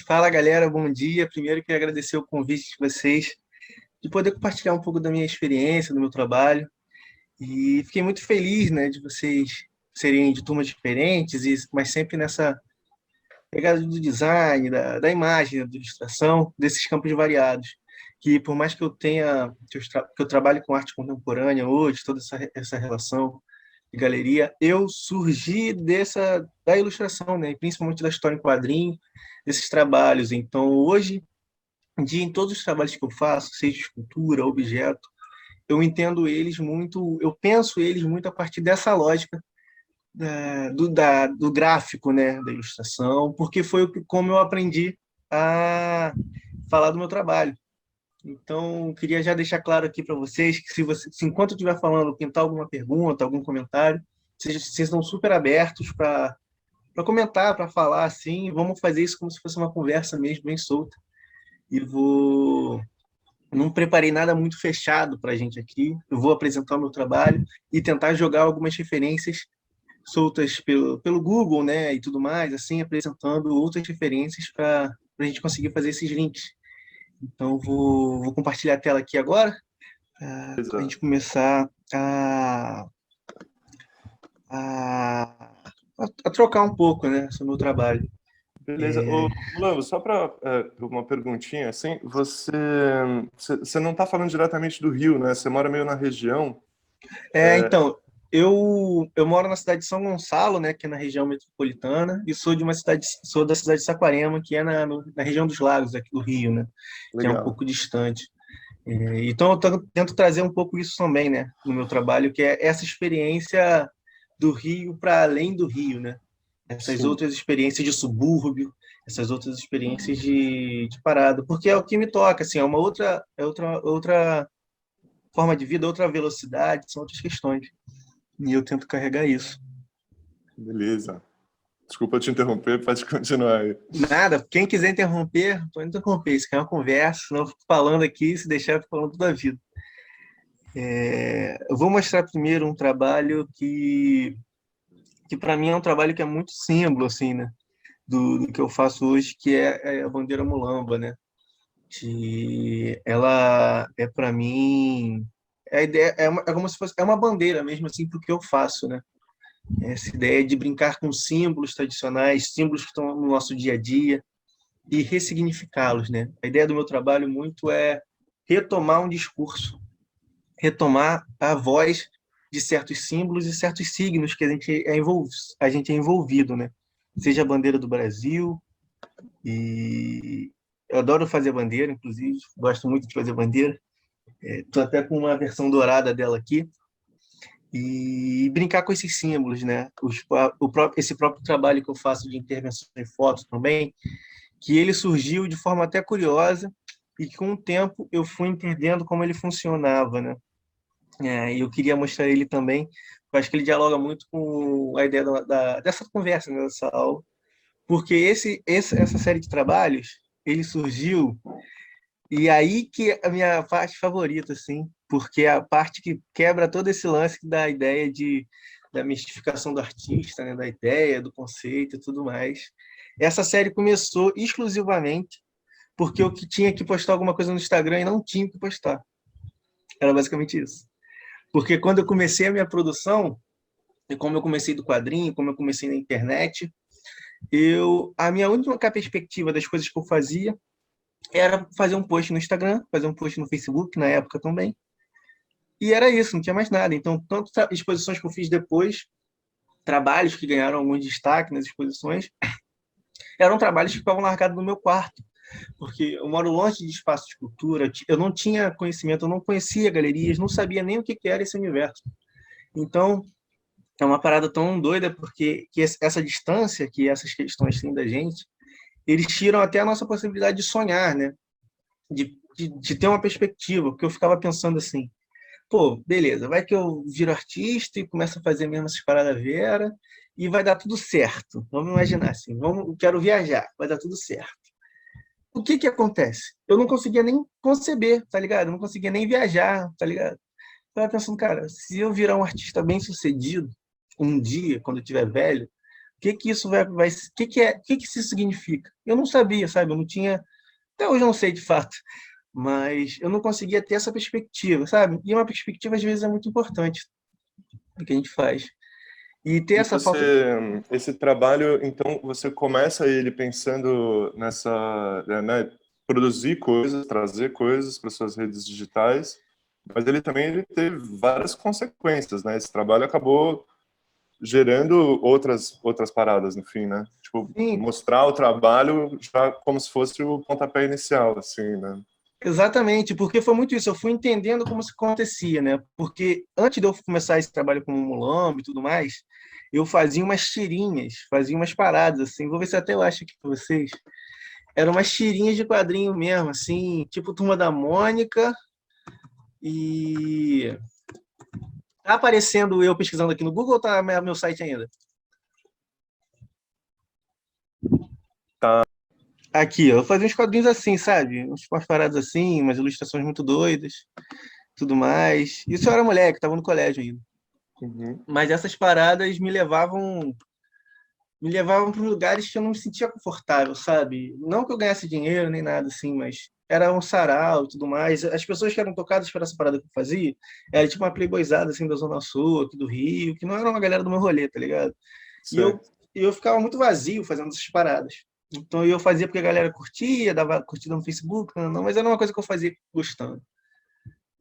Fala, galera, bom dia. Primeiro, queria agradecer o convite de vocês, de poder compartilhar um pouco da minha experiência, do meu trabalho. E fiquei muito feliz, né, de vocês serem de turmas diferentes, mas sempre nessa pegada do design, da imagem, da ilustração, desses campos variados. Que por mais que eu tenha, que eu trabalhe com arte contemporânea hoje, toda essa relação de galeria, eu surgi da ilustração, né, principalmente da história em quadrinho, desses trabalhos. Então, hoje em todos os trabalhos que eu faço, seja escultura, objeto, eu penso eles muito a partir dessa lógica do gráfico, né, da ilustração, porque foi como eu aprendi a falar do meu trabalho. Então, queria já deixar claro aqui para vocês que se enquanto eu estiver falando, pintar alguma pergunta, algum comentário, vocês estão super abertos para comentar, para falar assim, vamos fazer isso como se fosse uma conversa mesmo, bem solta. E vou Não preparei nada muito fechado para a gente aqui. Eu vou apresentar o meu trabalho e tentar jogar algumas referências soltas pelo Google, né, e tudo mais, assim, apresentando outras referências para a gente conseguir fazer esses links. Então, vou compartilhar a tela aqui agora, para a Beleza. gente começar a, a trocar um pouco, né, sobre o meu trabalho. Beleza. Ô, Mulambo, só para uma perguntinha, assim, você não está falando diretamente do Rio, né? Você mora meio na região. Então, eu moro na cidade de São Gonçalo, né, que é na região metropolitana, e sou da cidade de Saquarema, que é na região dos lagos aqui do Rio, né, que é um Legal. pouco distante. Então, tento trazer um pouco isso também, né, no meu trabalho, que é essa experiência do Rio para além do Rio, né, essas Sim. outras experiências de subúrbio, essas outras experiências de parada, porque é o que me toca, assim, outra forma de vida, outra velocidade, são outras questões. E eu tento carregar isso. Beleza. Desculpa te interromper, pode continuar aí. Nada, quem quiser interromper, pode interromper. Isso aqui é uma conversa, senão eu fico falando aqui, se deixar, eu fico falando toda a vida. Eu vou mostrar primeiro um trabalho que para mim é um trabalho que é muito símbolo, assim, né? Do que eu faço hoje, que é a bandeira mulamba, né? Que ela é para mim a ideia é como se fosse uma bandeira mesmo assim pro que eu faço, né? Essa ideia de brincar com símbolos tradicionais, símbolos que estão no nosso dia a dia e ressignificá-los, né? A ideia do meu trabalho muito é retomar um discurso, retomar a voz de certos símbolos e certos signos que a gente é envolvido, né? Seja a bandeira do Brasil, e eu adoro fazer bandeira, inclusive, gosto muito de fazer bandeira. Estou até com uma versão dourada dela aqui, e brincar com esses símbolos, né? Esse próprio trabalho que eu faço de intervenção em fotos também, que ele surgiu de forma até curiosa e que com o tempo eu fui entendendo como ele funcionava, né? E eu queria mostrar ele também. Eu acho que ele dialoga muito com a ideia dessa conversa, né, dessa aula, porque essa série de trabalhos ele surgiu e aí que é a minha parte favorita, assim, porque é a parte que quebra todo esse lance da ideia da mistificação do artista, né, da ideia, do conceito e tudo mais. Essa série começou exclusivamente porque eu que tinha que postar alguma coisa no Instagram e não tinha que postar. Era basicamente isso. Porque quando eu comecei a minha produção, e como eu comecei do quadrinho, como eu comecei na internet, a minha única perspectiva das coisas que eu fazia era fazer um post no Instagram, fazer um post no Facebook, na época também. E era isso, não tinha mais nada. Então, tanto exposições que eu fiz depois, trabalhos que ganharam algum destaque nas exposições, eram trabalhos que ficavam largados no meu quarto, porque eu moro longe de espaço de cultura, eu não tinha conhecimento, eu não conhecia galerias, não sabia nem o que era esse universo. Então, é uma parada tão doida, porque que essa distância que essas questões têm da gente, eles tiram até a nossa possibilidade de sonhar, né? De ter uma perspectiva, porque eu ficava pensando assim, pô, beleza, vai que eu viro artista e começo a fazer mesmo essas paradas vera e vai dar tudo certo. Vamos imaginar assim, eu quero viajar, vai dar tudo certo. O que que acontece? Eu não conseguia nem conceber, tá ligado? Eu não conseguia nem viajar, tá ligado? Eu tava pensando, cara, se eu virar um artista bem-sucedido um dia, quando eu estiver velho, que isso o que isso significa? Eu não sabia, sabe? Eu não tinha, até hoje eu não sei de fato, mas eu não conseguia ter essa perspectiva, sabe? E uma perspectiva às vezes é muito importante do que a gente faz. E ter E essa falta. esse trabalho, então, você começa ele pensando nessa, né, produzir coisas, trazer coisas para suas redes digitais, mas ele teve várias consequências, né? Esse trabalho acabou gerando outras paradas no fim, né? Tipo, Sim, mostrar o trabalho já como se fosse o pontapé inicial, assim, né? exatamente, porque foi muito isso. Eu fui entendendo como isso acontecia, né? Porque antes de eu começar esse trabalho como mulambo e tudo mais, eu fazia umas tirinhas, fazia umas paradas, assim. Vou ver se até eu acho aqui para vocês. Eram umas tirinhas de quadrinho mesmo, assim, tipo Turma da Mônica. E tá aparecendo eu pesquisando aqui no Google ou tá meu site ainda? Tá. Aqui, ó, eu fazia uns quadrinhos assim, sabe? Umas paradas assim, umas ilustrações muito doidas, tudo mais. Isso eu era moleque, tava no colégio ainda. Uhum. Mas essas paradas me levavam para lugares que eu não me sentia confortável, sabe? Não que eu ganhasse dinheiro nem nada assim, mas era um sarau e tudo mais. As pessoas que eram tocadas por essa parada que eu fazia, era tipo uma playboyzada assim da Zona Sul, aqui do Rio, que não era uma galera do meu rolê, tá ligado? E Sei. eu ficava muito vazio fazendo essas paradas. Então eu fazia porque a galera curtia, dava curtida no Facebook, não, mas era uma coisa que eu fazia gostando.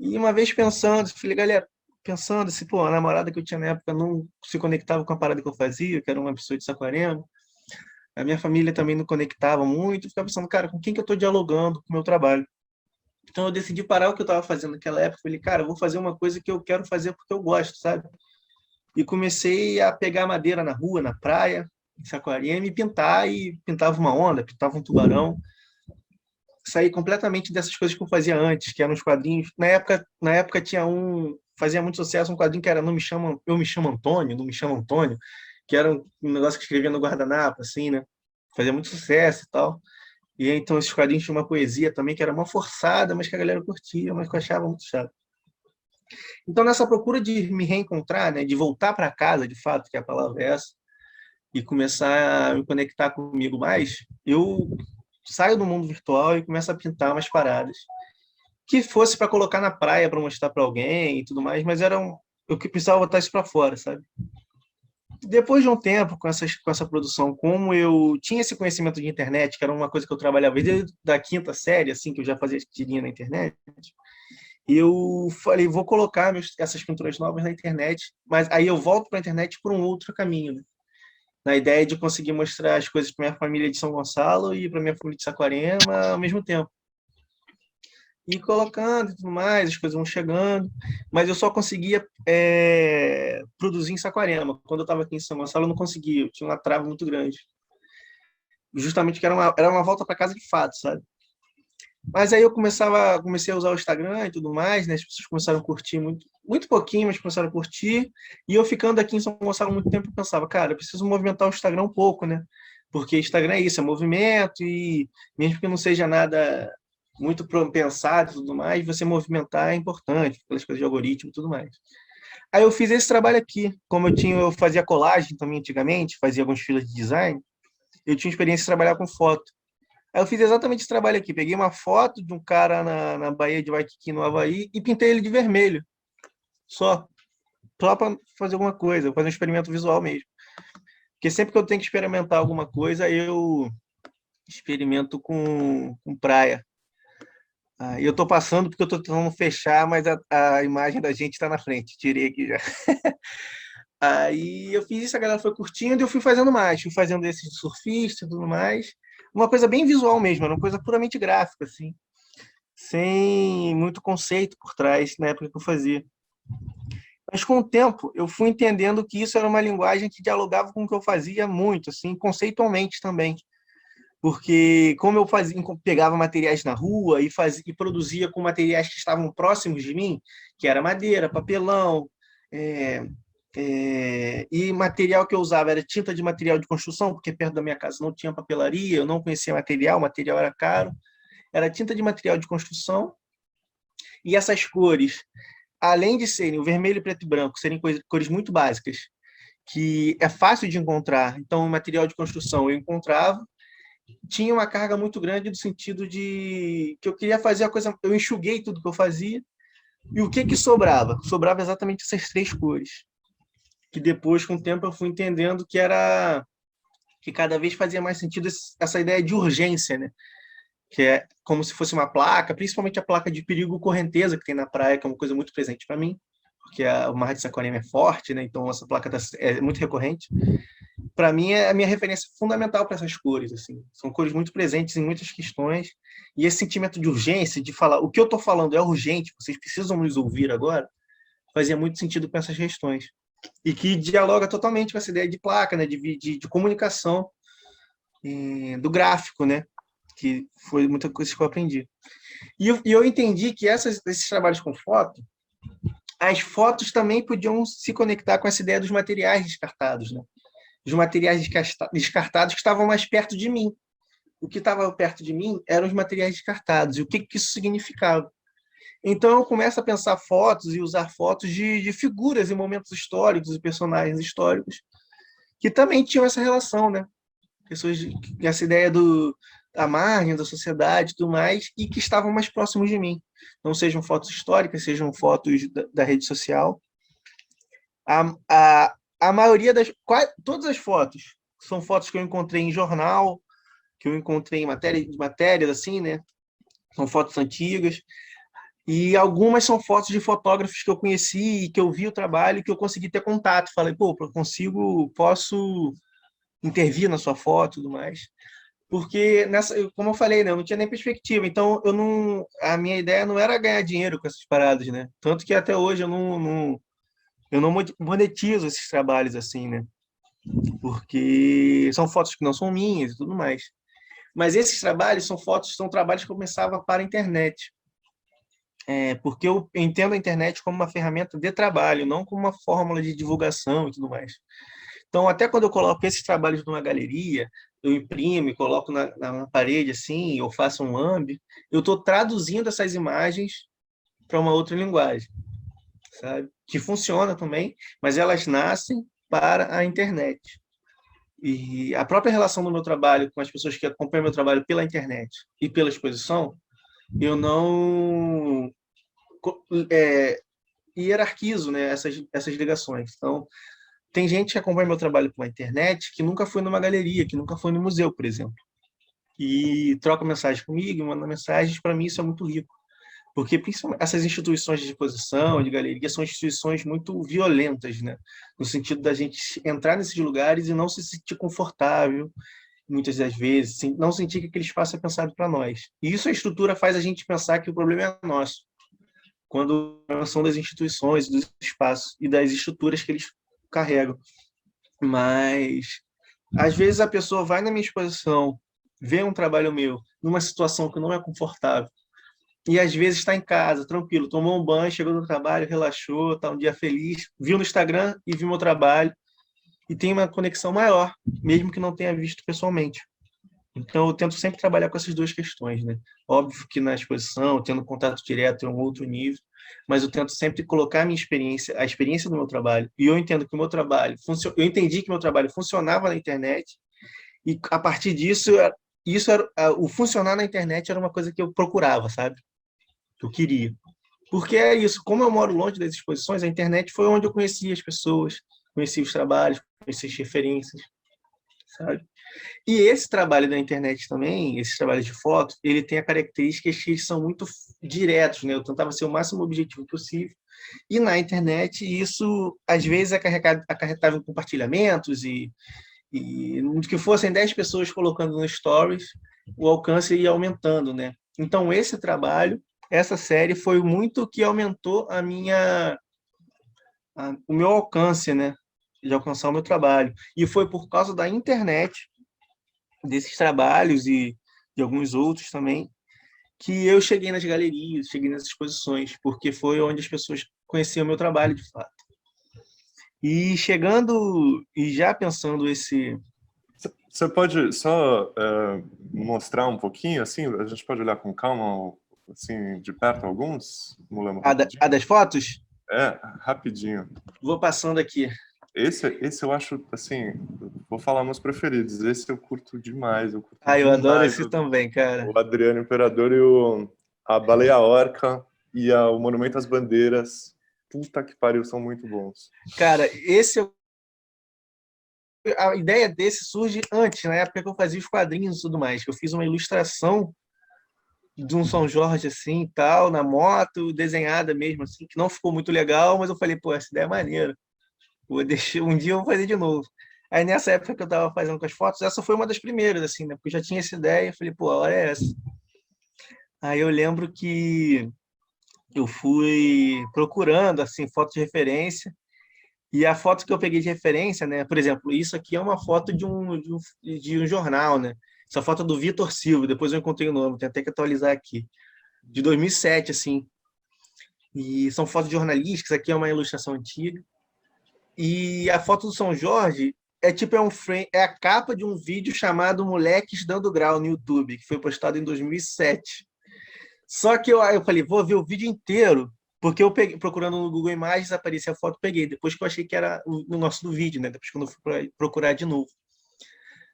E uma vez pensando, falei, galera, pensando se, pô, a namorada que eu tinha na época não se conectava com a parada que eu fazia, que era uma pessoa de Saquarema, a minha família também não conectava muito, eu ficava pensando, cara, com quem que eu estou dialogando com o meu trabalho? Então eu decidi parar o que eu estava fazendo naquela época, falei, cara, eu vou fazer uma coisa que eu quero fazer porque eu gosto, sabe? E comecei a pegar madeira na rua, na praia, em Saquarema, e pintava uma onda, pintava um tubarão, saí completamente dessas coisas que eu fazia antes, que eram os quadrinhos. Na época tinha fazia muito sucesso um quadrinho que era Não Me Chama, Eu Me Chamo Antônio, Não Me Chama Antônio, que era um negócio que escrevia no guardanapo, assim, né? Fazia muito sucesso e tal. E então esses quadrinhos tinham uma poesia também que era uma forçada, mas que a galera curtia, mas que eu achava muito chato. Então nessa procura de me reencontrar, né, de voltar para casa, de fato, que a palavra é essa, e começar a me conectar comigo mais, eu saio do mundo virtual e começo a pintar umas paradas que fosse para colocar na praia para mostrar para alguém e tudo mais, mas eu que precisava botar isso para fora, sabe? Depois de um tempo com essa produção, como eu tinha esse conhecimento de internet, que era uma coisa que eu trabalhava desde da quinta série, assim, que eu já fazia tirinha na internet, eu falei, vou colocar essas pinturas novas na internet, mas aí eu volto para a internet por um outro caminho, né? Na ideia de conseguir mostrar as coisas para minha família de São Gonçalo e para minha família de Saquarema ao mesmo tempo. E colocando e tudo mais, as coisas vão chegando, mas eu só conseguia produzir em Saquarema. Quando eu estava aqui em São Gonçalo, eu não conseguia, eu tinha uma trava muito grande. Justamente que era uma volta para casa de fato, sabe? Mas aí eu comecei a usar o Instagram e tudo mais, né? As pessoas começaram a curtir muito, muito pouquinho, mas começaram a curtir. E eu ficando aqui em São Gonçalo muito tempo, eu pensava, cara, eu preciso movimentar o Instagram um pouco, né? Porque Instagram é isso, é movimento e mesmo que não seja nada muito pensado e tudo mais, você movimentar é importante, pelas coisas de algoritmo e tudo mais. Aí eu fiz esse trabalho aqui, como eu fazia colagem também antigamente, fazia alguns filas de design, eu tinha experiência de trabalhar com foto. Aí eu fiz exatamente esse trabalho aqui. Peguei uma foto de um cara na Baía de Waikiki, no Havaí, e pintei ele de vermelho. Só. Só para fazer alguma coisa, fazer um experimento visual mesmo. Porque sempre que eu tenho que experimentar alguma coisa, eu experimento com praia. E eu estou passando porque eu estou tentando fechar, mas a imagem da gente está na frente. Tirei aqui já. Aí eu fiz isso, a galera foi curtindo e eu fui fazendo mais. Fui fazendo esse de surfista e tudo mais. Uma coisa bem visual mesmo, era uma coisa puramente gráfica, assim. Sem muito conceito por trás na época que eu fazia. Mas com o tempo eu fui entendendo que isso era uma linguagem que dialogava com o que eu fazia muito, assim, conceitualmente também. Porque como eu pegava materiais na rua e produzia com materiais que estavam próximos de mim, que era madeira, papelão, é, e material que eu usava era tinta de material de construção, porque perto da minha casa não tinha papelaria, eu não conhecia material, o material era caro, era tinta de material de construção, e essas cores, além de serem o vermelho, preto e branco, serem cores muito básicas, que é fácil de encontrar. Então, o material de construção eu encontrava, tinha uma carga muito grande no sentido de que eu queria fazer a coisa, eu enxuguei tudo que eu fazia, e o que que sobrava? Sobrava exatamente essas três cores, que depois, com o tempo, eu fui entendendo que cada vez fazia mais sentido essa ideia de urgência, né? Que é como se fosse uma placa, principalmente a placa de perigo correnteza que tem na praia, que é uma coisa muito presente para mim, porque o mar de Saquarema é forte, né? Então essa placa é muito recorrente. Para mim é a minha referência fundamental para essas cores, assim. São cores muito presentes em muitas questões, e esse sentimento de urgência, de falar, o que eu estou falando é urgente, vocês precisam nos ouvir agora, fazia muito sentido para essas questões. E que dialoga totalmente com essa ideia de placa, né? De comunicação, do gráfico, né? Que foi muita coisa que eu aprendi. E eu entendi que esses trabalhos com foto, as fotos também podiam se conectar com essa ideia dos materiais descartados, né? Os materiais descartados que estavam mais perto de mim. O que estava perto de mim eram os materiais descartados. E o que isso significava? Então eu começo a pensar fotos e usar fotos de figuras e momentos históricos e personagens históricos que também tinham essa relação, né? Pessoas essa ideia da margem da sociedade e tudo mais, e que estavam mais próximos de mim. Não sejam fotos históricas, sejam fotos da rede social. A maioria todas as fotos são fotos que eu encontrei em jornal, que eu encontrei em matérias assim, né? São fotos antigas. E algumas são fotos de fotógrafos que eu conheci e que eu vi o trabalho e que eu consegui ter contato. Falei, pô, posso intervir na sua foto e tudo mais. Porque, como eu falei, né, eu não tinha nem perspectiva. Então, a minha ideia não era ganhar dinheiro com essas paradas, né? Tanto que até hoje eu não monetizo esses trabalhos assim, né? Porque são fotos que não são minhas e tudo mais. Mas esses trabalhos são trabalhos que eu começava para a internet. Porque eu entendo a internet como uma ferramenta de trabalho, não como uma fórmula de divulgação e tudo mais. Então, até quando eu coloco esses trabalhos numa galeria, eu imprimo e coloco na parede assim, ou faço um ambi, eu estou traduzindo essas imagens para uma outra linguagem, sabe? Que funciona também, mas elas nascem para a internet. E a própria relação do meu trabalho com as pessoas que acompanham meu trabalho pela internet e pela exposição, eu não hierarquizo, né, essas ligações. Então, tem gente que acompanha meu trabalho pela internet que nunca foi numa galeria, que nunca foi no museu, por exemplo. E troca mensagem comigo, manda mensagens. Para mim, isso é muito rico. Porque, principalmente, essas instituições de exposição, de galeria, são instituições muito violentas, né? No sentido da gente entrar nesses lugares e não se sentir confortável, muitas das vezes, não sentir que aquele espaço é pensado para nós. E isso a estrutura faz a gente pensar que o problema é nosso, quando são das instituições, dos espaços e das estruturas que eles carregam. Mas, às vezes, a pessoa vai na minha exposição, vê um trabalho meu numa situação que não é confortável, e às vezes está em casa, tranquilo, tomou um banho, chegou no trabalho, relaxou, está um dia feliz, viu no Instagram e viu meu trabalho, e tem uma conexão maior, mesmo que não tenha visto pessoalmente. Então, eu tento sempre trabalhar com essas duas questões, né? Óbvio que na exposição, tendo contato direto é um outro nível, mas eu tento sempre colocar a minha experiência, a experiência do meu trabalho, e eu entendo que o meu trabalho, eu entendi que meu trabalho funcionava na internet, e a partir disso, o funcionar na internet era uma coisa que eu procurava, sabe? Que eu queria. Porque é isso, como eu moro longe das exposições, a internet foi onde eu conheci as pessoas, conheci os trabalhos, conheci as referências, sabe? E esse trabalho da internet também, esses trabalhos de foto, ele tem a característica que eles são muito diretos, né? Eu tentava ser o máximo objetivo possível. E na internet, isso às vezes acarretava em compartilhamentos e que fossem 10 pessoas colocando no Stories, o alcance ia aumentando, né? Então, esse trabalho, essa série, foi muito que aumentou o meu alcance, né? De alcançar o meu trabalho. E foi por causa da internet, desses trabalhos e de alguns outros também, que eu cheguei nas galerias, cheguei nas exposições, porque foi onde as pessoas conheciam o meu trabalho, de fato. E chegando, e já pensando Você pode só mostrar um pouquinho, assim? A gente pode olhar com calma, assim, de perto alguns? Mulamos rapidinho? a das fotos, É, rapidinho. vou passando aqui. Esse eu acho, assim, vou falar meus preferidos. Esse eu curto demais, eu curto Ah, eu adoro demais. esse também, cara. O Adriano Imperador e a Baleia Orca e o Monumento às Bandeiras. Puta que pariu, são muito bons. Cara, a ideia desse surge antes, na época que eu fazia os quadrinhos e tudo mais. Que eu fiz uma ilustração de um São Jorge assim, tal, na moto, desenhada mesmo assim, que não ficou muito legal, mas eu falei, pô, essa ideia é maneira. Vou deixar, um dia eu vou fazer de novo. Aí nessa época que eu tava fazendo com as fotos, essa foi uma das primeiras, assim, né? Porque eu já tinha essa ideia, eu falei, pô, a hora é essa. Aí eu lembro que eu fui procurando, assim, fotos de referência, e a foto que eu peguei de referência, né? Por exemplo, isso aqui é uma foto de um jornal, né? Essa foto é do Vitor Silva, depois eu encontrei o nome, tenho até que atualizar aqui. De 2007, assim. E são fotos jornalísticas, aqui é uma ilustração antiga. E a foto do São Jorge é um frame, é a capa de um vídeo chamado Moleques Dando Grau no YouTube, que foi postado em 2007. Só que eu falei, vou ver o vídeo inteiro, porque eu peguei, procurando no Google Imagens, aparecia a foto, peguei. Depois que eu achei que era o nosso do vídeo, né? Depois quando eu fui procurar de novo.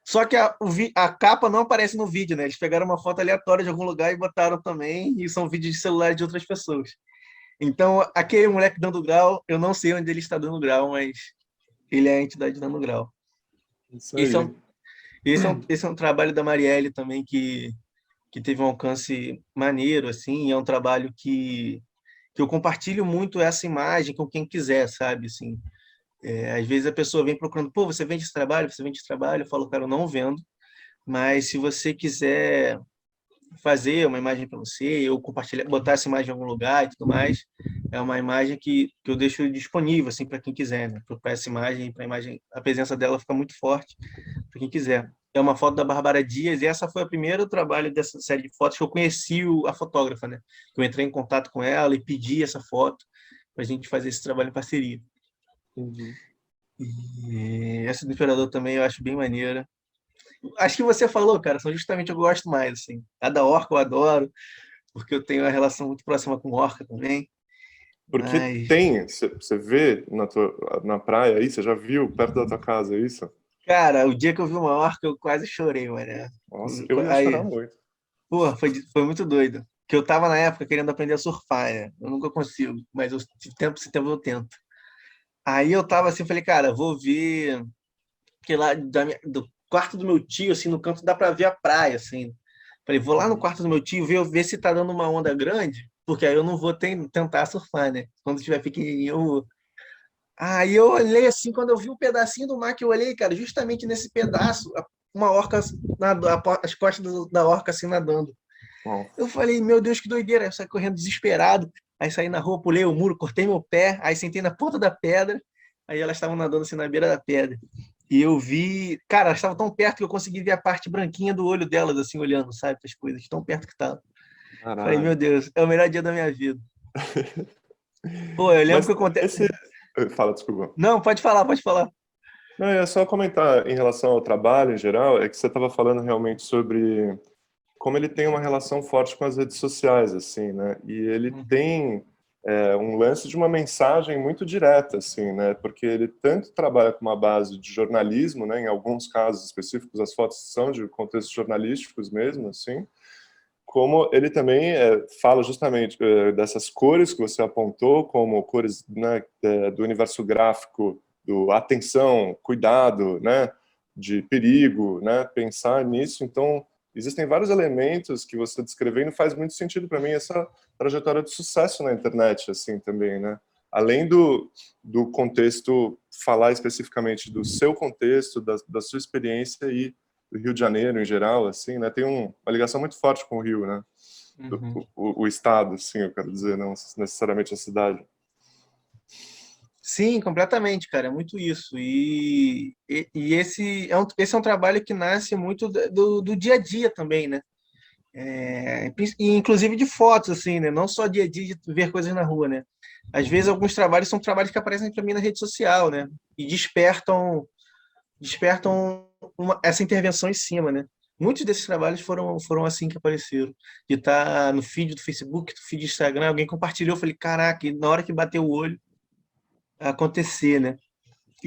Só que a capa não aparece no vídeo, né? Eles pegaram uma foto aleatória de algum lugar e botaram também, e são vídeos de celular de outras pessoas. Então, aquele moleque dando grau, eu não sei onde ele está dando grau, mas ele é a entidade dando grau. Isso Esse é aí. um, esse é um trabalho da Marielle também que teve um alcance maneiro, assim, é um trabalho que eu compartilho muito essa imagem com quem quiser, sabe, assim. Às vezes a pessoa vem procurando, pô, você vende esse trabalho? Você vende esse trabalho? Eu falo, cara, eu não vendo, mas se você quiser fazer uma imagem para você, eu compartilhar, botar essa imagem em algum lugar e tudo mais, é uma imagem que eu deixo disponível assim para quem quiser, né? Para essa imagem, para a imagem, a presença dela fica muito forte para quem quiser. É uma foto da Bárbara Dias e essa foi o primeiro trabalho dessa série de fotos que eu conheci a fotógrafa, né? Eu entrei em contato com ela e pedi essa foto para a gente fazer esse trabalho em parceria. Uhum. E essa do Imperador também eu acho bem maneira. Acho que você falou, cara, são justamente eu gosto mais, assim. A da Orca eu adoro, porque eu tenho uma relação muito próxima com Orca também. Porque Mas, tem, você vê na praia aí, você já viu perto da tua casa, é isso? cara, o dia que eu vi uma orca, eu quase chorei, mano. Nossa, eu ia chorar Aí, muito. pô, foi muito doido. Que eu tava na época querendo aprender a surfar, né? Eu nunca consigo, mas se tempo eu tento. Aí eu tava assim, falei, cara, vou ver, porque lá do quarto do meu tio, assim, no canto dá pra ver a praia, assim. Falei, vou lá no Uhum. quarto do meu tio ver se tá dando uma onda grande, porque aí eu não vou tentar surfar, né? Quando estiver pequenininho, eu vou. Aí eu olhei assim, quando eu vi um pedacinho do mar que eu olhei, cara, justamente nesse pedaço, uma orca, as costas da orca assim nadando. Eu Nossa, falei, meu Deus, que doideira. Eu saí correndo desesperado. Aí saí na rua, pulei o muro, cortei meu pé, aí sentei na ponta da pedra. Aí elas estavam nadando assim na beira da pedra. E eu vi, cara, elas estavam tão perto que eu consegui ver a parte branquinha do olho delas, assim, olhando, sabe, as coisas, tão perto que estavam. Falei, meu caralho. Deus, é o melhor dia da minha vida. Pô, eu lembro Mas que eu contei. esse. Fala, desculpa. Não, pode falar, pode falar. Não, é só comentar em relação ao trabalho em geral, é que você estava falando realmente sobre como ele tem uma relação forte com as redes sociais, assim, né? E ele Uhum, tem um lance de uma mensagem muito direta, assim, né? Porque ele tanto trabalha com uma base de jornalismo, né? Em alguns casos específicos, as fotos são de contextos jornalísticos mesmo, assim, como ele também fala justamente dessas cores que você apontou, como cores, né, do universo gráfico, do atenção, cuidado, né, de perigo, né, pensar nisso. Então, existem vários elementos que você descrevendo faz muito sentido para mim essa trajetória de sucesso na internet, assim, também, né? Além do contexto, falar especificamente do seu contexto, da sua experiência e do Rio de Janeiro em geral, assim, né? Tem uma ligação muito forte com o Rio, né? uhum. O estado, assim, eu quero dizer, não necessariamente a cidade. Sim, completamente, cara, é muito isso. E esse é um trabalho que nasce muito do dia a dia também, né? E inclusive de fotos, assim, né? Não só dia a dia de ver coisas na rua, né? Às vezes Uhum. alguns trabalhos são trabalhos que aparecem para mim na rede social, né? E despertam essa intervenção em cima, né? Muitos desses trabalhos foram assim que apareceram. De estar no feed do Facebook, no feed do Instagram, alguém compartilhou, eu falei, caraca, e na hora que bateu o olho, acontecer, né?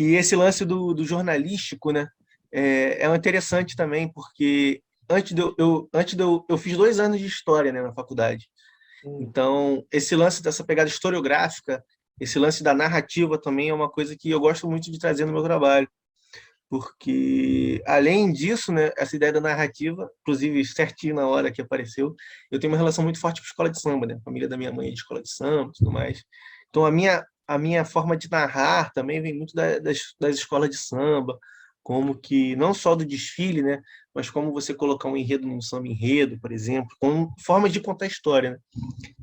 E esse lance do jornalístico, né, é interessante também, porque eu fiz 2 anos de história, né, na faculdade. Hum. Então, esse lance dessa pegada historiográfica, esse lance da narrativa também é uma coisa que eu gosto muito de trazer no meu trabalho, porque, além disso, né, essa ideia da narrativa, inclusive certinho na hora que apareceu, eu tenho uma relação muito forte com a escola de samba, né? A família da minha mãe é de escola de samba e tudo mais. Então, a minha forma de narrar também vem muito das escolas de samba, como que, não só do desfile, né? Mas como você colocar um enredo num samba enredo, por exemplo, como formas de contar história, né?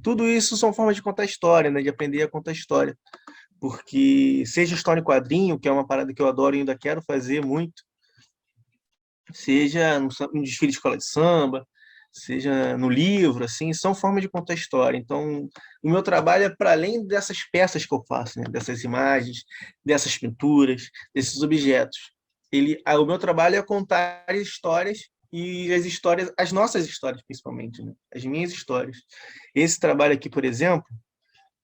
Tudo isso são formas de contar história, né? De aprender a contar história, porque seja história em quadrinho, que é uma parada que eu adoro e ainda quero fazer muito, seja no desfile de escola de samba, seja no livro, assim, são formas de contar história. Então, o meu trabalho é para além dessas peças que eu faço, né? Dessas imagens, dessas pinturas, desses objetos. O meu trabalho é contar histórias e as histórias, as nossas histórias, principalmente, né? As minhas histórias. Esse trabalho aqui, por exemplo,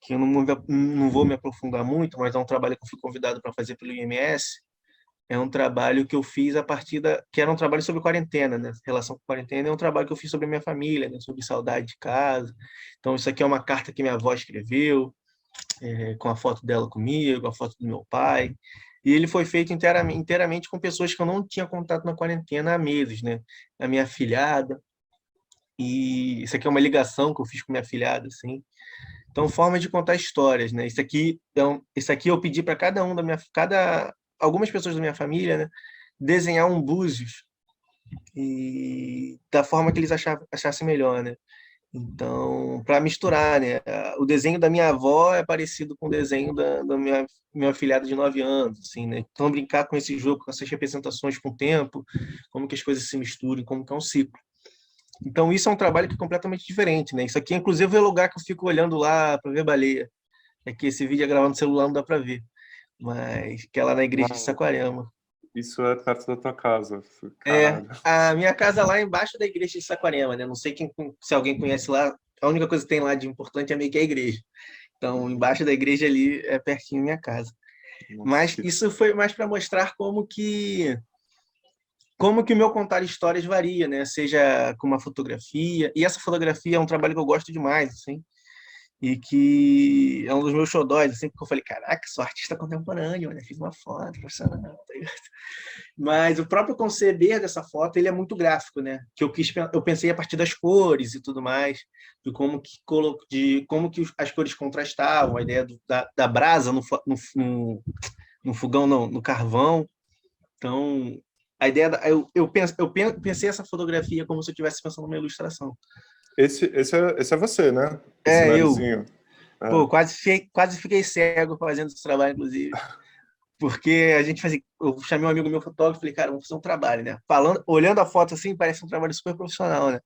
que eu não vou me aprofundar muito, mas é um trabalho que eu fui convidado para fazer pelo IMS. É um trabalho que eu fiz a partir que era um trabalho sobre quarentena, né? Relação com quarentena é um trabalho que eu fiz sobre a minha família, né? Sobre saudade de casa. Então, isso aqui é uma carta que minha avó escreveu, com a foto dela comigo, a foto do meu pai. E ele foi feito inteiramente com pessoas que eu não tinha contato na quarentena há meses, né? A minha afilhada. E isso aqui é uma ligação que eu fiz com minha afilhada, assim. Então, forma de contar histórias, né? Isso aqui eu pedi para algumas pessoas da minha família, né, desenhar um búzios e da forma que eles achassem melhor, né? Então, para misturar, né? O desenho da minha avó é parecido com o desenho da minha afilhada de 9 anos, assim, né? Então, brincar com esse jogo, com essas representações com o tempo, como que as coisas se misturam, como que é um ciclo. Então, isso é um trabalho que é completamente diferente, né? Isso aqui, inclusive, é o lugar que eu fico olhando lá para ver baleia. É que esse vídeo é gravado no celular, não dá para ver. Mas que é lá na igreja de Ah, Saquarema. isso é perto da tua casa. É, Caralho. a minha casa lá é embaixo da igreja de Saquarema, né? Não sei se alguém conhece lá. A única coisa que tem lá de importante é meio que a igreja. Então, embaixo da igreja ali é pertinho da minha casa. Nossa, Mas isso foi mais para mostrar como que o meu contar histórias varia, né? Seja com uma fotografia. E essa fotografia é um trabalho que eu gosto demais, assim. E que é um dos meus xodóis, assim, porque eu falei, caraca, sou artista contemporâneo, né? Fiz uma foto profissional, tá ligado? Mas o próprio conceber dessa foto, ele é muito gráfico, né? Que eu pensei a partir das cores e tudo mais, de como que as cores contrastavam, a ideia da brasa no fogão, não, no carvão. Então, a ideia pensei essa fotografia como se eu estivesse pensando numa ilustração. esse é você, né? Esse Eu, narizinho. pô, É. quase fiquei cego fazendo esse trabalho, inclusive. Porque a gente fazia. Eu chamei um amigo meu fotógrafo e falei, cara, vamos fazer um trabalho, né? Olhando a foto assim, parece um trabalho super profissional, né?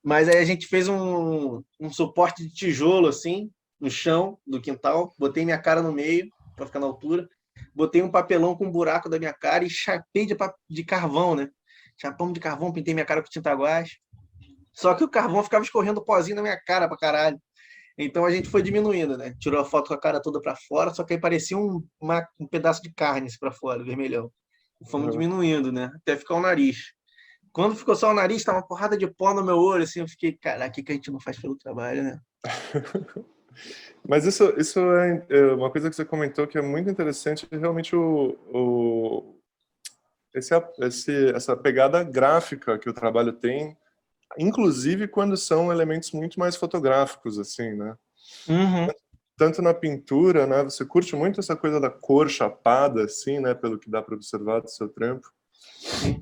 Mas aí a gente fez um suporte de tijolo, assim, no chão do quintal, botei minha cara no meio, para ficar na altura, botei um papelão com um buraco da minha cara e chapei de carvão, né? Chapamos de carvão, pintei minha cara com tinta guache. Só que o carvão ficava escorrendo pozinho na minha cara pra caralho. Então a gente foi diminuindo, né? Tirou a foto com a cara toda para fora, só que aí parecia um pedaço de carne para fora, vermelhão. E fomos Uhum. diminuindo, né? Até ficar o nariz. Quando ficou só o nariz, tava uma porrada de pó no meu olho, assim, eu fiquei, caraca, o que a gente não faz pelo trabalho, né? Mas isso é uma coisa que você comentou que é muito interessante, realmente essa pegada gráfica que o trabalho tem, inclusive quando são elementos muito mais fotográficos, assim, né? Uhum. Tanto na pintura, né? Você curte muito essa coisa da cor chapada, assim, né? Pelo que dá para observar do seu trampo. Sim.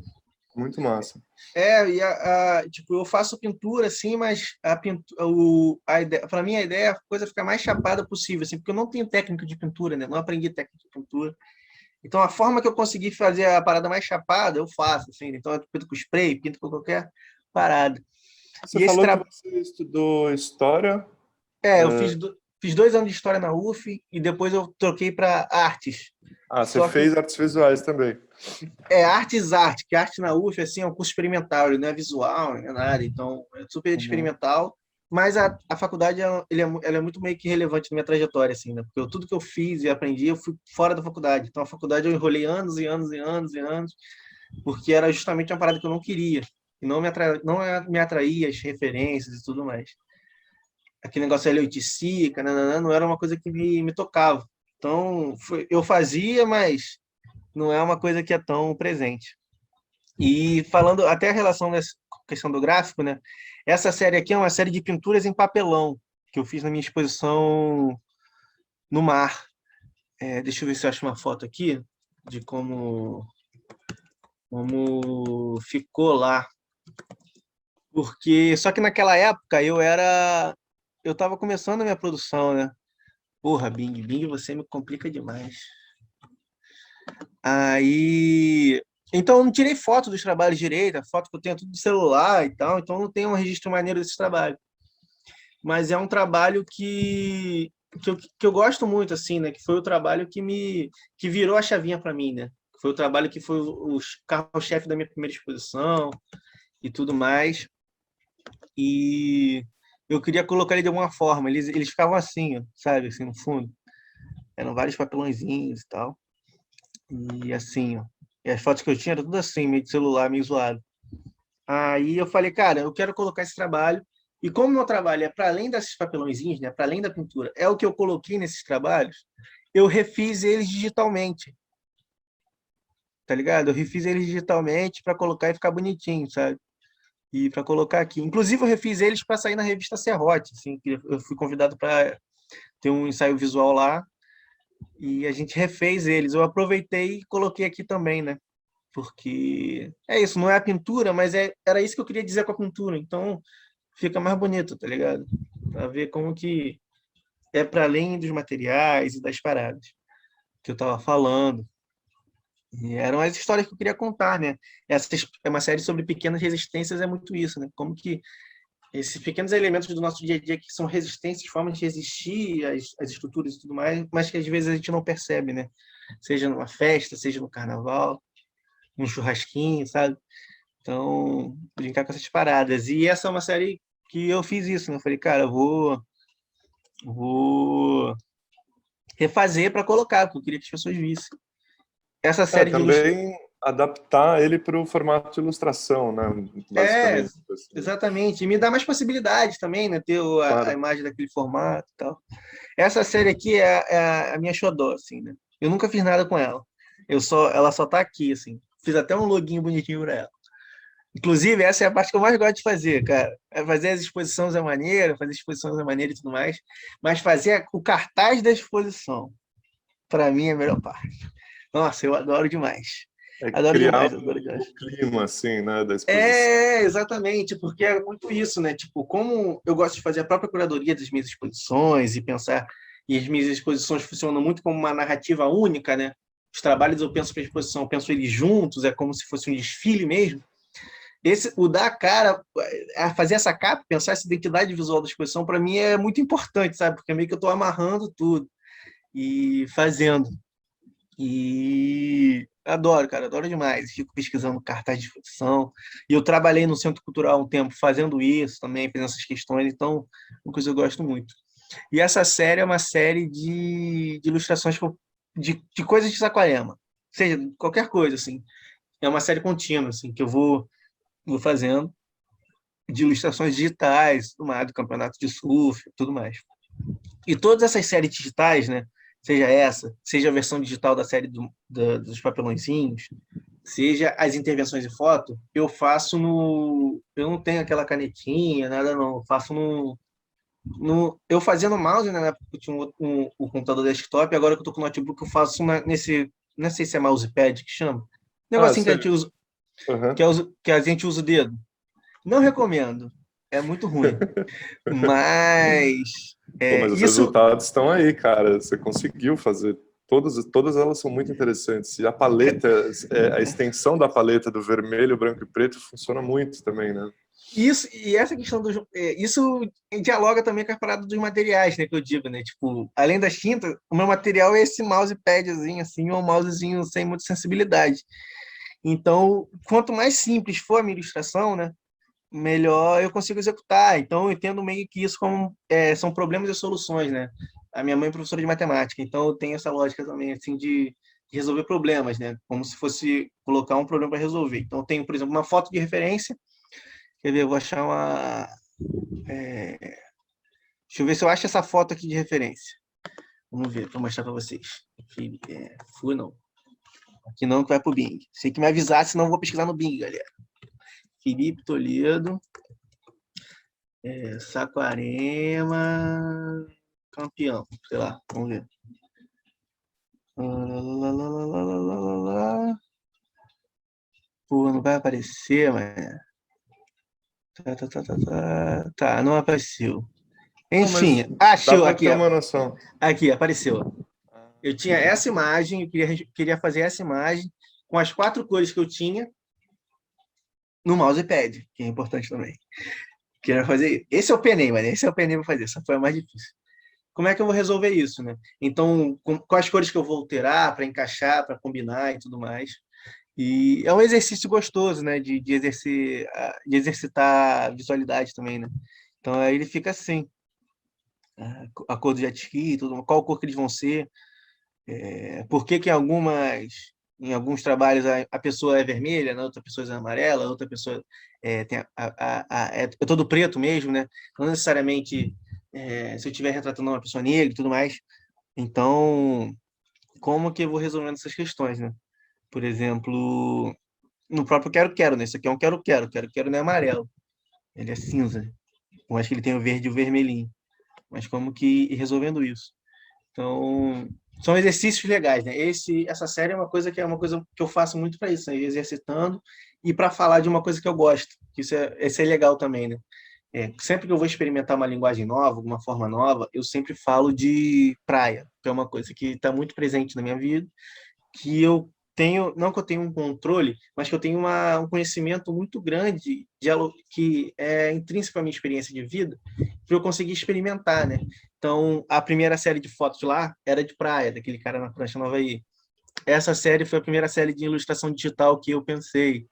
Muito massa. E tipo, eu faço pintura, assim, mas para mim a ideia é a coisa ficar mais chapada possível, assim, porque eu não tenho técnica de pintura, né? Não aprendi técnica de pintura. Então, a forma que eu consegui fazer a parada mais chapada, eu faço, assim. Então, eu pinto com spray, pinto com qualquer parada. Você E esse falou que trabalho. você estudou história. Eu fiz 2 anos de história na UF e depois eu troquei para artes. Ah, você Só que fez artes visuais também. arte, que arte na UF assim, é um curso experimental, ele não é visual, não é nada. Então, é super Uhum. experimental, mas a faculdade ela é muito meio que relevante na minha trajetória, assim, né? Porque tudo que eu fiz e aprendi, eu fui fora da faculdade. Então, a faculdade eu enrolei anos e anos e anos e anos, porque era justamente uma parada que eu não queria. E não me atraía as referências e tudo mais. Aquele negócio eliticica, nananã, não era uma coisa que me tocava. Então, eu fazia, mas não é uma coisa que é tão presente. E falando até a relação dessa questão do gráfico, né? Essa série aqui é uma série de pinturas em papelão que eu fiz na minha exposição no mar. Deixa eu ver se eu acho uma foto aqui de como ficou lá. Porque só que naquela época eu estava começando a minha produção, né? Porra, Bing, você me complica demais. Aí, então eu não tirei foto dos trabalhos direito, a foto que eu tenho é tudo de celular e tal, então não tem um registro maneiro desse trabalho. Mas é um trabalho que eu gosto muito, assim, né? Que foi o trabalho que virou a chavinha para mim, né? Foi o trabalho que foi o carro-chefe da minha primeira exposição e tudo mais. E eu queria colocar ele de alguma forma. Eles ficavam assim, ó, sabe? Assim, no fundo. Eram vários papelõezinhos e tal. E assim, ó. E as fotos que eu tinha eram tudo assim, meio de celular, meio zoado. Aí eu falei, cara, eu quero colocar esse trabalho. E como meu trabalho é para além desses papelõezinhos, né, para além da pintura, é o que eu coloquei nesses trabalhos, eu refiz eles digitalmente, tá ligado? Eu refiz eles digitalmente para colocar e ficar bonitinho, sabe? E para colocar aqui. Inclusive, eu refiz eles para sair na revista Serrote, assim, que eu fui convidado para ter um ensaio visual lá e a gente refez eles. Eu aproveitei e coloquei aqui também, né? Porque é isso, não é a pintura, mas era isso que eu queria dizer com a pintura. Então, fica mais bonito, tá ligado? Pra ver como que é para além dos materiais e das paradas que eu tava falando. E eram as histórias que eu queria contar, né? Essa é uma série sobre pequenas resistências, é muito isso, né? Como que esses pequenos elementos do nosso dia a dia que são resistências, formas de resistir às estruturas e tudo mais, mas que às vezes a gente não percebe, né? Seja numa festa, seja no carnaval, num churrasquinho, sabe? Então, brincar com essas paradas. E essa é uma série que eu fiz isso, né? Eu falei, cara, eu vou refazer para colocar, porque eu queria que as pessoas vissem. Essa série de Também adaptar ele para o formato de ilustração, né? É, Basicamente, assim. exatamente. E me dá mais possibilidades também, né? Ter a Claro. imagem daquele formato e tal. Essa série aqui é a minha xodó, assim, né? Eu nunca fiz nada com ela. Ela só tá aqui, assim. Fiz até um loginho bonitinho para ela. Inclusive, essa é a parte que eu mais gosto de fazer, cara. Fazer as exposições é maneiro, fazer exposições é maneiro e tudo mais, mas fazer o cartaz da exposição, para mim, é a melhor parte. Nossa, eu adoro demais. É Adoro criar demais, adoro demais. o clima, assim, né, da exposição. Exatamente, porque é muito isso, né? Tipo, como eu gosto de fazer a própria curadoria das minhas exposições e pensar, e as minhas exposições funcionam muito como uma narrativa única, né? Os trabalhos eu penso para a exposição, eu penso eles juntos, é como se fosse um desfile mesmo. O dar a cara, a fazer essa capa, pensar essa identidade visual da exposição, para mim é muito importante, sabe? Porque meio que eu estou amarrando tudo e fazendo. E adoro, cara, adoro demais. Fico pesquisando cartaz de exposição. E eu trabalhei no Centro Cultural há um tempo fazendo isso também, fazendo essas questões, então, é uma coisa que eu gosto muito. E essa série é uma série de ilustrações de coisas de Saquarema, seja qualquer coisa, assim. É uma série contínua, assim, que eu vou fazendo de ilustrações digitais, do campeonato de surf, tudo mais. E todas essas séries digitais, né? Seja essa, seja a versão digital da série dos papelõezinhos, seja as intervenções em foto, eu faço no. Eu não tenho aquela canetinha, nada não. Eu faço eu fazia no mouse, né? Na época eu tinha o computador desktop, agora que eu tô com o notebook, eu faço nesse. Não sei se é mousepad que chama. Ah, Negocinho que a gente sei. usa, Aham. que a gente usa o dedo. Não recomendo. É muito ruim. Mas Pô, mas os isso. resultados estão aí, cara. Você conseguiu fazer. Todas elas são muito interessantes. E a paleta, a extensão da paleta do vermelho, branco e preto funciona muito também, né? E essa questão isso dialoga também com a parada dos materiais, né, que eu digo, né? Tipo, além das tintas, o meu material é esse mousepadzinho assim, um mousezinho sem muita sensibilidade. Então, quanto mais simples for a minha ilustração, né, melhor eu consigo executar. Então, eu entendo meio que isso como são problemas e soluções, né? A minha mãe é professora de matemática, então eu tenho essa lógica também, assim, de resolver problemas, né? Como se fosse colocar um problema para resolver. Então, eu tenho, por exemplo, uma foto de referência. Quer ver? Eu vou achar uma. Deixa eu ver se eu acho essa foto aqui de referência. Vamos ver, vou mostrar para vocês. Aqui, fui não. Aqui não, que vai pro Bing. Sei que me avisar, senão eu vou pesquisar no Bing, galera. Felipe Toledo. Saquarema. Campeão. Sei lá, vamos ver. Pô, não vai aparecer, mas. Tá, não apareceu. Não, mas Enfim, dá achou para aqui, ter ó. uma noção. Aqui, apareceu. Eu tinha essa imagem, eu queria fazer essa imagem com as 4 cores que eu tinha no mousepad, que é importante também. Queria fazer. Esse eu penei, mano. Esse eu penei para fazer. Essa foi a mais difícil. Como é que eu vou resolver isso, né? Então, quais cores que eu vou alterar para encaixar, para combinar e tudo mais. E é um exercício gostoso, né? De exercitar a visualidade também, né? Então, aí ele fica assim. A cor do jet ski, tudo, qual cor que eles vão ser. Por que que em alguns trabalhos a pessoa é vermelha, na outra pessoa é amarela, a outra pessoa tem é todo preto mesmo, né? Não necessariamente se eu estiver retratando uma pessoa negra e tudo mais. Então, como que eu vou resolvendo essas questões, né? Por exemplo, no próprio quero-quero, né? Esse aqui é um quero-quero. Quero-quero não é amarelo, ele é cinza. Eu acho que ele tem o verde e o vermelhinho. Mas como que ir resolvendo isso? Então, são exercícios legais, né? Essa série é uma coisa que eu faço muito para isso, né? Exercitando e para falar de uma coisa que eu gosto. Isso é legal também, né? Sempre que eu vou experimentar uma linguagem nova, alguma forma nova, eu sempre falo de praia, que é uma coisa que está muito presente na minha vida, que eu tenho, não que eu tenha um controle, mas que eu tenho um conhecimento muito grande que é intrínseco à minha experiência de vida, para eu conseguir experimentar, né? Então, a primeira série de fotos lá era de praia, daquele cara na prancha Nova aí. Essa série foi a primeira série de ilustração digital que eu pensei.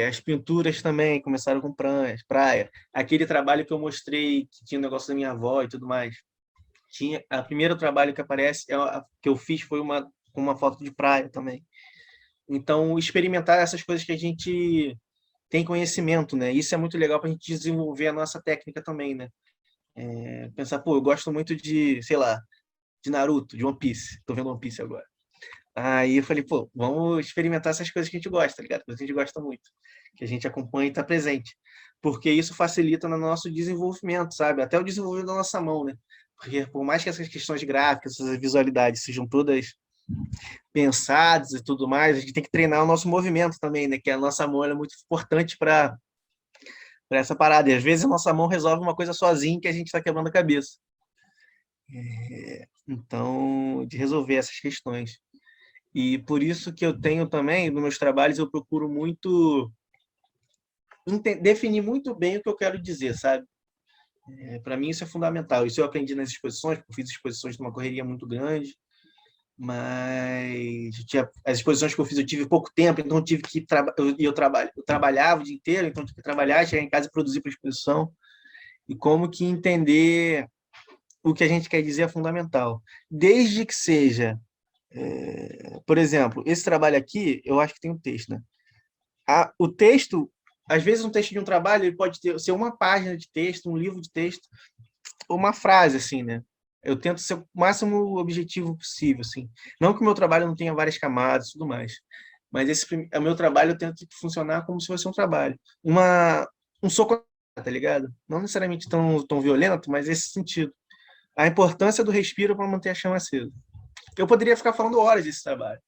As pinturas também começaram com praia. Aquele trabalho que eu mostrei, que tinha o negócio da minha avó e tudo mais. A primeiro trabalho que aparece, que eu fiz foi com uma foto de praia também. Então, experimentar essas coisas que a gente tem conhecimento, né? Isso é muito legal para a gente desenvolver a nossa técnica também, né? Pensar, pô, eu gosto muito de, sei lá, de Naruto, de One Piece. Tô vendo One Piece agora. Aí eu falei, pô, vamos experimentar essas coisas que a gente gosta, tá ligado? Coisas que a gente gosta muito, que a gente acompanha e tá presente. Porque isso facilita no nosso desenvolvimento, sabe? Até o desenvolvimento da nossa mão, né? Porque por mais que essas questões gráficas, essas visualidades sejam todas pensadas e tudo mais, a gente tem que treinar o nosso movimento também, né? Que a nossa mão é muito importante para essa parada. E às vezes a nossa mão resolve uma coisa sozinha que a gente está quebrando a cabeça. Então, de resolver essas questões. E por isso que eu tenho também, nos meus trabalhos, eu procuro muito definir muito bem o que eu quero dizer, sabe? Para mim isso é fundamental. Isso eu aprendi nas exposições, porque eu fiz exposições numa correria muito grande, mas as exposições que eu fiz eu tive pouco tempo, então eu tive que eu trabalhava o dia inteiro, então eu tive que trabalhar, chegar em casa e produzir para a exposição. E como que entender o que a gente quer dizer é fundamental. Desde que seja, por exemplo, esse trabalho aqui, eu acho que tem um texto, né? O texto, às vezes um texto de um trabalho, ele pode ser uma página de texto, um livro de texto, ou uma frase, assim, né? Eu tento ser o máximo objetivo possível, assim. Não que o meu trabalho não tenha várias camadas e tudo mais, mas o meu trabalho eu tento funcionar como se fosse um trabalho. Um soco, tá ligado? Não necessariamente tão violento, mas esse sentido. A importância do respiro para manter a chama acesa. Eu poderia ficar falando horas desse trabalho,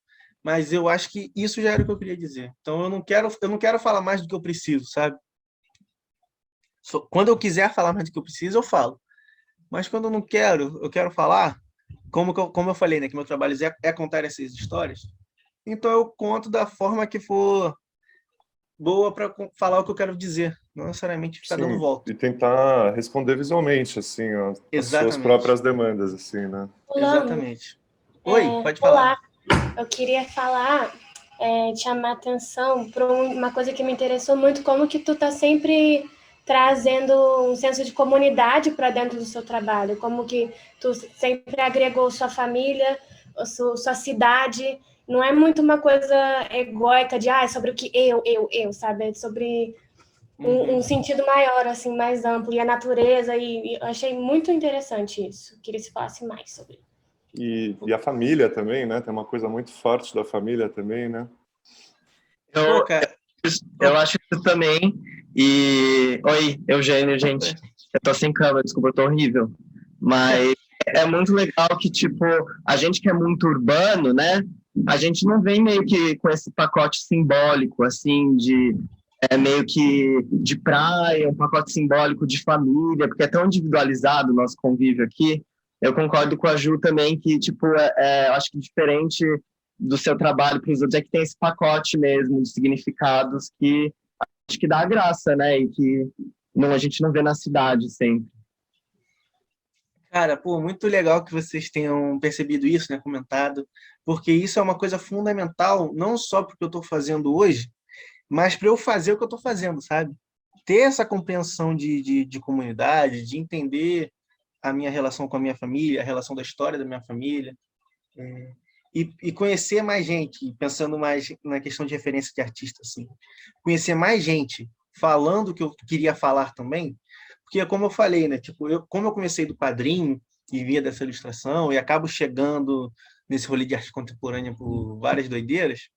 mas eu acho que isso já era o que eu queria dizer. Então eu não quero falar mais do que eu preciso, sabe? Quando eu quiser falar mais do que eu preciso, eu falo. Mas quando eu não quero, eu quero falar, como eu falei, né, que meu trabalho é contar essas histórias. Então eu conto da forma que for boa para falar o que eu quero dizer, não necessariamente ficar dando Sim, volta. e tentar responder visualmente, assim, ó, as suas Exatamente. próprias demandas, assim, né? Olá, Exatamente. Oi, pode falar. olá, eu queria falar te chamar atenção para uma coisa que me interessou muito, como que tu tá sempre trazendo um senso de comunidade para dentro do seu trabalho, como que tu sempre agregou sua família, sua cidade, não é muito uma coisa egóica de, é sobre o que eu, sabe? É sobre um sentido maior, assim, mais amplo, e a natureza, e eu achei muito interessante isso, queria que se falasse mais sobre isso. E a família também, né? Tem uma coisa muito forte da família também, né? Pô, cara, Eu acho isso também. E. Oi, Eugênio, gente. Eu tô sem câmera, desculpa, eu tô horrível. Mas é muito legal que, tipo, a gente que é muito urbano, né? A gente não vem meio que com esse pacote simbólico, assim, de meio que de praia, um pacote simbólico de família, porque é tão individualizado o nosso convívio aqui. Eu concordo com a Ju também que, tipo, eu acho que diferente do seu trabalho para os outros é que tem esse pacote mesmo de significados que acho que dá graça, né? E que não, a gente não vê na cidade sempre. cara, pô, muito legal que vocês tenham percebido isso, né, comentado, porque isso é uma coisa fundamental, não só porque eu estou fazendo hoje, mas para eu fazer o que eu estou fazendo, sabe? Ter essa compreensão de comunidade, de entender a minha relação com a minha família, a relação da história da minha família, e conhecer mais gente, pensando mais na questão de referência de artista, assim, conhecer mais gente falando o que eu queria falar também, porque como eu falei, né, tipo, como eu comecei do quadrinho e vinha dessa ilustração e acabo chegando nesse rolê de arte contemporânea por várias doideiras,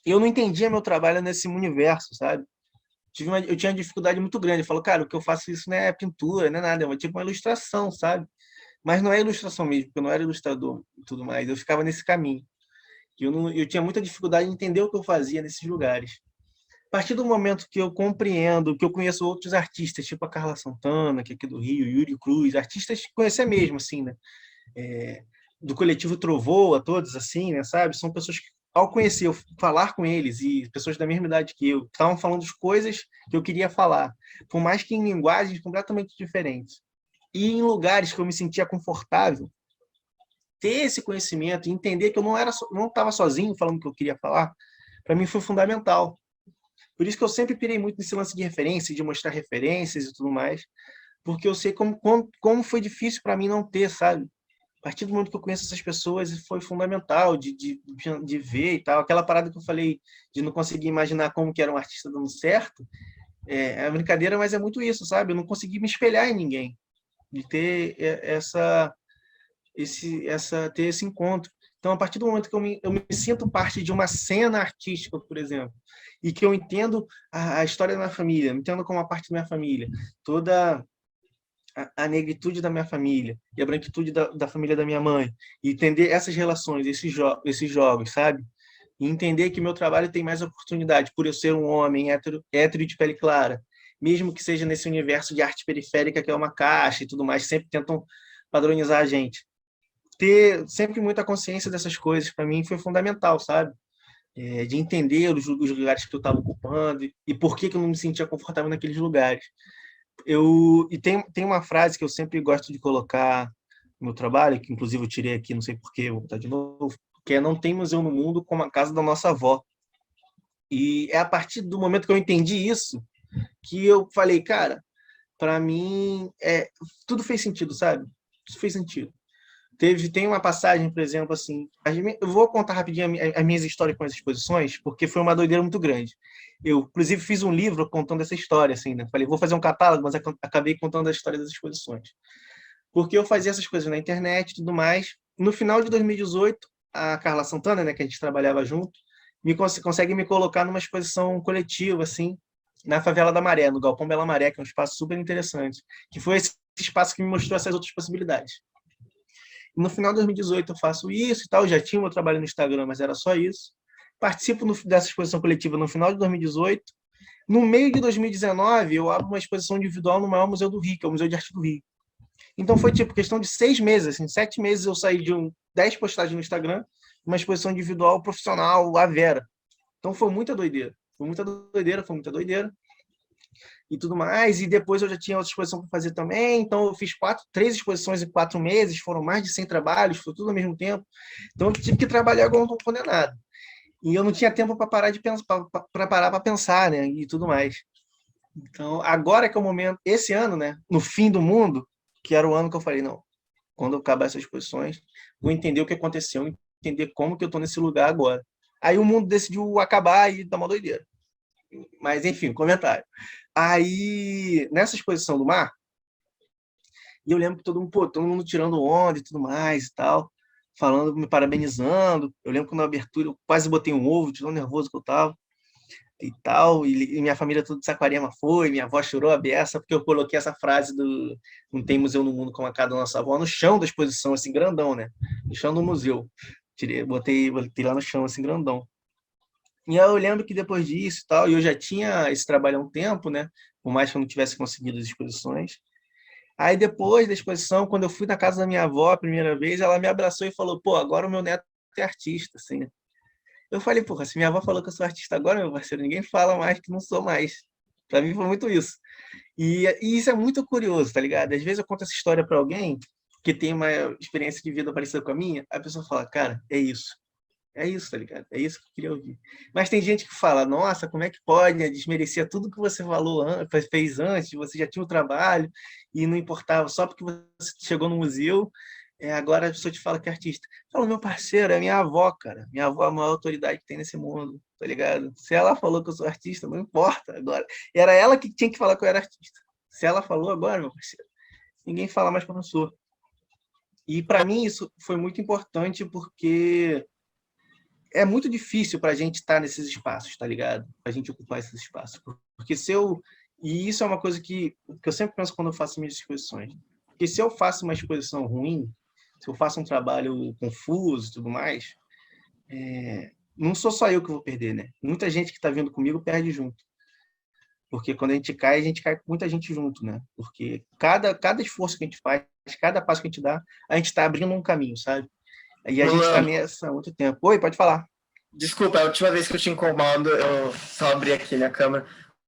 eu não entendia meu trabalho nesse universo, sabe? Eu tinha uma dificuldade muito grande. Eu falo, cara, o que eu faço isso não é pintura, não é nada, é tipo uma ilustração, sabe? Mas não é ilustração mesmo, porque eu não era ilustrador e tudo mais. Eu ficava nesse caminho. Eu tinha muita dificuldade em entender o que eu fazia nesses lugares. A partir do momento que eu compreendo, que eu conheço outros artistas, tipo a Carla Santana, que é aqui do Rio, Yuri Cruz, artistas que conhecer mesmo, assim, né? Do coletivo Trovoa, todos assim, né, sabe? São pessoas que, ao conhecer, eu falar com eles, e pessoas da mesma idade que eu, estavam falando as coisas que eu queria falar, por mais que em linguagens completamente diferentes. E em lugares que eu me sentia confortável, ter esse conhecimento e entender que eu não estava sozinho falando o que eu queria falar, para mim foi fundamental. Por isso que eu sempre pirei muito nesse lance de referência, de mostrar referências e tudo mais, porque eu sei como foi difícil para mim não ter, sabe? A partir do momento que eu conheço essas pessoas, foi fundamental de ver e tal. Aquela parada que eu falei de não conseguir imaginar como que era um artista dando certo, é brincadeira, mas é muito isso, sabe? Eu não consegui me espelhar em ninguém, de ter ter esse encontro. Então, a partir do momento que eu me sinto parte de uma cena artística, por exemplo, e que eu entendo a história da minha família, me entendo como uma parte da minha família, toda a negritude da minha família e a branquitude da família da minha mãe, e entender essas relações, esses jogos, sabe? E entender que meu trabalho tem mais oportunidade por eu ser um homem hétero de pele clara, mesmo que seja nesse universo de arte periférica que é uma caixa e tudo mais, sempre tentam padronizar a gente. Ter sempre muita consciência dessas coisas, para mim, foi fundamental, sabe? De entender os lugares que eu estava ocupando e por que eu não me sentia confortável naqueles lugares. Tem uma frase que eu sempre gosto de colocar no meu trabalho, que inclusive eu tirei aqui, não sei porquê, vou botar de novo, que é: não tem museu no mundo como a casa da nossa avó. E é a partir do momento que eu entendi isso que eu falei, cara, para mim, tudo fez sentido, sabe? Tudo fez sentido. Tem uma passagem, por exemplo, assim, eu vou contar rapidinho as minhas histórias com as exposições, porque foi uma doideira muito grande. Eu, inclusive, fiz um livro contando essa história, assim, né? Falei, vou fazer um catálogo, mas acabei contando a história das exposições. Porque eu fazia essas coisas na internet e tudo mais. No final de 2018, a Carla Santana, né, que a gente trabalhava junto, consegue me colocar numa exposição coletiva, assim, na Favela da Maré, no Galpão Bela Maré, que é um espaço super interessante, que foi esse espaço que me mostrou essas outras possibilidades. No final de 2018 eu faço isso e tal, já tinha o meu trabalho no Instagram, mas era só isso. Participo dessa exposição coletiva no final de 2018. No meio de 2019, eu abro uma exposição individual no maior museu do Rio, que é o Museu de Arte do Rio. Então foi tipo questão de 6 meses, assim, 7 meses eu saí de 10 postagens no Instagram, uma exposição individual profissional, a Vera. Então foi muita doideira. Foi muita doideira e tudo mais, e depois eu já tinha outra exposição para fazer também, então eu fiz 3 exposições em 4 meses, foram mais de 100 trabalhos, foi tudo ao mesmo tempo, então eu tive que trabalhar como um condenado. E eu não tinha tempo para parar de pensar, para parar para pensar, né? E tudo mais. Então, agora que é o momento, esse ano, né? No fim do mundo, que era o ano que eu falei, não, quando eu acabar essas exposições, vou entender o que aconteceu, entender como que eu tô nesse lugar agora. Aí o mundo decidiu acabar e dar uma doideira. Mas, enfim, comentário. Aí, nessa exposição do mar, e eu lembro que todo mundo tirando onda e tudo mais e tal, falando, me parabenizando. Eu lembro que na abertura eu quase botei um ovo, de tão nervoso que eu tava e tal, e minha família toda de Saquarema foi, minha avó chorou a beça, porque eu coloquei essa frase do não tem museu no mundo como a casa da nossa avó, no chão da exposição, assim, grandão, né? No chão do museu. Botei lá no chão, assim, grandão. E aí eu lembro que depois disso e tal, e eu já tinha esse trabalho há um tempo, né? Por mais que eu não tivesse conseguido as exposições. Aí depois da exposição, quando eu fui na casa da minha avó a primeira vez, ela me abraçou e falou: pô, agora o meu neto é artista, assim, né? Eu falei: porra, se minha avó falou que eu sou artista agora, meu parceiro, ninguém fala mais que não sou mais. Pra mim foi muito isso. E isso é muito curioso, tá ligado? Às vezes eu conto essa história pra alguém que tem uma experiência de vida parecida com a minha, a pessoa fala: cara, é isso. É isso, tá ligado? É isso que eu queria ouvir. Mas tem gente que fala: nossa, como é que pode, né, desmerecer tudo que você falou, fez antes, você já tinha o trabalho e não importava, só porque você chegou no museu, agora a pessoa te fala que é artista. Fala: meu parceiro, é minha avó, cara. Minha avó é a maior autoridade que tem nesse mundo, tá ligado? Se ela falou que eu sou artista, não importa agora. Era ela que tinha que falar que eu era artista. Se ela falou agora, meu parceiro, ninguém fala mais que eu não sou. E para mim isso foi muito importante porque é muito difícil para a gente estar nesses espaços, tá ligado? Para a gente ocupar esses espaços. Porque se eu. E isso é uma coisa que eu sempre penso quando eu faço minhas exposições. Porque se eu faço uma exposição ruim, se eu faço um trabalho confuso e tudo mais, não sou só eu que vou perder, né? Muita gente que está vindo comigo perde junto. Porque quando a gente cai com muita gente junto, né? Porque cada esforço que a gente faz, cada passo que a gente dá, a gente está abrindo um caminho, sabe? E a gente está nessa há muito tempo. Oi, pode falar. Desculpa, é a última vez que eu te incomodo, eu só abri aqui minha câmera.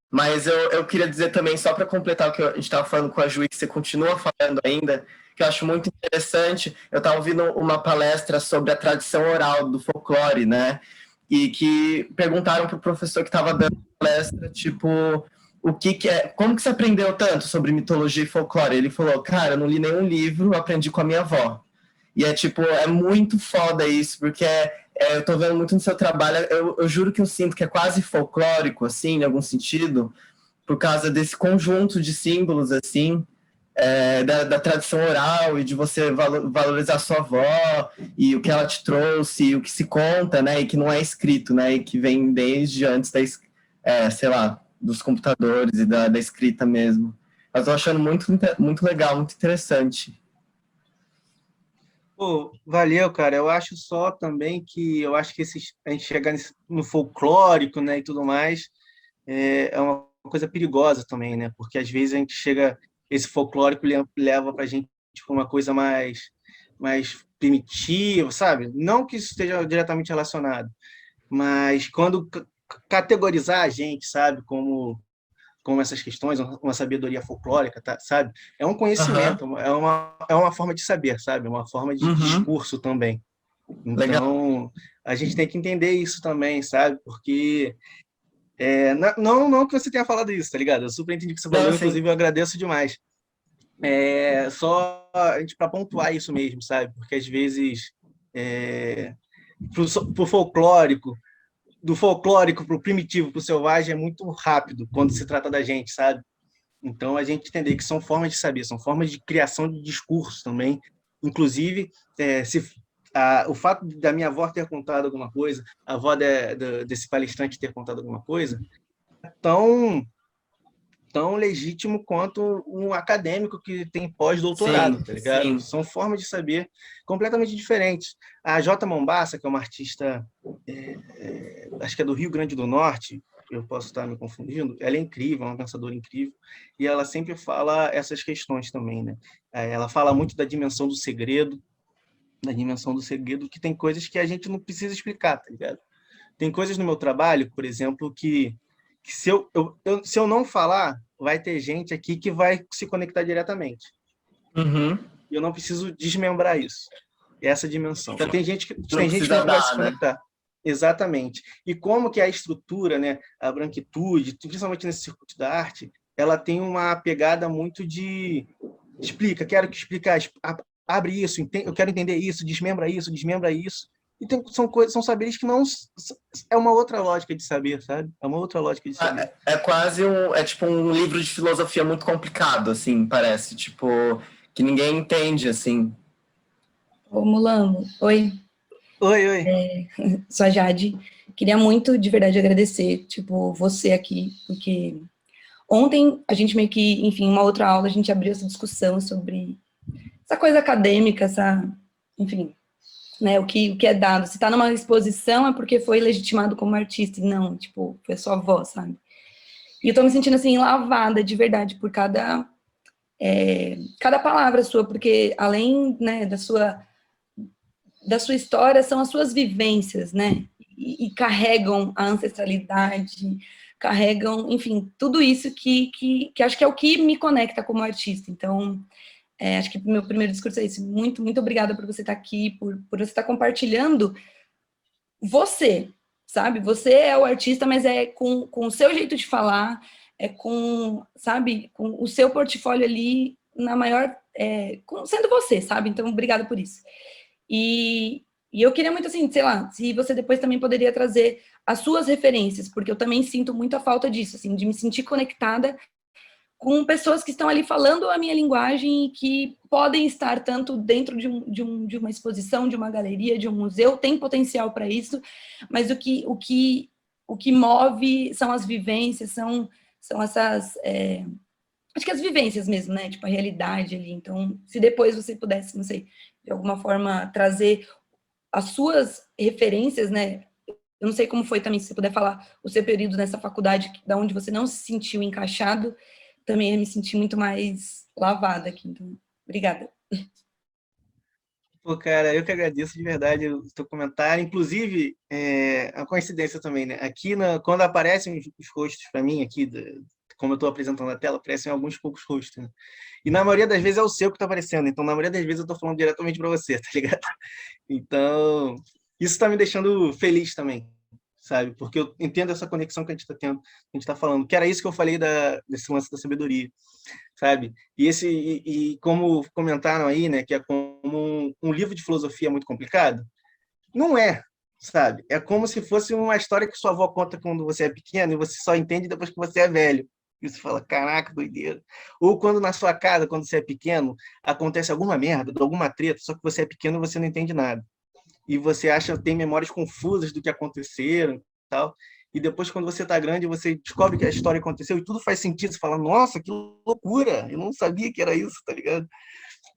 Mas eu queria dizer também, só para completar o que a gente estava falando com a Ju, que você continua falando ainda, que eu acho muito interessante. Eu estava ouvindo uma palestra sobre a tradição oral do folclore, né? E que perguntaram para o professor que estava dando a palestra, tipo, o que é, como que você aprendeu tanto sobre mitologia e folclore? Ele falou: cara, eu não li nenhum livro, eu aprendi com a minha avó. E é tipo, é muito foda isso, porque eu tô vendo muito no seu trabalho, eu juro que eu sinto que é quase folclórico, assim, em algum sentido, por causa desse conjunto de símbolos, assim, da tradição oral e de você valorizar sua avó e o que ela te trouxe, e o que se conta, né, e que não é escrito, né, e que vem desde antes sei lá, dos computadores e da escrita mesmo. Mas eu tô achando muito legal, muito interessante. Pô, valeu, cara. Eu acho só também que eu acho que a gente chegar no folclórico, né, e tudo mais, é uma coisa perigosa também, né? Porque às vezes a gente chega, esse folclórico leva para a gente para uma coisa mais primitiva, sabe? Não que isso esteja diretamente relacionado, mas quando categorizar a gente, sabe, como essas questões, uma sabedoria folclórica, tá, sabe? É um conhecimento, é uma forma de saber, sabe? É uma forma de discurso também. Então, a gente tem que entender isso também, sabe? Porque não que você tenha falado isso, tá ligado? Eu super entendi o que você falou, inclusive eu agradeço demais. Só a gente para pontuar isso mesmo, sabe? Porque às vezes pro folclórico, do folclórico pro primitivo, pro selvagem é muito rápido quando se trata da gente, sabe? Então, a gente entender que são formas de saber, são formas de criação de discurso também. Inclusive, o fato da minha avó ter contado alguma coisa, a avó desse palestrante ter contado alguma coisa, é tão legítimo quanto um acadêmico que tem pós-doutorado, tá ligado? Sim. São formas de saber completamente diferentes. A J. Mombassa, que é uma artista, acho que é do Rio Grande do Norte, eu posso estar me confundindo, ela é incrível, é uma pensadora incrível, e ela sempre fala essas questões também, né? Ela fala muito da dimensão do segredo, que tem coisas que a gente não precisa explicar, tá ligado? Tem coisas no meu trabalho, por exemplo, que se eu não falar, vai ter gente aqui que vai se conectar diretamente. E eu não preciso desmembrar isso. Essa dimensão. Tem gente que não vai se conectar. Exatamente. E como que a estrutura, né, a branquitude, principalmente nesse circuito da arte, ela tem uma pegada muito de explica, quero que explicar, abre isso, eu quero entender isso, desmembra isso, desmembra isso. E são coisas, são saberes que não é uma outra lógica de saber, sabe? É uma outra lógica de saber. É quase tipo um livro de filosofia muito complicado, assim, parece, tipo, que ninguém entende, assim. Ô, Mulambo, oi. Oi. Sou a Jade. Queria muito, de verdade, agradecer, tipo, você aqui, porque ontem a gente meio que, enfim, uma outra aula, a gente abriu essa discussão sobre essa coisa acadêmica, enfim, né, o que é dado. Se tá numa exposição é porque foi legitimado como artista, e não, tipo, foi sua voz, sabe? E eu tô me sentindo, assim, lavada, de verdade, por cada palavra sua, porque além, né, da sua história, são as suas vivências, né? E carregam a ancestralidade, carregam, enfim, tudo isso que acho que é o que me conecta como artista. Então, acho que meu primeiro discurso é isso. Muito, muito obrigada por você estar aqui, por você estar compartilhando você, sabe? Você é o artista, mas é com o seu jeito de falar, sabe, com o seu portfólio ali na maior, sendo você, sabe? Então, obrigada por isso. E eu queria muito, assim, sei lá, se você depois também poderia trazer as suas referências, porque eu também sinto muita falta disso, assim, de me sentir conectada com pessoas que estão ali falando a minha linguagem e que podem estar tanto dentro de uma exposição, de uma galeria, de um museu, tem potencial para isso, mas o que move são as vivências, são essas... acho que as vivências mesmo, né? Tipo, a realidade ali. Então, se depois você pudesse, não sei, de alguma forma trazer as suas referências, né? Eu não sei como foi também, se você puder falar o seu período nessa faculdade, da onde você não se sentiu encaixado, também eu me senti muito mais lavada aqui. Então, obrigada. Pô, cara, eu que agradeço de verdade o teu comentário. Inclusive, é uma coincidência também, né? Aqui, quando aparecem os rostos para mim, aqui, como eu estou apresentando na tela, aparecem alguns poucos rostos, né? E na maioria das vezes é o seu que está aparecendo. Então, na maioria das vezes eu estou falando diretamente para você, tá ligado? Então, isso está me deixando feliz também, sabe? Porque eu entendo essa conexão que a gente está tendo, que a gente está falando. Que era isso que eu falei desse lance da sabedoria, sabe? E como comentaram aí, né, que é como um livro de filosofia muito complicado, não é, sabe? É como se fosse uma história que sua avó conta quando você é pequeno e você só entende depois que você é velho. E você fala, caraca, doideira. Ou quando na sua casa, quando você é pequeno, acontece alguma merda, alguma treta, só que você é pequeno e você não entende nada. E você tem memórias confusas do que aconteceram e tal. E depois, quando você está grande, você descobre que a história aconteceu e tudo faz sentido. Você fala, nossa, que loucura! Eu não sabia que era isso, tá ligado?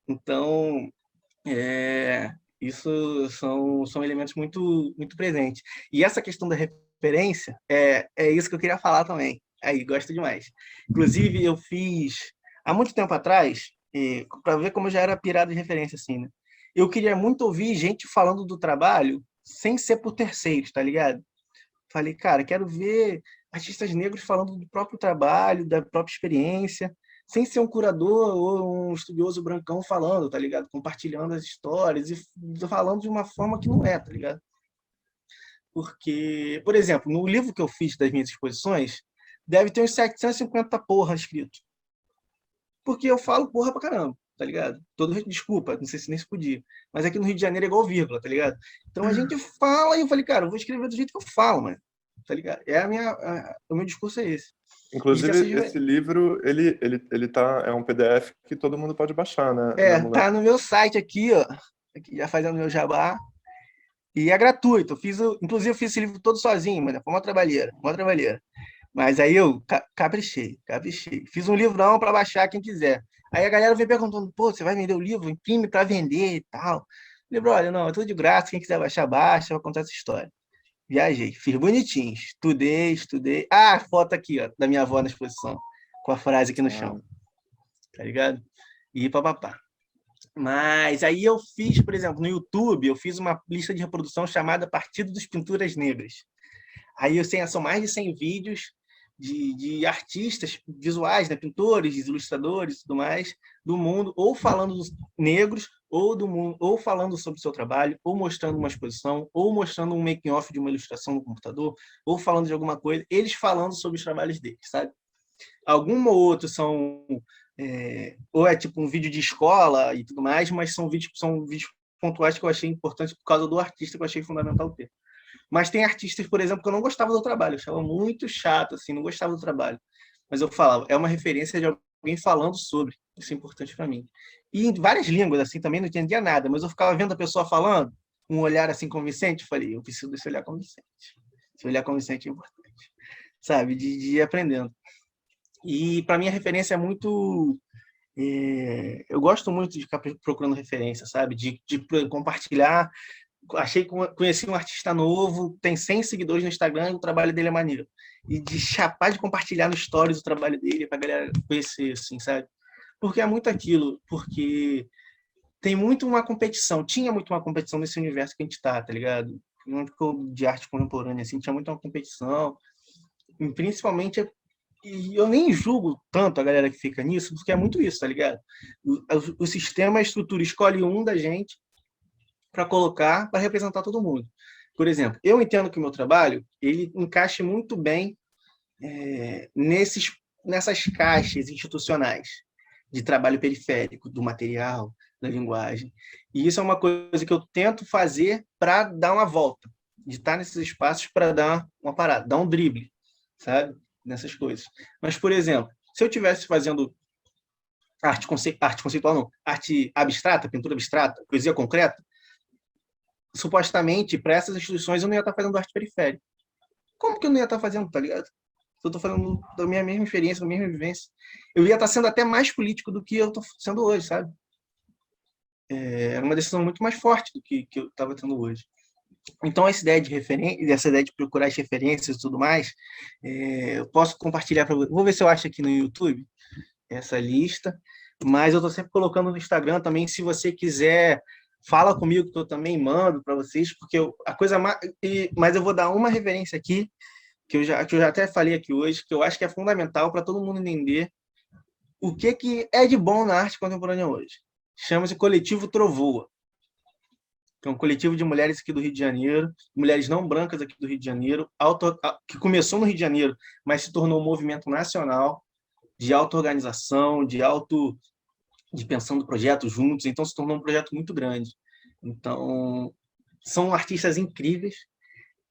Então, isso são elementos muito, muito presentes. E essa questão da referência é isso que eu queria falar também. Aí, gosto demais. Inclusive, eu fiz, há muito tempo atrás, para ver como eu já era pirado de referência, assim, né? Eu queria muito ouvir gente falando do trabalho sem ser por terceiros, tá ligado? Falei, cara, quero ver artistas negros falando do próprio trabalho, da própria experiência, sem ser um curador ou um estudioso brancão falando, tá ligado? Compartilhando as histórias e falando de uma forma que não é, tá ligado? Porque, por exemplo, no livro que eu fiz das minhas exposições, deve ter uns 750 porra escrito. Porque eu falo porra pra caramba, tá ligado? Desculpa, não sei se nem se podia. Mas aqui no Rio de Janeiro é igual vírgula, tá ligado? Então a gente fala e eu falei, cara, eu vou escrever do jeito que eu falo, mano. Tá ligado? O meu discurso é esse. Inclusive, esse livro, ele tá, é um PDF que todo mundo pode baixar, né? Tá no meu site aqui, ó. Aqui, já fazendo meu jabá. E é gratuito. Inclusive, eu fiz esse livro todo sozinho, mano. Foi uma trabalheira. Mas aí eu caprichei. Fiz um livrão para baixar quem quiser. Aí a galera vem perguntando, pô, você vai vender o livro? Imprime para vender e tal. Eu falei, olha, não, é tudo de graça, quem quiser baixar, baixa, eu vou contar essa história. Viajei, fiz bonitinho, estudei. Ah, foto aqui, ó, da minha avó na exposição, com a frase aqui no chão. Tá ligado? E papapá. Mas aí eu fiz, por exemplo, no YouTube, eu fiz uma lista de reprodução chamada Partido dos Pinturas Negras. Aí são mais de 100 vídeos, de artistas visuais, né, pintores, ilustradores e tudo mais, do mundo, ou falando dos negros, ou do mundo, ou falando sobre o seu trabalho, ou mostrando uma exposição, ou mostrando um making-off de uma ilustração no computador, ou falando de alguma coisa, eles falando sobre os trabalhos deles, sabe? Algum ou outro são... ou é tipo um vídeo de escola e tudo mais, mas são vídeos pontuais que eu achei importantes por causa do artista, que eu achei fundamental ter. Mas tem artistas, por exemplo, que eu não gostava do trabalho, eu achava muito chato, assim, não gostava do trabalho. Mas eu falava, é uma referência de alguém falando sobre, isso é importante para mim. E em várias línguas, assim, também não entendia nada, mas eu ficava vendo a pessoa falando, um olhar assim convincente, eu falei, eu preciso desse olhar convincente. Esse olhar convincente é importante, sabe, de ir aprendendo. E para mim a referência é muito... eu gosto muito de ficar procurando referência, sabe, de compartilhar. Conheci um artista novo, tem 100 seguidores no Instagram, o trabalho dele é maneiro. E de chapar de compartilhar no stories o trabalho dele pra galera conhecer, assim, sabe? Porque é muito aquilo, porque tem muito uma competição, tinha muito uma competição nesse universo que a gente tá ligado? De arte contemporânea, assim, tinha muito uma competição, e principalmente, e eu nem julgo tanto a galera que fica nisso, porque é muito isso, tá ligado? O sistema, a estrutura escolhe um da gente para colocar, para representar todo mundo. Por exemplo, eu entendo que o meu trabalho ele encaixe muito bem nessas caixas institucionais de trabalho periférico, do material, da linguagem. E isso é uma coisa que eu tento fazer para dar uma volta, de estar nesses espaços para dar uma parada, dar um drible, sabe? Nessas coisas. Mas, por exemplo, se eu estivesse fazendo arte conceitual, não, arte abstrata, pintura abstrata, poesia concreta, supostamente, para essas instituições, eu não ia estar fazendo arte periférica. Como que eu não ia estar fazendo, tá ligado? Eu estou falando da minha mesma experiência, da mesma vivência. Eu ia estar sendo até mais político do que eu estou sendo hoje, sabe? Era uma decisão muito mais forte do que eu estava tendo hoje. Então, essa ideia de procurar as referências e tudo mais, eu posso compartilhar para você. Vou ver se eu acho aqui no YouTube essa lista, mas eu estou sempre colocando no Instagram também, se você quiser... Fala comigo que eu também mando para vocês, porque a coisa mais... Mas eu vou dar uma referência aqui, que eu já até falei aqui hoje, que eu acho que é fundamental para todo mundo entender o que é de bom na arte contemporânea hoje. Chama-se Coletivo Trovoa, que é um coletivo de mulheres aqui do Rio de Janeiro, mulheres não brancas aqui do Rio de Janeiro, que começou no Rio de Janeiro, mas se tornou um movimento nacional de auto-organização, de pensando projetos juntos, então se tornou um projeto muito grande. Então, são artistas incríveis,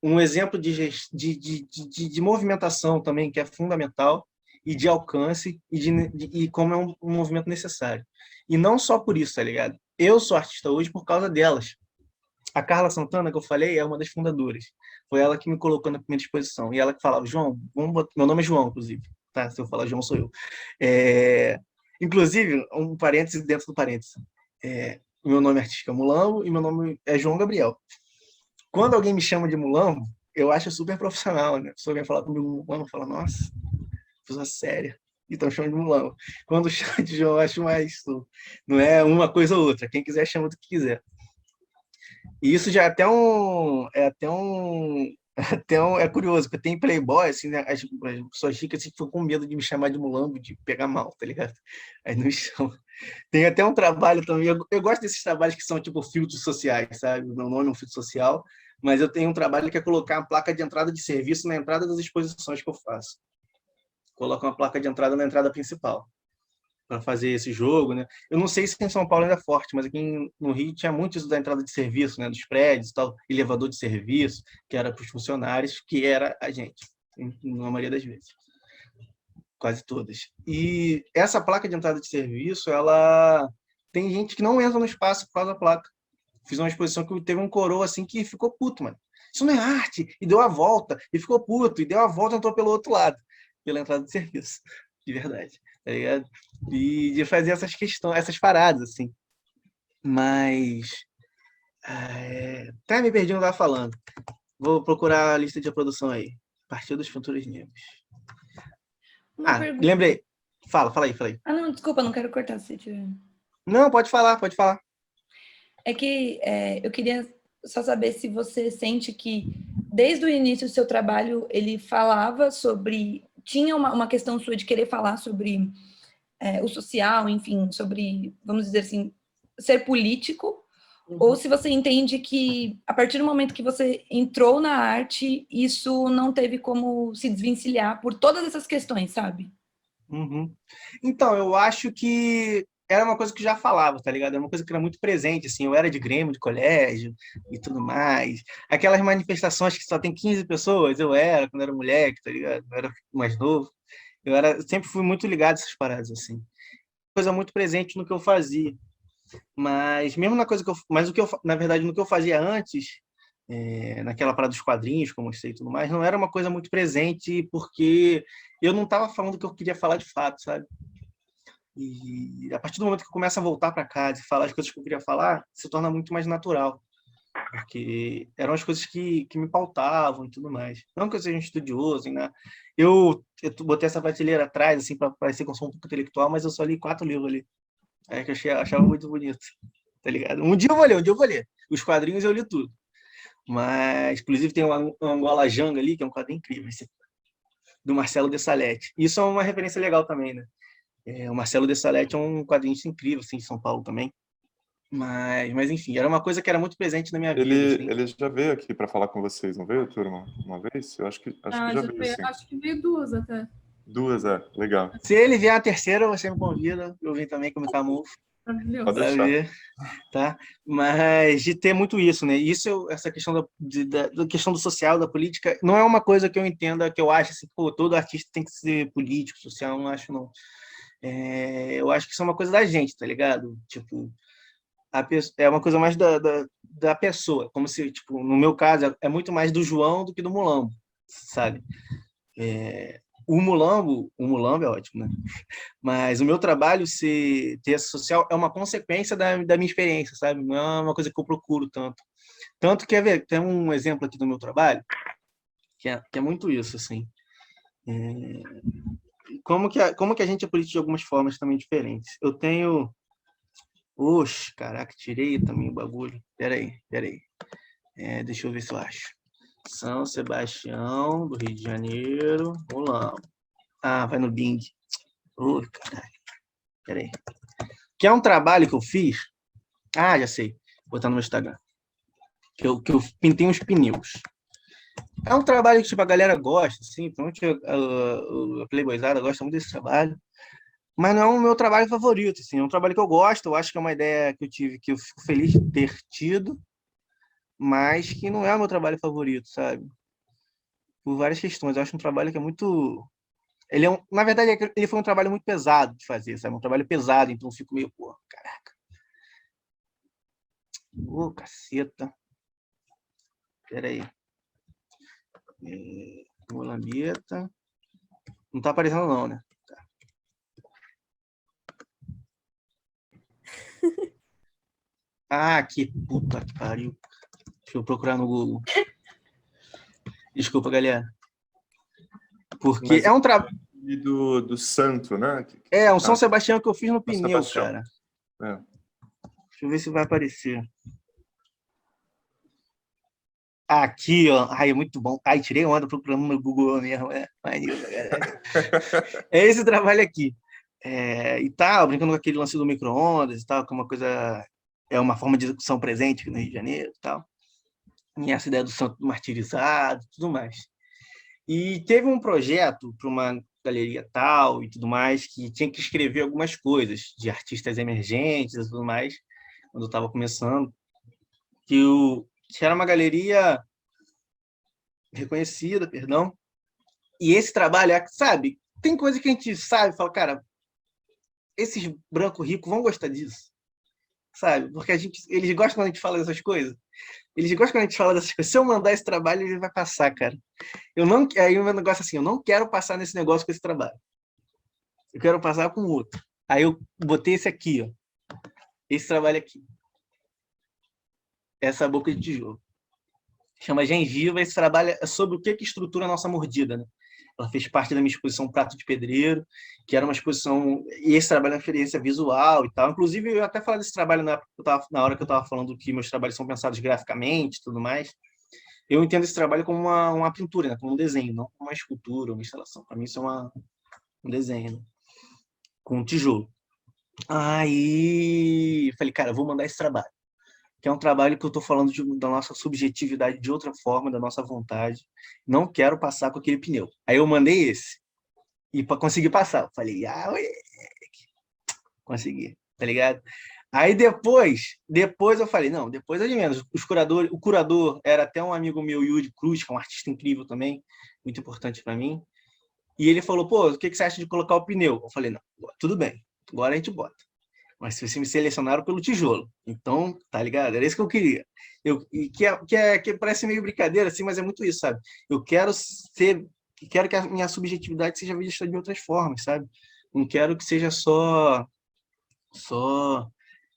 um exemplo de movimentação também, que é fundamental, e de alcance, e como é um movimento necessário. E não só por isso, tá ligado? Eu sou artista hoje por causa delas. A Carla Santana, que eu falei, é uma das fundadoras. Foi ela que me colocou na primeira exposição. E ela que falava, João, meu nome é João, inclusive. Tá? Se eu falar João, sou eu. Inclusive, um parênteses dentro do parênteses. Meu nome artístico é Mulambo e meu nome é João Gabriel. Quando alguém me chama de Mulambo, eu acho super profissional, né? Se alguém falar comigo Mulambo, fala, nossa, pessoa séria. Então chama de Mulambo. Quando chama de João, eu acho mais... Não é uma coisa ou outra. Quem quiser, chama do que quiser. E isso já é curioso, porque tem playboy, assim, né? As pessoas ficam assim, com medo de me chamar de Mulambo, de pegar mal, tá ligado? Aí não chama. Tem até um trabalho também, eu gosto desses trabalhos que são tipo filtros sociais, sabe? O meu nome é um filtro social, mas eu tenho um trabalho que é colocar a placa de entrada de serviço na entrada das exposições que eu faço. Coloco uma placa de entrada na entrada principal, para fazer esse jogo, né? Eu não sei se em São Paulo ainda é forte, mas aqui no Rio tinha muito isso da entrada de serviço, né? Dos prédios e tal, elevador de serviço, que era para os funcionários, que era a gente, na maioria das vezes. Quase todas. E essa placa de entrada de serviço, ela tem gente que não entra no espaço por causa da placa. Fiz uma exposição que teve um coroa assim que ficou puto, mano. Isso não é arte! E deu a volta, e ficou puto, e deu a volta e entrou pelo outro lado, pela entrada de serviço. De verdade. Tá ligado? E de fazer essas questões, essas paradas, assim. Mas... até me perdi onde eu estava falando. Vou procurar a lista de reprodução aí. Partido dos Futuros Negros. Lembrei. Fala aí. Não, desculpa, não quero cortar se tiver. Não, pode falar. É que eu queria só saber se você sente que, desde o início do seu trabalho, ele falava sobre tinha uma questão sua de querer falar sobre o social, enfim, sobre, vamos dizer assim, ser político, ou se você entende que, a partir do momento que você entrou na arte, isso não teve como se desvencilhar por todas essas questões, sabe? Uhum. Então, eu acho que era uma coisa que eu já falava, tá ligado? Era uma coisa que era muito presente, assim, eu era de grêmio, de colégio e tudo mais. Aquelas manifestações que só tem 15 pessoas, eu era quando era moleque, tá ligado? Eu era mais novo. Eu sempre fui muito ligado a essas paradas, assim. Coisa muito presente no que eu fazia. Mas mesmo na coisa que eu, mas o que eu, na verdade, no que eu fazia antes, naquela parada dos quadrinhos, como eu sei e tudo mais, não era uma coisa muito presente porque eu não estava falando o que eu queria falar de fato, sabe? E a partir do momento que eu começo a voltar para casa e falar as coisas que eu queria falar, se torna muito mais natural, porque eram as coisas que me pautavam e tudo mais. Não que eu seja um estudioso, né? Eu botei essa prateleira atrás, assim, para parecer que eu sou um pouco intelectual, mas eu só li 4 livros ali. É que eu achava muito bonito, tá ligado? Um dia eu vou ler. Os quadrinhos eu li tudo. Mas, inclusive, tem um Angola Janga ali, que é um quadrinho incrível, esse, do Marcelo de Salete. Isso é uma referência legal também, né? O Marcelo de Salete é um quadrinista incrível, assim, em São Paulo também. Mas, enfim, era uma coisa que era muito presente na minha vida. Assim. Ele já veio aqui para falar com vocês, não veio, turma? Uma vez? Eu acho que já veio, sim. Acho que veio 2 até. 2, legal. Se ele vier a terceira, você me convida. Eu vim também com o Camufo. Pode deixar. Ver, tá? Mas de ter muito isso, né? Essa questão da questão do social, da política, não é uma coisa que eu entenda, que eu acho assim, pô, todo artista tem que ser político, social, não acho, não. Eu acho que isso é uma coisa da gente, tá ligado? Tipo, é uma coisa mais da pessoa, como se, tipo, no meu caso, é muito mais do João do que do Mulambo, sabe? O Mulambo é ótimo, né? Mas o meu trabalho ter essa social é uma consequência da minha experiência, sabe? Não é uma coisa que eu procuro tanto. Tanto que, tem um exemplo aqui do meu trabalho, que é muito isso, assim. Como que a gente é político de algumas formas também diferentes. Eu tenho... Oxe, caraca, tirei também o bagulho. Peraí. Deixa eu ver se eu acho. São Sebastião, do Rio de Janeiro, Mulambo. Vai no Bing. Caralho. Peraí. Que é um trabalho que eu fiz. Já sei. Vou botar no meu Instagram. Que eu pintei uns pneus. É um trabalho que tipo, a galera gosta, assim. A Playboyzada gosta muito desse trabalho. Mas não é o meu trabalho favorito, assim. É um trabalho que eu gosto. Eu acho que é uma ideia que eu tive, que eu fico feliz de ter tido. Mas que não é o meu trabalho favorito, sabe? Por várias questões. Eu acho um trabalho que é muito... na verdade, ele foi um trabalho muito pesado de fazer, sabe? Um trabalho pesado, então eu fico meio, pô, caraca. Caceta. Peraí. Mulambeta. Não tá aparecendo não, né? Tá. Que puta que pariu. Deixa eu procurar no Google. Desculpa, galera. Porque Mas é um trabalho... do santo, né? Um São Sebastião que eu fiz no pneu, cara. Deixa eu ver se vai aparecer. Aqui, ó. É muito bom. Tirei onda procurando no Google mesmo. É esse trabalho aqui. E tal, brincando com aquele lance do micro-ondas e tal, que é uma coisa... É uma forma de execução presente aqui no Rio de Janeiro e tal. E essa ideia do santo martirizado e tudo mais. E teve um projeto para uma galeria tal e tudo mais, que tinha que escrever algumas coisas de artistas emergentes e tudo mais, quando eu estava começando, que era uma galeria reconhecida, perdão, e esse trabalho, sabe, tem coisa que a gente sabe, fala, cara, esses brancos ricos vão gostar disso, sabe, porque eles gostam quando a gente fala dessas coisas, se eu mandar esse trabalho, ele vai passar, cara. Aí o meu negócio assim, eu não quero passar nesse negócio com esse trabalho. Eu quero passar com outro. Aí eu botei esse aqui, ó. Esse trabalho aqui. Essa boca de tijolo. Chama Gengiva. Esse trabalho é sobre o que estrutura a nossa mordida, né? Ela fez parte da minha exposição Prato de Pedreiro, que era uma exposição... E esse trabalho é referência visual e tal. Inclusive, eu até falei desse trabalho na hora que eu estava falando que meus trabalhos são pensados graficamente e tudo mais. eu entendo esse trabalho como uma pintura, né? Como um desenho, não como uma escultura, uma instalação. Para mim isso é um desenho, né? Com um tijolo. Aí falei, cara, vou mandar esse trabalho, que é um trabalho que eu estou falando da nossa subjetividade de outra forma, da nossa vontade. Não quero passar com aquele pneu. Aí eu mandei esse, e para conseguir passar, eu falei, ué, consegui, tá ligado? Aí depois eu falei, não, depois é de menos. O curador era até um amigo meu, Yuri Cruz, que é um artista incrível também, muito importante para mim. E ele falou, pô, o que você acha de colocar o pneu? Eu falei, não, tudo bem, agora a gente bota. Mas se vocês me selecionaram pelo tijolo, então, tá ligado? Era isso que eu queria. Que parece meio brincadeira, assim, mas é muito isso, sabe? Eu quero que a minha subjetividade seja vista de outras formas, sabe? Não quero que seja só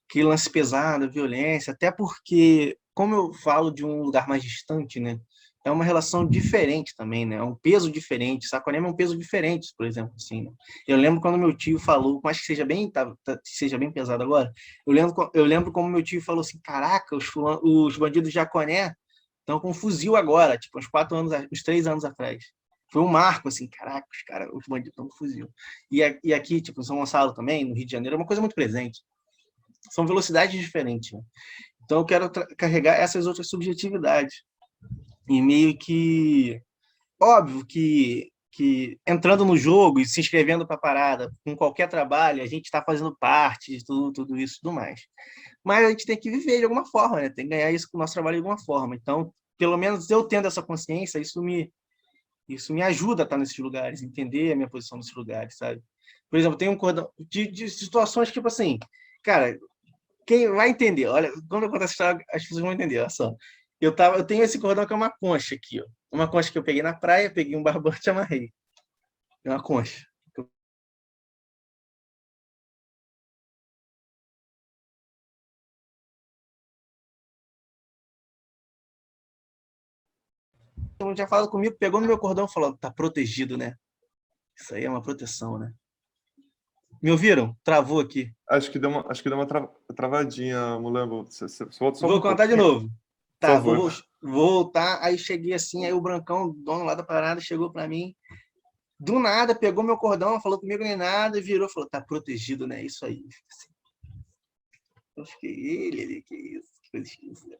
que lance pesado, violência, até porque, como eu falo de um lugar mais distante, né? É uma relação diferente também, né? É um peso diferente. Saquarema é um peso diferente, por exemplo, assim, né? Eu lembro quando meu tio falou, por mais que seja bem pesado agora, eu lembro como meu tio falou assim, caraca, os bandidos de Jaconé estão com um fuzil agora, tipo, uns 3 anos atrás. Foi um marco, assim, caraca, os bandidos estão com fuzil. E aqui, tipo, em São Gonçalo também, no Rio de Janeiro, é uma coisa muito presente. São velocidades diferentes, né? Então eu quero carregar essas outras subjetividades. E meio que... Óbvio que entrando no jogo e se inscrevendo para a parada, com qualquer trabalho, a gente está fazendo parte de tudo isso e tudo mais. Mas a gente tem que viver de alguma forma, né? Tem que ganhar isso com o nosso trabalho de alguma forma. Então, pelo menos eu tendo essa consciência, isso me ajuda a estar nesses lugares, entender a minha posição nesses lugares, sabe? Por exemplo, tem um cordão de situações tipo assim, cara, quem vai entender? Olha, quando eu contar essa história, as pessoas vão entender, olha só. Eu tenho esse cordão que é uma concha aqui, ó. Uma concha que eu peguei na praia, peguei um barbante e amarrei. É uma concha. Então, já falou comigo, pegou no meu cordão e falou, tá protegido, né? Isso aí é uma proteção, né? Me ouviram? Travou aqui. Acho que deu uma travadinha, Mulambo. Você volta só Vou um contar de pouquinho, novo. por Tá, favor. vou voltar. Aí cheguei assim, aí o Brancão, dono lá da parada, chegou pra mim. Do nada, pegou meu cordão, não falou comigo nem nada, virou e falou, tá protegido, né? Isso aí. Eu fiquei, ele, que isso? Que coisa esquisita.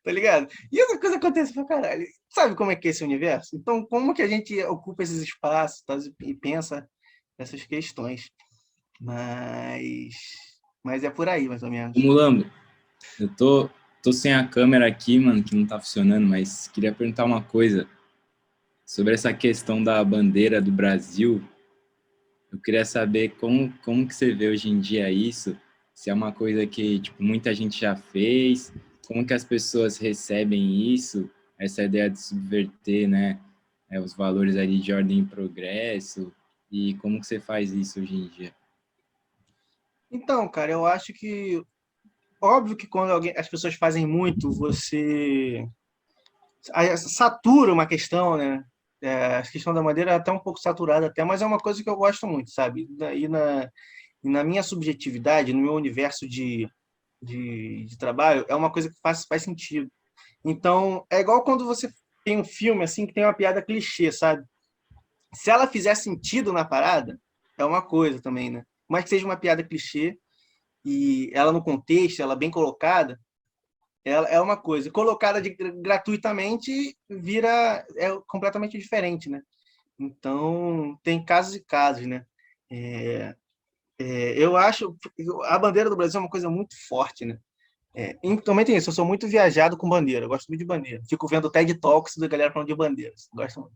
Tá ligado? E essa coisa acontece pra caralho. Sabe como é que é esse universo? Então, como que a gente ocupa esses espaços, tá, e pensa essas questões? Mas é por aí, mais ou menos. Ô, Mulambo, eu tô sem a câmera aqui, mano, que não tá funcionando, mas queria perguntar uma coisa sobre essa questão da bandeira do Brasil. Eu queria saber como que você vê hoje em dia isso, se é uma coisa que, tipo, muita gente já fez, como que as pessoas recebem isso, essa ideia de subverter, né, os valores ali de ordem e progresso, e como que você faz isso hoje em dia? Então, cara, eu acho que óbvio que quando as pessoas fazem muito, você satura uma questão, né? A questão da madeira é até um pouco saturada até, mas é uma coisa que eu gosto muito, sabe? E na minha subjetividade, no meu universo de trabalho, é uma coisa que faz sentido. Então, é igual quando você tem um filme assim que tem uma piada clichê, sabe? Se ela fizer sentido na parada, é uma coisa também, né? Mas que seja uma piada clichê e ela no contexto, ela bem colocada, ela é uma coisa. Colocada gratuitamente é completamente diferente, né? Então, tem casos e casos, né? Eu acho a bandeira do Brasil é uma coisa muito forte, né? E também tem isso, eu sou muito viajado com bandeira, eu gosto muito de bandeira. Fico vendo TED Talks da galera falando de bandeiras, gosto muito.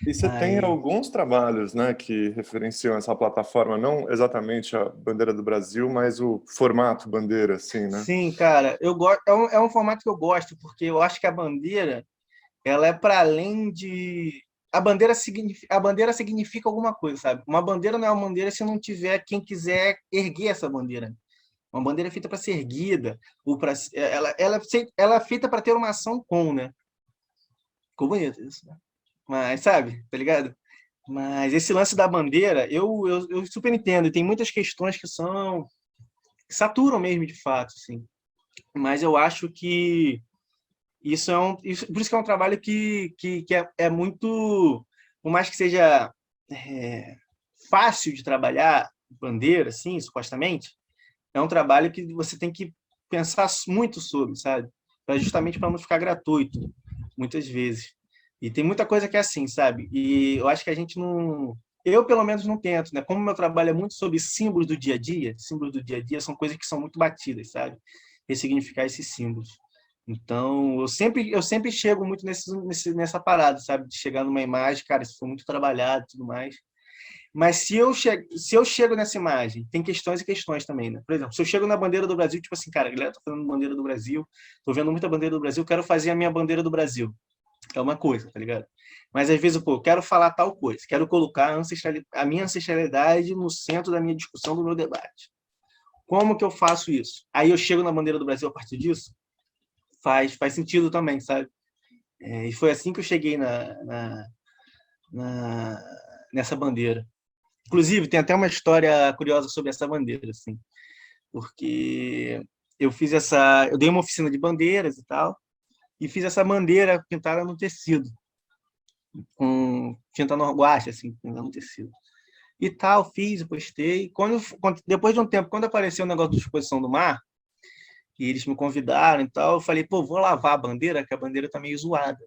E você tem Mas, alguns trabalhos, né, que referenciam essa plataforma, não exatamente a bandeira do Brasil, mas o formato bandeira, assim, né? sim, cara, eu gosto, é um formato que eu gosto, porque eu acho que a bandeira, ela é para além de... A bandeira significa alguma coisa, sabe? Uma bandeira não é uma bandeira se não tiver quem quiser erguer essa bandeira. Uma bandeira é feita para ser erguida, ou para ela é feita para ter uma ação com, né? Ficou bonito isso, né? Mas, sabe, tá ligado? Mas esse lance da bandeira, eu super entendo. E tem muitas questões que saturam mesmo, de fato, assim. Mas eu acho que Por isso que é um trabalho que é muito, por mais que seja fácil de trabalhar, bandeira, assim, supostamente, é um trabalho que você tem que pensar muito sobre, sabe? Justamente para não ficar gratuito, muitas vezes. E tem muita coisa que é assim, sabe? E eu acho que a gente não... Eu, pelo menos, não tento, né? Como meu trabalho é muito sobre símbolos do dia a dia são coisas que são muito batidas, sabe? Ressignificar esses símbolos. Então, eu sempre chego muito nessa parada, sabe? De chegar numa imagem, cara, isso foi muito trabalhado e tudo mais. Mas se eu chego nessa imagem, tem questões e questões também, né? Por exemplo, se eu chego na bandeira do Brasil, tipo assim, cara, a galera tá fazendo bandeira do Brasil, tô vendo muita bandeira do Brasil, quero fazer a minha bandeira do Brasil. É uma coisa, tá ligado? Mas às vezes, pô, eu quero falar tal coisa, quero colocar a minha ancestralidade no centro da minha discussão, do meu debate. Como que eu faço isso? Aí eu chego na bandeira do Brasil a partir disso? Faz sentido também, sabe? E foi assim que eu cheguei nessa bandeira. Inclusive, tem até uma história curiosa sobre essa bandeira, assim, porque eu dei uma oficina de bandeiras e tal, e fiz essa bandeira pintada no tecido, com tinta no guache, assim, pintada no tecido. E tal, fiz, postei. Depois de um tempo, quando apareceu o negócio da Exposição do Mar, e eles me convidaram e tal, eu falei, pô, vou lavar a bandeira, que a bandeira tá meio zoada.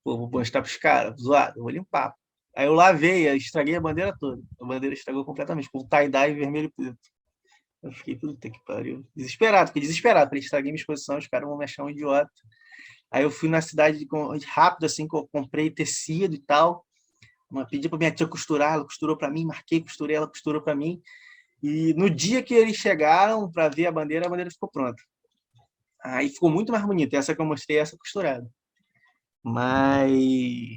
Vou mostrar pros caras, zoada, vou limpar. Aí eu lavei, estraguei a bandeira toda. A bandeira estragou completamente, com tie-dye vermelho e preto. Eu fiquei, puta que pariu. Desesperado, porque estraguei minha exposição, os caras vão me achar um idiota. Aí eu fui na cidade rápido, assim, que eu comprei tecido e tal. Pedi pra minha tia costurar, ela costurou pra mim, marquei, costurei, ela costurou pra mim. E no dia que eles chegaram para ver a bandeira ficou pronta. Aí ficou muito mais bonita. Essa que eu mostrei, essa costurada. Mas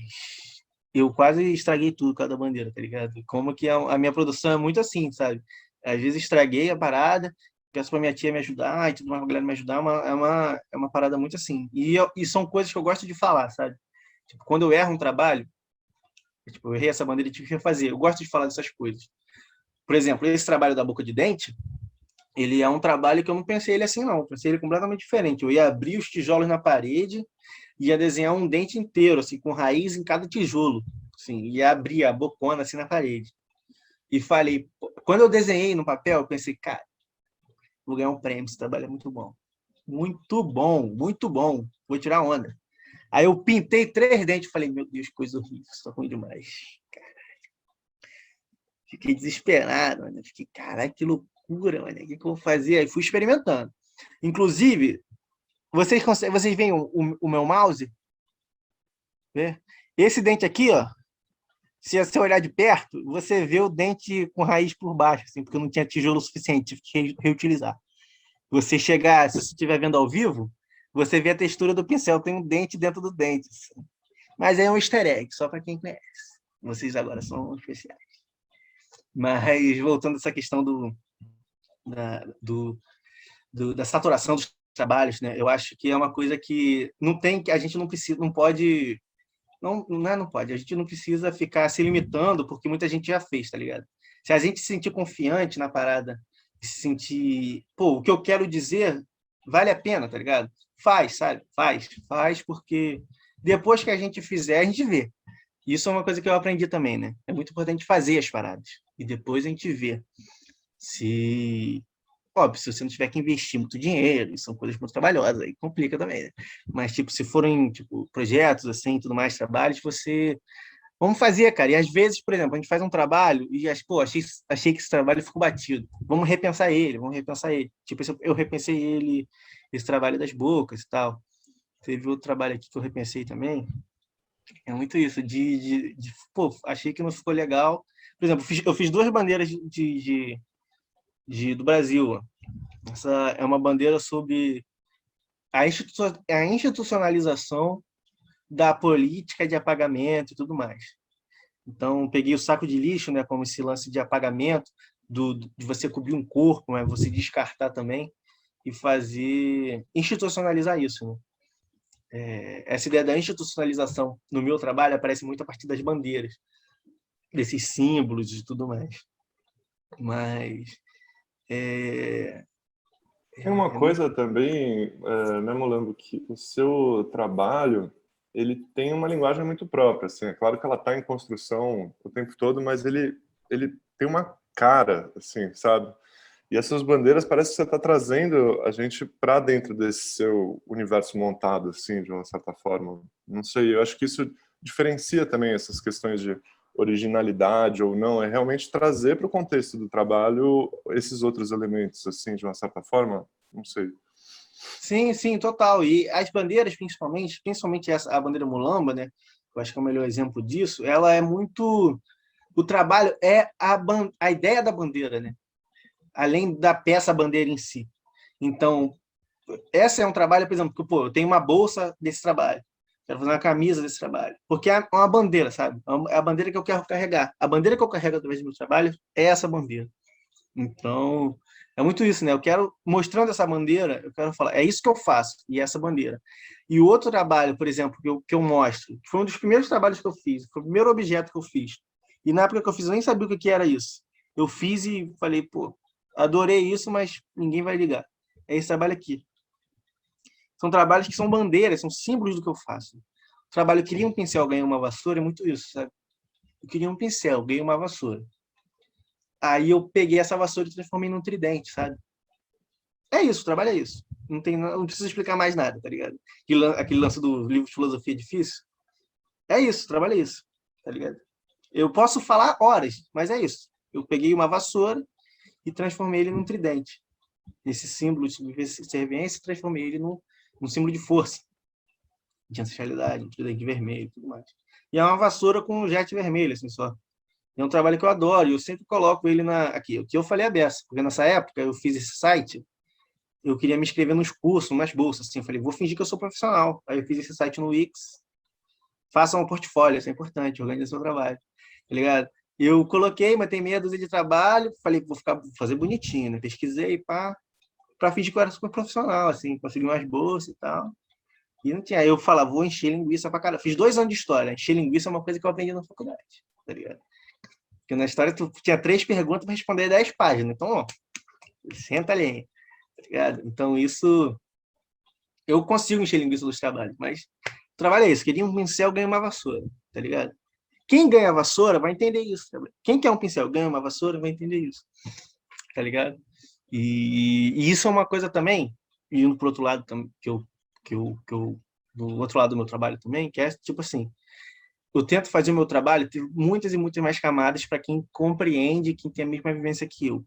eu quase estraguei tudo com a da bandeira, tá ligado? Como que a minha produção é muito assim, sabe? Às vezes estraguei a parada, peço pra minha tia me ajudar e tudo mais, a galera me ajudar, é uma parada muito assim. E são coisas que eu gosto de falar, sabe? Tipo, quando eu erro um trabalho, tipo, eu errei essa bandeira e tive que refazer. Eu gosto de falar dessas coisas. Por exemplo, esse trabalho da boca de dente, ele é um trabalho que eu não pensei ele assim, não. Eu pensei ele completamente diferente. Eu ia abrir os tijolos na parede, ia desenhar um dente inteiro, assim, com raiz em cada tijolo. Assim, ia abrir a bocona assim na parede. E falei, quando eu desenhei no papel, eu pensei, cara, vou ganhar um prêmio, esse trabalho é muito bom. Muito bom, muito bom. Vou tirar onda. Aí eu pintei 3 dentes, falei, meu Deus, coisa horrível, isso tá ruim demais. Fiquei desesperado, mano. Fiquei, caralho, que loucura, mano. O que eu vou fazer? Aí fui experimentando. Inclusive, vocês veem o meu mouse? Vê? Esse dente aqui, ó. Se você olhar de perto, você vê o dente com raiz por baixo, assim, porque eu não tinha tijolo suficiente, tive que reutilizar. Se você estiver vendo ao vivo, você vê a textura do pincel, tem um dente dentro do dente. Assim. Mas é um easter egg, só para quem conhece. Vocês agora são especiais. Mas voltando a essa questão da saturação dos trabalhos, né? Eu acho que é uma coisa que a gente não precisa, não pode, não pode, a gente não precisa ficar se limitando, porque muita gente já fez, tá ligado? Se a gente se sentir confiante na parada, se sentir, pô, o que eu quero dizer vale a pena, tá ligado? Faz, sabe? Faz, porque depois que a gente fizer, a gente vê. Isso é uma coisa que eu aprendi também, né? É muito importante fazer as paradas. E depois a gente vê. Óbvio, se você não tiver que investir muito dinheiro, são coisas muito trabalhosas, aí complica também, né? Mas, tipo, se forem, tipo, projetos, assim, tudo mais, trabalhos, vamos fazer, cara. E às vezes, por exemplo, a gente faz um trabalho e, pô, achei que esse trabalho ficou batido. Vamos repensar ele. Tipo, eu repensei esse trabalho das bocas e tal. Teve outro trabalho aqui que eu repensei também. É muito isso, pô, achei que não ficou legal. Por exemplo, eu fiz 2 bandeiras do Brasil. Essa é uma bandeira sobre a institucionalização da política de apagamento e tudo mais. Então, peguei o saco de lixo, né, como esse lance de apagamento, de você cobrir um corpo, né, você descartar também, e institucionalizar isso, né? Essa ideia da institucionalização no meu trabalho aparece muito a partir das bandeiras, desses símbolos e tudo mais. Mas Tem uma coisa também, né, Mulambo, que o seu trabalho, ele tem uma linguagem muito própria, assim, é claro que ela está em construção o tempo todo, mas ele tem uma cara, assim, sabe? E essas bandeiras parece que você está trazendo a gente para dentro desse seu universo montado, assim, de uma certa forma. Não sei, eu acho que isso diferencia também essas questões de originalidade ou não, é realmente trazer para o contexto do trabalho esses outros elementos, assim, de uma certa forma, não sei. Sim, sim, total. E as bandeiras, principalmente essa, a bandeira mulamba, né? Eu acho que é o melhor exemplo disso. Ela é muito. O trabalho é a ideia da bandeira, né? Além da peça bandeira em si. Então, essa é um trabalho, por exemplo, que, pô, eu tenho uma bolsa desse trabalho. Quero fazer uma camisa desse trabalho. Porque é uma bandeira, sabe? É a bandeira que eu quero carregar. A bandeira que eu carrego através do meu trabalho é essa bandeira. Então, é muito isso, né? Eu quero, mostrando essa bandeira, eu quero falar, é isso que eu faço, e essa bandeira. E o outro trabalho, por exemplo, que eu mostro, que foi um dos primeiros trabalhos que eu fiz, foi o primeiro objeto que eu fiz. E na época que eu fiz, eu nem sabia o que era isso. Eu fiz e falei, pô, adorei isso, mas ninguém vai ligar. É esse trabalho aqui. São trabalhos que são bandeiras, são símbolos do que eu faço. O trabalho, eu queria um pincel, ganhei uma vassoura, é muito isso, sabe? Eu queria um pincel, ganhei uma vassoura. Aí eu peguei essa vassoura e transformei num tridente, sabe? É isso, o trabalho é isso. Não precisa explicar mais nada, tá ligado? Aquele lance do livro de filosofia difícil. É isso, o trabalho é isso, tá ligado? Eu posso falar horas, mas é isso. Eu peguei uma vassoura e transformei ele num tridente. Esse símbolo de subserviência, transformei ele num símbolo de força, de ancestralidade, um tridente vermelho e tudo mais. E é uma vassoura com um jet vermelho, assim, só. É um trabalho que eu adoro, e eu sempre coloco ele aqui. O que eu falei é beça, porque nessa época eu fiz esse site, eu queria me inscrever nos cursos, nas bolsas, assim, eu falei, vou fingir que eu sou profissional. Aí eu fiz esse site no Wix, faça um portfólio, isso é importante, organize seu trabalho, tá ligado? Eu coloquei, mas tem meia dúzia de trabalho, falei, vou fazer bonitinho, né? Pesquisei, para fingir que eu era super profissional, assim, consegui umas bolsas e tal. E não tinha, aí eu falava, vou encher linguiça pra caralho. Fiz 2 anos de história, encher linguiça é uma coisa que eu aprendi na faculdade, tá ligado? Porque na história tu tinha 3 perguntas para responder 10 páginas. Então, ó, senta ali, tá ligado? Então, isso... Eu consigo encher linguiça dos trabalhos, mas o trabalho é isso. Queria um pincel, ganha uma vassoura, tá ligado? Quem ganha vassoura vai entender isso. Tá? Quem quer um pincel, ganha uma vassoura, vai entender isso, tá ligado? E isso é uma coisa também, indo pro outro lado, do outro lado do meu trabalho também, que é tipo assim, eu tento fazer o meu trabalho ter muitas e muitas mais camadas para quem compreende, quem tem a mesma vivência que eu.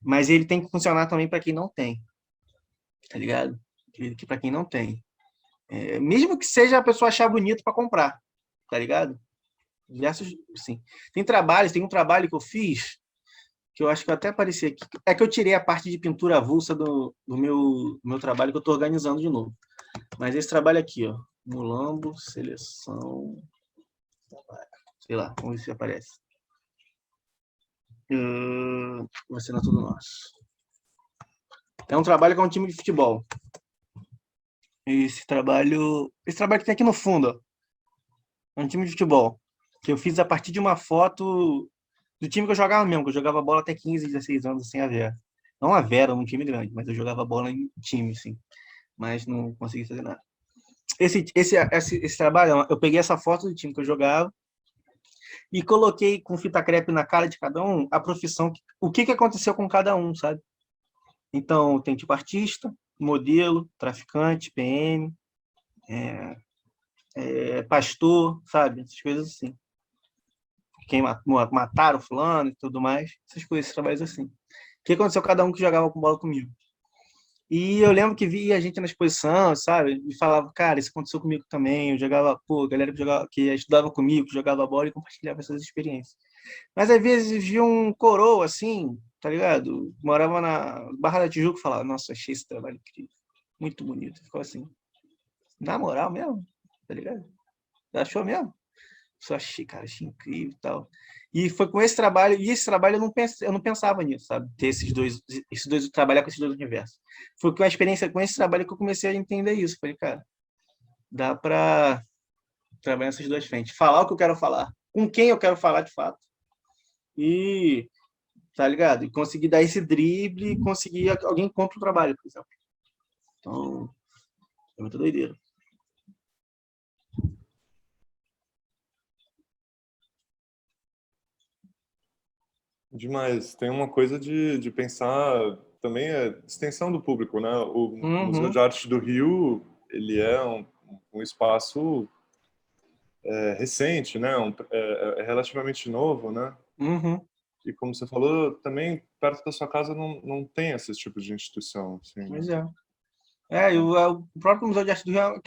Mas ele tem que funcionar também para quem não tem, tá ligado? Que para quem não tem. Mesmo que seja a pessoa achar bonito para comprar, tá ligado? Diversos, sim. Tem um trabalho que eu fiz, que eu acho que eu até apareci aqui, é que eu tirei a parte de pintura avulsa do meu trabalho, que eu estou organizando de novo. Mas esse trabalho aqui, ó, Mulambo, seleção... Sei lá, vamos ver se aparece. Vai ser na Tudo Nosso. É um trabalho com um time de futebol. Esse trabalho que tem aqui no fundo, ó, é um time de futebol. Que eu fiz a partir de uma foto do time que eu jogava mesmo, que eu jogava bola até 15, 16 anos, sem a Vera. Não a Vera, um time grande, mas eu jogava bola em time, sim. Mas não consegui fazer nada. Esse trabalho, eu peguei essa foto do time que eu jogava e coloquei com fita crepe na cara de cada um a profissão, o que aconteceu com cada um, sabe? Então, tem tipo artista, modelo, traficante, PM, pastor, sabe? Essas coisas assim. Quem mataram fulano e tudo mais. Essas coisas, esses trabalhos assim. O que aconteceu com cada um que jogava com bola comigo? E eu lembro que via a gente na exposição, sabe? E falava, cara, isso aconteceu comigo também. Eu jogava, pô, a galera que estudava comigo, que jogava bola e compartilhava essas experiências. Mas às vezes via um coroa assim, tá ligado? Morava na Barra da Tijuca e falava, nossa, achei esse trabalho incrível. Muito bonito. Ficou assim, na moral mesmo, tá ligado? Achou mesmo? Só achei, cara, achei incrível e tal. E foi com esse trabalho, e esse trabalho eu não pensava nisso, sabe? Ter trabalhar com esses dois universos. Foi com a experiência com esse trabalho que eu comecei a entender isso. Falei, cara, dá pra trabalhar nessas duas frentes. Falar o que eu quero falar, com quem eu quero falar de fato, e tá ligado? E conseguir dar esse drible e conseguir alguém compra o trabalho, por exemplo. Então, é muito doideira. Demais. Tem uma coisa de pensar também extensão do público, né? O Museu de Arte do Rio, ele é um espaço recente, né? É relativamente novo, né? Uhum. E como você falou, também perto da sua casa não tem esse tipo de instituição, assim, né? Pois é. E o próprio Museu de Arte do Rio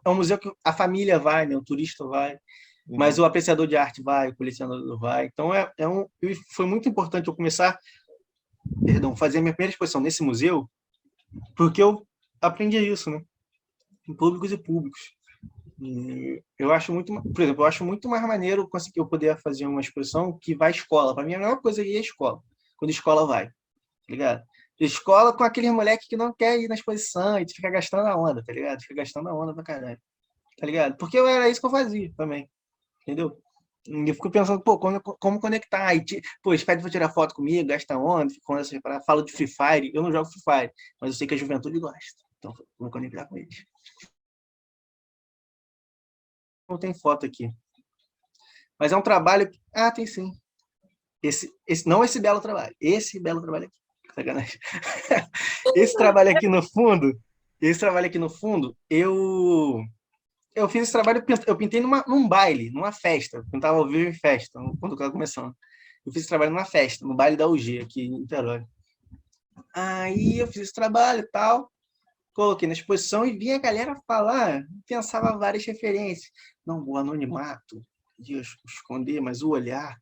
é um museu que a família vai, né? O turista vai, mas o apreciador de arte vai, o colecionador vai. Então, foi muito importante eu começar, fazer a minha primeira exposição nesse museu, porque eu aprendi isso, né? Em públicos e públicos. E eu acho muito, por exemplo, eu acho muito mais maneiro conseguir eu poder fazer uma exposição que vai à escola. Para mim, a melhor coisa é ir à escola, quando a escola vai, tá ligado? Escola com aquele moleque que não quer ir na exposição e fica gastando a onda, tá ligado? Fica gastando a onda pra caralho, tá ligado? Porque era isso que eu fazia também, entendeu? E eu fico pensando, pô, como conectar? Aí, pô, eles pedem pra tirar foto comigo, gasta onda, falo de Free Fire. Eu não jogo Free Fire, mas eu sei que a juventude gosta. Então, vou conectar com eles. Não tem foto aqui. Mas é um trabalho... Ah, tem sim. Não esse belo trabalho. Esse belo trabalho aqui. Sacanagem. Esse trabalho aqui no fundo, eu fiz esse trabalho, eu pintei num baile, numa festa. Eu pintava ao vivo em festa, quando eu estava começando. Eu fiz esse trabalho numa festa, no baile da UG, aqui em Niterói. Aí eu fiz esse trabalho e tal, coloquei na exposição e vi a galera falar, pensava várias referências. Não, o anonimato, de esconder, mas o olhar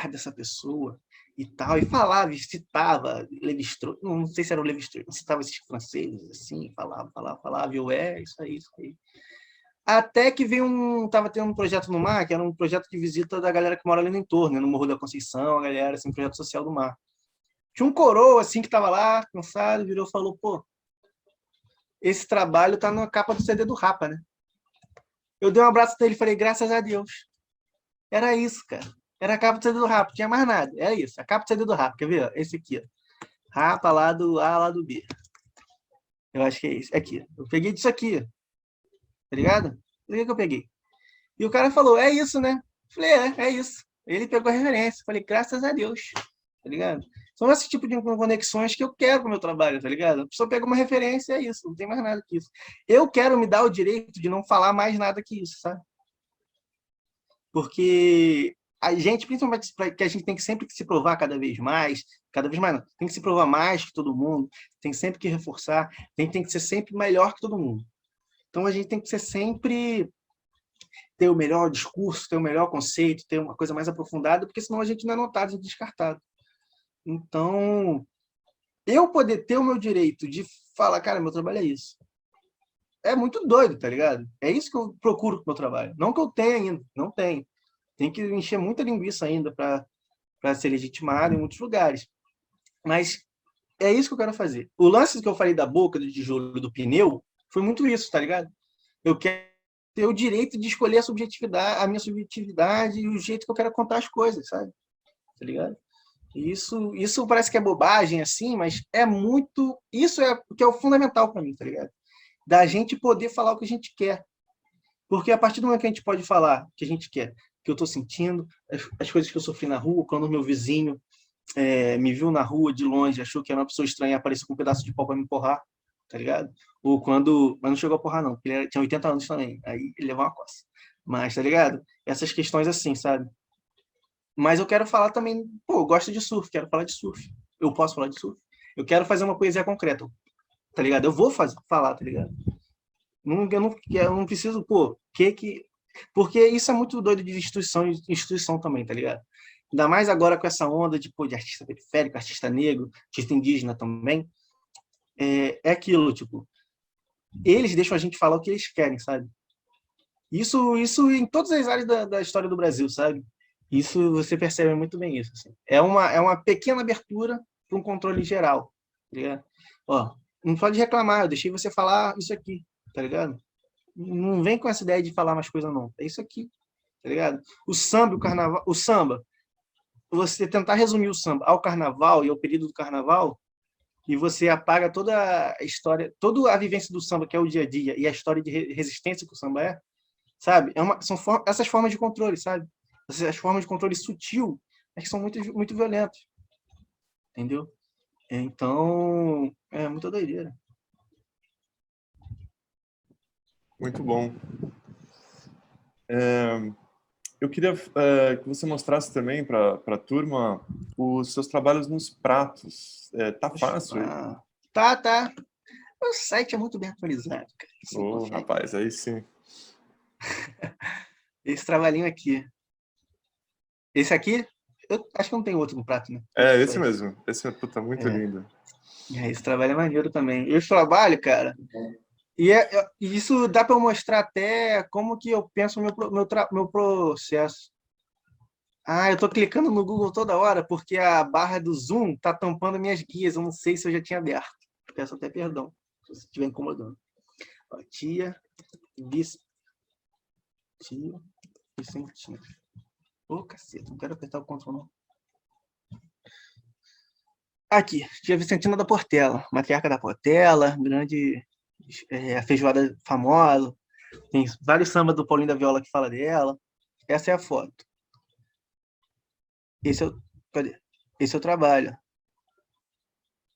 dessa pessoa e tal, e falava, e citava Levi-Strauss, não sei se era o Levi-Strauss, citava esses franceses, assim, falava, e eu, isso aí. Até que veio tava tendo um projeto no mar, que era um projeto de visita da galera que mora ali no entorno, né, no Morro da Conceição, a galera, assim, projeto social do mar. Tinha um coroa, assim, que tava lá, cansado, virou e falou, pô, esse trabalho tá na capa do CD do Rapa, né? Eu dei um abraço nele e falei, graças a Deus. Era isso, cara. Era a capa do CD do Rapa, não tinha mais nada. Era isso, a capa do CD do Rapa. Quer ver? Esse aqui, ó. Rapa lá do A, lá do B. Eu acho que é esse. Aqui. Eu peguei disso aqui. Tá ligado? O que eu peguei? E o cara falou, é isso, né? Eu falei, é isso. Ele pegou a referência. Eu falei, graças a Deus. Tá ligado? São esse tipo de conexões que eu quero pro meu trabalho, tá ligado? A pessoa pega uma referência, é isso. Não tem mais nada que isso. Eu quero me dar o direito de não falar mais nada que isso, sabe? Porque a gente, principalmente que a gente tem que sempre se provar cada vez mais não, tem que se provar mais que todo mundo, tem sempre que reforçar, tem que ser sempre melhor que todo mundo. Então a gente tem que ser sempre ter o melhor discurso, ter o melhor conceito, ter uma coisa mais aprofundada, porque senão a gente não é notado, a gente é descartado. Então, eu poder ter o meu direito de falar, cara, meu trabalho é isso. É muito doido, tá ligado? É isso que eu procuro pro meu trabalho. Não que eu tenha ainda, não tenho. Tem que encher muita linguiça ainda para ser legitimado em muitos lugares. Mas é isso que eu quero fazer. O lance que eu falei da boca, do tijolo, do pneu, foi muito isso, tá ligado? Eu quero ter o direito de escolher a minha subjetividade e o jeito que eu quero contar as coisas, sabe? Tá ligado? Isso parece que é bobagem, assim, mas é muito... Isso é o que é o fundamental para mim, tá ligado? Da gente poder falar o que a gente quer. Porque a partir do momento que a gente pode falar o que a gente quer, que eu estou sentindo, as coisas que eu sofri na rua, quando o meu vizinho me viu na rua de longe, achou que era uma pessoa estranha, apareceu com um pedaço de pau para me empurrar, tá ligado? Ou quando... Mas não chegou a porrar, não, porque ele tinha 80 anos também, aí ele levou uma coça. Mas, tá ligado? Essas questões assim, sabe? Mas eu quero falar também, pô, eu gosto de surf, quero falar de surf. Eu posso falar de surf? Eu quero fazer uma poesia concreta, tá ligado? Eu vou falar, tá ligado? Eu não preciso, pô, porque isso é muito doido de instituição também, tá ligado? Ainda mais agora com essa onda de artista periférico, artista negro, artista indígena também. É aquilo, tipo, eles deixam a gente falar o que eles querem, sabe? Isso em todas as áreas da história do Brasil, sabe? Isso, você percebe muito bem isso. Assim. É uma pequena abertura para um controle geral, tá ligado? Ó, não pode reclamar, eu deixei você falar isso aqui, tá ligado? Não vem com essa ideia de falar mais coisa, não. É isso aqui, tá ligado? O samba, o carnaval... O samba, você tentar resumir o samba ao carnaval e ao período do carnaval, e você apaga toda a história, toda a vivência do samba, que é o dia a dia, e a história de resistência que o samba é, sabe? Essas formas de controle, sabe? Essas formas de controle sutil, é que são muito, muito violentas, entendeu? Então, é muita doideira. Muito bom. Eu queria que você mostrasse também para a turma os seus trabalhos nos pratos. Tá fácil? Tá. O site é muito bem atualizado, cara. Ô, rapaz, aí sim. Esse trabalhinho aqui. Esse aqui, eu acho que não tem outro no prato, né? Esse mesmo. Esse é muito lindo. Esse trabalho é maneiro também. Esse trabalho, cara, e isso dá para eu mostrar até como que eu penso meu processo. Eu tô clicando no Google toda hora porque a barra do Zoom tá tampando minhas guias. Eu não sei se eu já tinha aberto. Peço até perdão se você estiver incomodando. Ó, tia Vicentina. Ô, caceta, não quero apertar o Ctrl, não. Aqui, tia Vicentina da Portela, matriarca da Portela, grande a feijoada famosa. Tem vários sambas do Paulinho da Viola que fala dela. Essa é a foto. Cadê? Esse é o trabalho.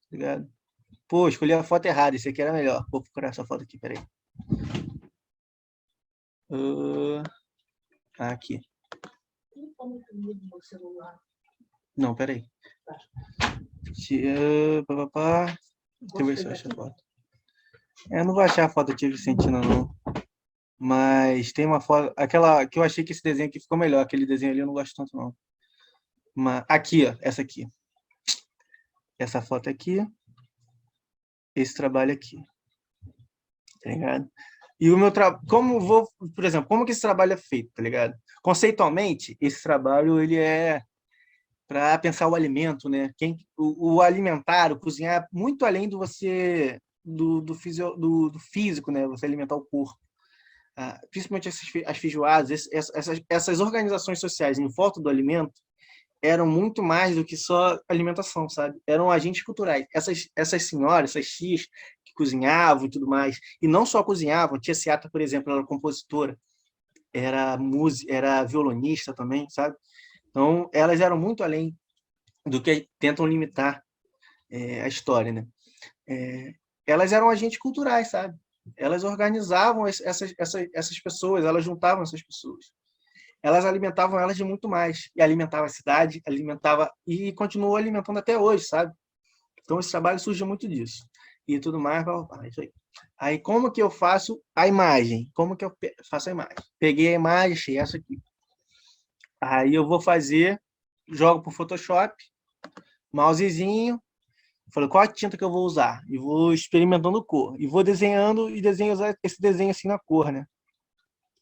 Obrigado. Pô, escolhi a foto errada. Esse aqui era melhor. Vou procurar essa foto aqui, peraí. Aqui. Não, peraí. Deixa eu ver se eu acho a foto. Eu não vou achar a foto de Vicentina, não. Mas tem uma foto... Aquela que eu achei que esse desenho aqui ficou melhor. Aquele desenho ali eu não gosto tanto, não. Aqui, ó. Essa aqui. Essa foto aqui. Esse trabalho aqui. Tá ligado? E o meu trabalho... Por exemplo, como que esse trabalho é feito, tá ligado? Conceitualmente, esse trabalho, ele é para pensar o alimento, né? O alimentar, o cozinhar, muito além do físico, né? Você alimentar o corpo. Principalmente as feijoadas, essas organizações sociais em volta do alimento eram muito mais do que só alimentação, sabe? Eram agentes culturais. Essas senhoras, essas tias que cozinhavam e tudo mais, e não só cozinhavam, tia Seata, por exemplo, ela era compositora, era violonista também, sabe? Então, elas eram muito além do que tentam limitar a história, né? Elas eram agentes culturais, sabe? Elas organizavam essas pessoas, elas juntavam essas pessoas. Elas alimentavam elas de muito mais. E alimentava a cidade, e continuou alimentando até hoje, sabe? Então, esse trabalho surge muito disso. E tudo mais, isso aí. Aí, como que eu faço a imagem? Como que eu faço a imagem? Peguei a imagem, achei essa aqui. Aí eu vou fazer, jogo para o Photoshop, mousezinho, falo qual a tinta que eu vou usar. E vou experimentando cor. E vou desenhando, e desenho esse desenho assim na cor, né?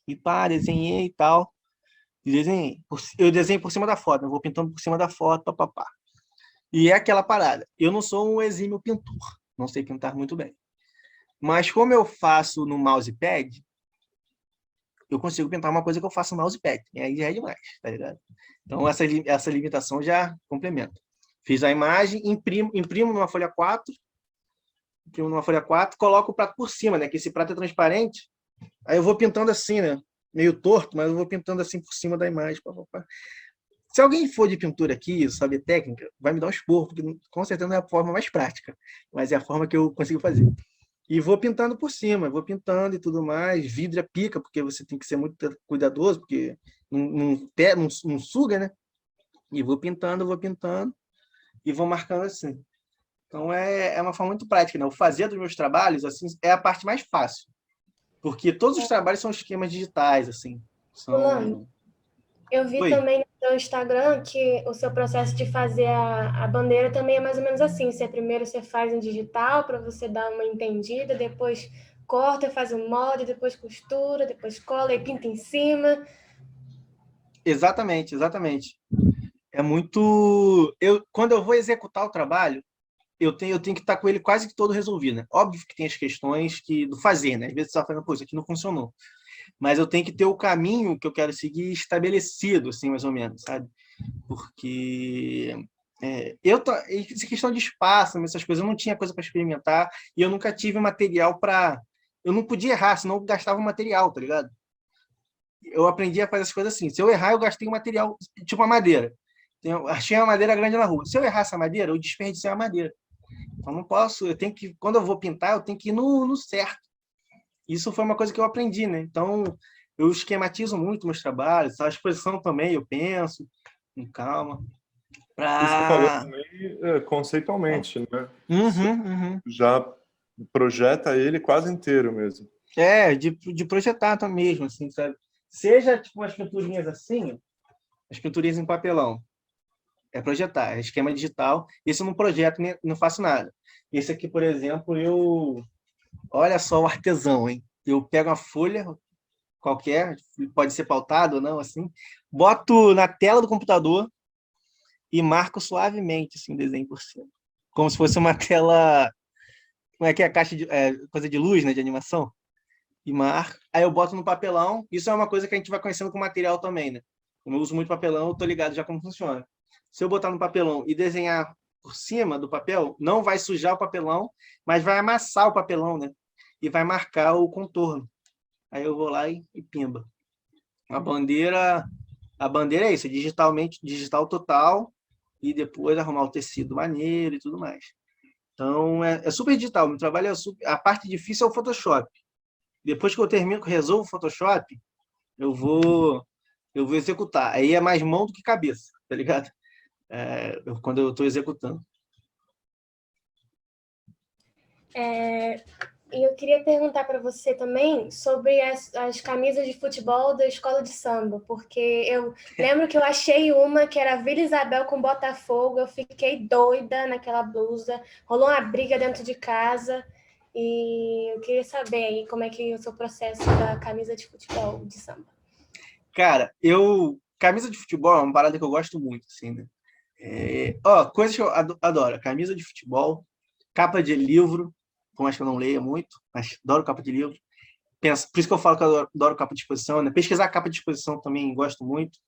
E desenhei e tal. Eu desenho por cima da foto, eu vou pintando por cima da foto, papapá. E é aquela parada. Eu não sou um exímio pintor, não sei pintar muito bem. Mas como eu faço no mousepad, eu consigo pintar uma coisa que eu faço no mousepad. E aí já é demais, tá ligado? Então essa limitação já complementa. Fiz a imagem, imprimo numa folha 4, coloco o prato por cima, né? Que esse prato é transparente. Aí eu vou pintando assim, né? Meio torto, mas eu vou pintando assim por cima da imagem. Papapá. Se alguém for de pintura aqui, sabe técnica, vai me dar um esporro, porque com certeza não é a forma mais prática, mas é a forma que eu consigo fazer. E vou pintando por cima, vou pintando e tudo mais. Vidro é pica, porque você tem que ser muito cuidadoso, porque não suga, né? E vou pintando e vou marcando assim. Então é uma forma muito prática, né? O fazer dos meus trabalhos assim é a parte mais fácil. Porque todos os trabalhos são esquemas digitais, assim. Eu vi também no seu Instagram que o seu processo de fazer a bandeira também é mais ou menos assim. Primeiro você faz em digital para você dar uma entendida, depois corta, faz um molde, depois costura, depois cola e pinta em cima. Exatamente. É muito... Quando eu vou executar o trabalho, eu tenho que estar com ele quase que todo resolvido, né? Óbvio que tem as questões do fazer, né? Às vezes você está falando, pô, isso aqui não funcionou. Mas eu tenho que ter o caminho que eu quero seguir estabelecido, assim, mais ou menos, sabe? Porque essa questão de espaço, essas coisas, eu não tinha coisa para experimentar e eu nunca tive material para... Eu não podia errar, senão eu gastava o material, tá ligado? Eu aprendi a fazer as coisas assim. Se eu errar, eu gastei o material, tipo a madeira. Achei uma madeira grande na rua. Se eu errar essa madeira, eu desperdicei a madeira. Então não posso, eu tenho que, quando eu vou pintar, eu tenho que ir no certo. Isso foi uma coisa que eu aprendi, né? Então eu esquematizo muito meus trabalhos, a exposição também, eu penso, com calma. E você falou Pra... também conceitualmente, né? Você Uhum. já projeta ele quase inteiro mesmo. De projetar também mesmo, assim, sabe? Seja tipo umas pinturinhas assim, as pinturinhas em papelão. É projetar, é esquema digital. Esse eu não projeto, nem, não faço nada. Esse aqui, por exemplo, olha só o artesão, hein? Eu pego uma folha qualquer, pode ser pautado ou não, assim, boto na tela do computador e marco suavemente, assim, desenho por cima. Como se fosse uma tela... Como é que é a caixa de... coisa de luz, né, de animação? E marco. Aí eu boto no papelão. Isso é uma coisa que a gente vai conhecendo com material também, né? Como eu uso muito papelão, eu tô ligado já como funciona. Se eu botar no papelão e desenhar por cima do papel, não vai sujar o papelão, mas vai amassar o papelão, né? E vai marcar o contorno. Aí eu vou lá e pimba. A bandeira é isso, digital total, e depois arrumar o tecido maneiro e tudo mais. Então, é super digital. Meu trabalho a parte difícil é o Photoshop. Depois que eu termino, resolvo o Photoshop, eu vou executar. Aí é mais mão do que cabeça, tá ligado? Quando eu estou executando. E eu queria perguntar para você também sobre as camisas de futebol da escola de samba, porque eu lembro que eu achei uma que era Vila Isabel com Botafogo, eu fiquei doida naquela blusa, rolou uma briga dentro de casa, e eu queria saber aí como é que é o seu processo da camisa de futebol de samba. Cara, camisa de futebol é uma parada que eu gosto muito, assim, né? Coisas que eu adoro. Camisa de futebol, capa de livro, por mais que eu não leia muito, mas adoro capa de livro. Por isso que eu falo que eu adoro capa de exposição, né? Pesquisar capa de exposição também gosto muito.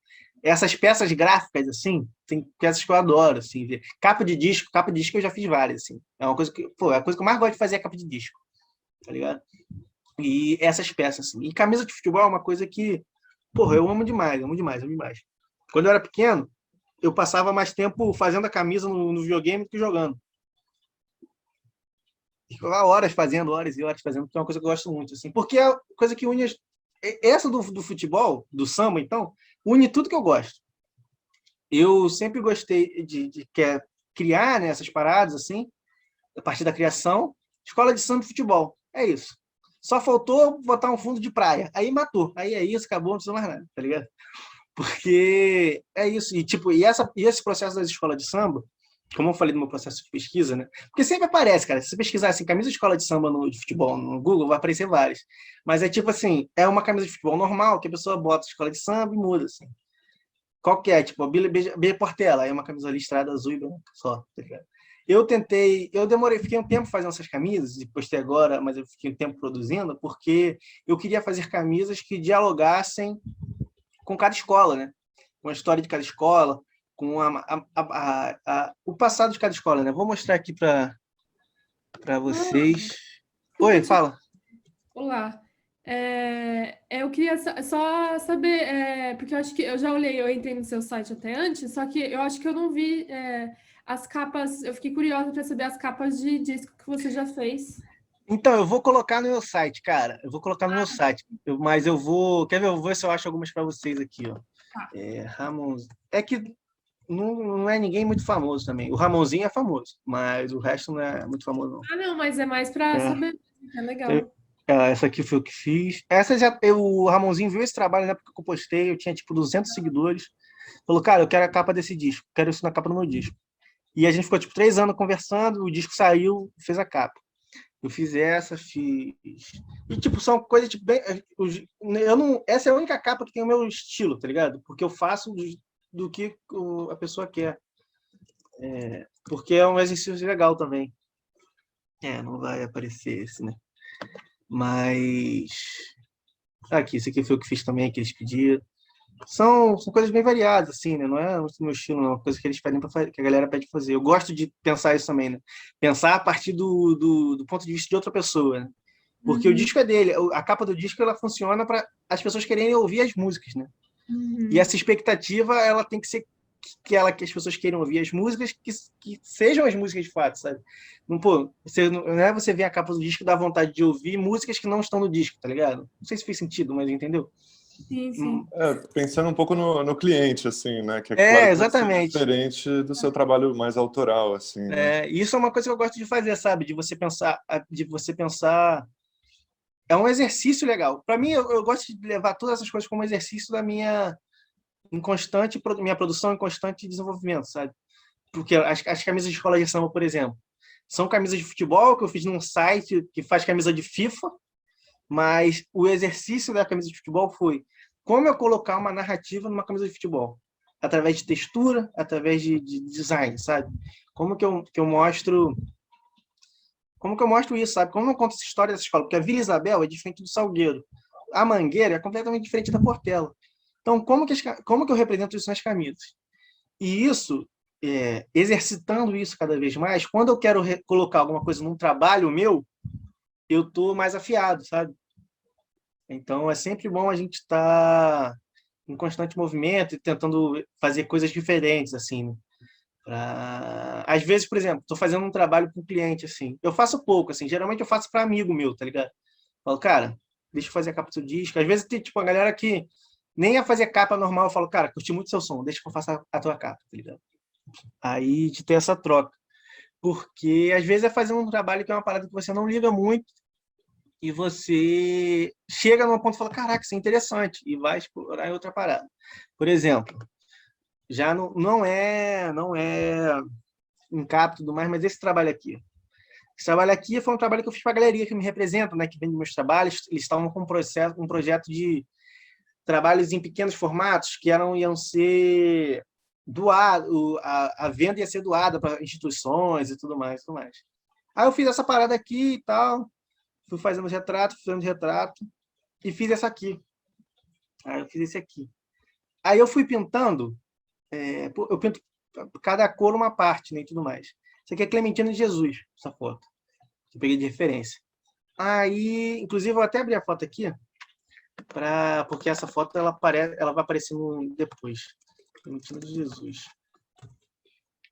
Essas peças gráficas, assim, tem peças que eu adoro, assim, ver. Capa de disco eu já fiz várias, assim. É uma coisa que, a coisa que eu mais gosto de fazer é capa de disco, tá ligado? E essas peças, assim. E camisa de futebol é uma coisa que, eu amo demais, amo demais, amo demais. Quando eu era pequeno, eu passava mais tempo fazendo a camisa no videogame do que jogando. Ficava horas e horas fazendo, que é uma coisa que eu gosto muito, assim. Porque é a coisa que une... Essa do futebol, do samba, então, une tudo que eu gosto. Eu sempre gostei de criar, né, essas paradas, assim, a partir da criação, escola de samba e futebol. É isso. Só faltou botar um fundo de praia. Aí matou. Aí é isso, acabou, não precisa mais nada, tá ligado? Porque é isso. E, tipo, esse processo das escolas de samba, como eu falei do meu processo de pesquisa, né? Porque sempre aparece, cara. Se você pesquisar assim, camisa de escola de samba de futebol no Google, vai aparecer várias. Mas é tipo assim, é uma camisa de futebol normal, que a pessoa bota escola de samba e muda, assim. Qual que é? Tipo, a B Portela, é uma camisa listrada azul e branca só, tá ligado? Fiquei um tempo fazendo essas camisas, e postei agora, mas eu fiquei um tempo produzindo, porque eu queria fazer camisas que dialogassem com cada escola, né? Com a história de cada escola, com o passado de cada escola, né? Vou mostrar aqui para vocês. Oi, fala. Olá. Eu queria só saber, porque eu acho que eu já olhei, eu entrei no seu site até antes, só que eu acho que eu não vi as capas, eu fiquei curiosa para saber as capas de disco que você já fez. Então, eu vou colocar no meu site, cara. Eu vou colocar no meu site. Mas eu vou... Quer ver? Eu vou ver se eu acho algumas para vocês aqui, ó. Tá. Ramon... É que não é ninguém muito famoso também. O Ramonzinho é famoso, mas o resto não é muito famoso, não. Ah, não, mas é mais para saber. É legal. Essa aqui foi o que fiz. O Ramonzinho viu esse trabalho na época que eu postei, eu tinha tipo 200 seguidores. Falou, cara, eu quero a capa desse disco, quero isso na capa do meu disco. E a gente ficou tipo 3 anos conversando, o disco saiu, fez a capa. Eu fiz essa, fiz... E tipo, são coisas tipo, bem... Essa é a única capa que tem o meu estilo, tá ligado? Porque eu faço do que a pessoa quer. Porque é um exercício legal também. Não vai aparecer esse, né? Mas... Aqui, esse aqui foi o que fiz também, que eles pediram. são coisas bem variadas, assim, né? Não é o meu estilo, não. É uma coisa que eles pedem que a galera pede pra fazer. Eu gosto de pensar isso também, né? Pensar a partir do ponto de vista de outra pessoa, né? Porque o disco é dele. A capa do disco, ela funciona para as pessoas quererem ouvir as músicas, né? E essa expectativa, ela tem que ser que as pessoas queiram ouvir as músicas que sejam as músicas de fato, sabe? Não, pô, não é você ver a capa do disco e dar vontade de ouvir músicas que não estão no disco, tá ligado? Não sei se fez sentido, mas entendeu? Sim, sim. Pensando um pouco no cliente, assim, né? Que é claro que vai ser exatamente. diferente do seu trabalho mais autoral, assim, né? Isso é uma coisa que eu gosto de fazer, sabe? De você pensar. É um exercício legal. Para mim, eu gosto de levar todas essas coisas como exercício da minha produção em constante desenvolvimento, sabe? Porque as camisas de escola de samba, por exemplo, são camisas de futebol que eu fiz num site que faz camisa de FIFA, mas o exercício da camisa de futebol foi como eu colocar uma narrativa numa camisa de futebol, através de textura, através de design, sabe? Como que eu mostro isso, sabe? Como eu conto essa história dessa escola? Porque a Vila Isabel é diferente do Salgueiro. A Mangueira é completamente diferente da Portela. Então, como que eu represento isso nas camisas? E isso, exercitando isso cada vez mais, quando eu quero colocar alguma coisa num trabalho meu, eu estou mais afiado, sabe? Então, é sempre bom a gente estar em constante movimento e tentando fazer coisas diferentes, assim, né? Às vezes, por exemplo, estou fazendo um trabalho para um cliente, assim. Eu faço pouco, assim. Geralmente eu faço para amigo meu, tá ligado? Falo, cara, deixa eu fazer a capa do disco. Às vezes tem, tipo, a galera que nem ia fazer capa normal. Eu falo, cara, curti muito seu som, deixa que eu faça a tua capa, tá ligado? Aí de ter essa troca. Porque às vezes é fazer um trabalho que é uma parada que você não liga muito e você chega num ponto e fala, caraca, isso é interessante, e vai explorar em outra parada. Por exemplo, já não é um cap e tudo mais, mas esse trabalho aqui. Esse trabalho aqui foi um trabalho que eu fiz para a galeria que me representa, né, que vende meus trabalhos. Eles estavam com um projeto de trabalhos em pequenos formatos que iam ser doados, a venda ia ser doada para instituições e tudo mais, tudo mais. Aí eu fiz essa parada aqui e tal, fui fazendo retrato e fiz essa aqui. Aí eu fiz esse aqui. Aí eu fui pintando, eu pinto cada cor uma parte, né, e tudo mais. Isso aqui é Clementina de Jesus, essa foto. Que eu peguei de referência. Aí, inclusive, eu vou até abrir a foto aqui, porque essa foto ela vai aparecer depois. Clementina de Jesus.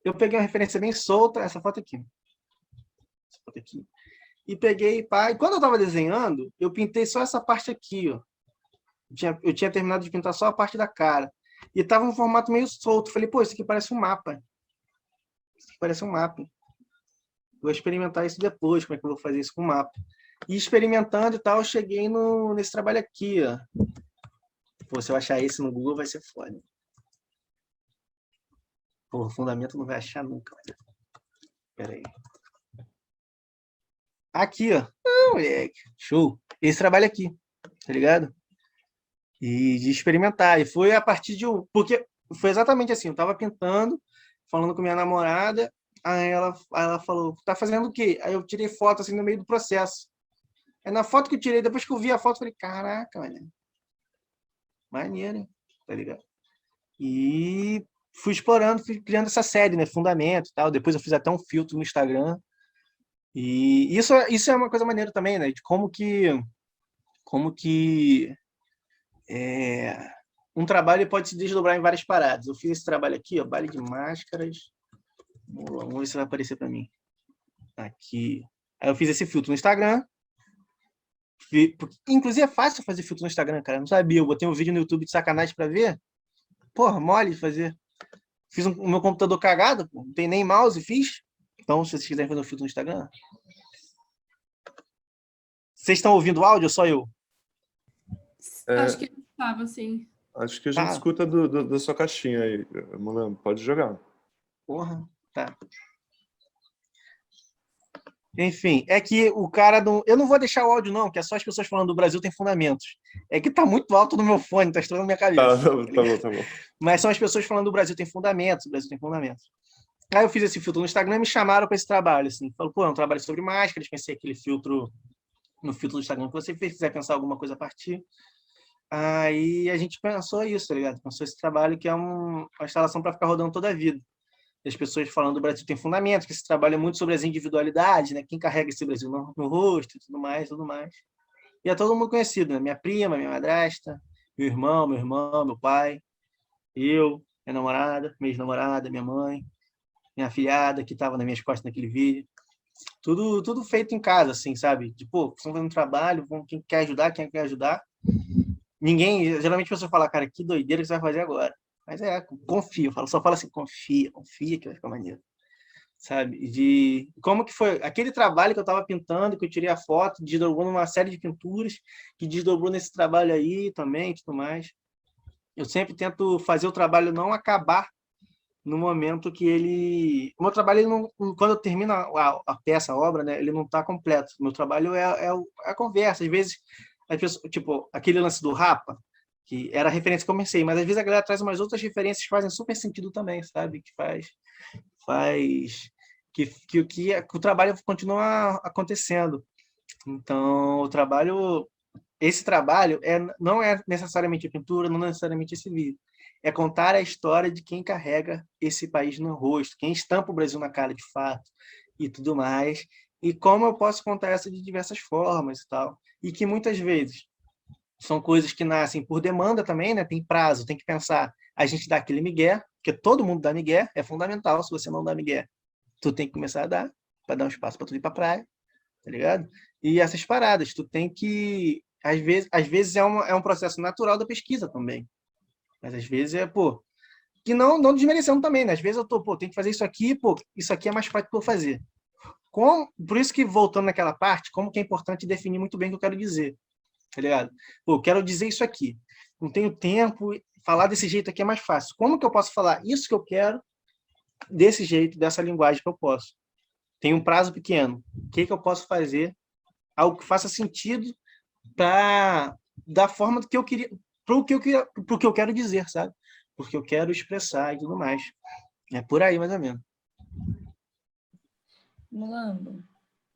Eu peguei uma referência bem solta, essa foto aqui. Essa foto aqui. E peguei, pá, e quando eu estava desenhando, eu pintei só essa parte aqui, ó. Eu tinha terminado de pintar só a parte da cara. E estava um formato meio solto. Falei, pô, isso aqui parece um mapa. Isso aqui parece um mapa. Vou experimentar isso depois, como é que eu vou fazer isso com o mapa. E experimentando e tal, eu cheguei nesse trabalho aqui, ó. Pô, se eu achar esse no Google, vai ser foda. Pô, o fundamento não vai achar nunca. Pera aí. Aqui, ó. Ah, moleque. Show. Esse trabalho aqui, tá ligado? E de experimentar. E foi a partir de porque foi exatamente assim. Eu tava pintando, falando com minha namorada. Aí ela falou, tá fazendo o quê? Aí eu tirei foto assim no meio do processo. Aí na foto que eu tirei, depois que eu vi a foto, eu falei, caraca, velho. Maneiro, hein? Tá ligado? E fui explorando, fui criando essa série, né? Fundamento e tal. Depois eu fiz até um filtro no Instagram. E isso é uma coisa maneira também, né? De como que um trabalho pode se desdobrar em várias paradas. Eu fiz esse trabalho aqui, ó, baile de máscaras. Vamos ver se vai aparecer para mim. Aqui. Aí eu fiz esse filtro no Instagram. Inclusive é fácil fazer filtro no Instagram, cara. Eu não sabia. Eu botei um vídeo no YouTube de sacanagem para ver. Porra, mole de fazer. Fiz o meu computador cagado, pô. Não tem nem mouse, fiz. Então, se vocês quiserem fazer um filtro no Instagram. Vocês estão ouvindo o áudio ou só eu? Acho que ele estava, sim. Acho que a gente escuta da sua caixinha aí, Mulambo. Pode jogar. Porra, tá. Enfim, é que o cara do... Eu não vou deixar o áudio, não, que é só as pessoas falando do Brasil tem fundamentos. É que tá muito alto no meu fone, tá estourando minha cabeça. Tá bom. Mas são as pessoas falando do Brasil tem fundamentos, o Brasil tem fundamentos. Aí eu fiz esse filtro no Instagram e me chamaram para esse trabalho, assim. Falaram, pô, é um trabalho sobre máscaras, pensei aquele filtro no filtro do Instagram que você quiser pensar alguma coisa a partir. Aí a gente pensou isso, tá ligado? Pensou esse trabalho que é uma instalação para ficar rodando toda a vida. E as pessoas falando do Brasil tem fundamento, que esse trabalho é muito sobre as individualidades, né? Quem carrega esse Brasil no rosto e tudo mais, tudo mais. E é todo mundo conhecido, né? Minha prima, minha madrasta, meu irmão, meu pai, eu, minha namorada, minha ex-namorada, minha mãe, minha afilhada que estava nas minhas costas naquele vídeo. Tudo feito em casa, assim, sabe? Tipo, estão fazendo um trabalho, quem quer ajudar, quem quer ajudar. Ninguém, geralmente a pessoa fala, cara, que doideira que você vai fazer agora. Mas confia, só fala assim, confia que vai ficar maneiro. Sabe? De como que foi aquele trabalho que eu estava pintando, que eu tirei a foto, desdobrou numa série de pinturas, que desdobrou nesse trabalho aí também, tudo mais. Eu sempre tento fazer o trabalho não acabar no momento que ele... O meu trabalho, ele não, quando eu termino a peça, a obra, né, ele não está completo. O meu trabalho é a conversa. Às vezes, as pessoas, tipo, aquele lance do Rapa, que era a referência que eu comecei, mas às vezes a galera traz umas outras referências que fazem super sentido também, sabe? Que faz que o trabalho continua acontecendo. Então, esse trabalho não é necessariamente a pintura, não é necessariamente esse vídeo. É contar a história de quem carrega esse país no rosto, quem estampa o Brasil na cara de fato e tudo mais. E como eu posso contar isso de diversas formas e tal. E que muitas vezes são coisas que nascem por demanda também, né? Tem prazo, tem que pensar. A gente dá aquele migué, porque todo mundo dá migué, é fundamental. Se você não dá migué, tu tem que começar a dar, para dar um espaço para tu ir para praia, tá ligado? E essas paradas, tu tem que... Às vezes é um processo natural da pesquisa também. Mas às vezes pô... Que não desmerecendo também, né? Às vezes eu tenho que fazer isso aqui, pô, isso aqui é mais fácil para eu fazer. Por isso que, voltando naquela parte, como que é importante definir muito bem o que eu quero dizer, tá ligado? Pô, eu quero dizer isso aqui. Não tenho tempo, falar desse jeito aqui é mais fácil. Como que eu posso falar isso que eu quero desse jeito, dessa linguagem que eu posso? Tem um prazo pequeno. O que eu posso fazer? Algo que faça sentido da forma que eu queria, pro que eu quero dizer, sabe? Porque eu quero expressar e tudo mais. É por aí, mais ou menos. Mulambo,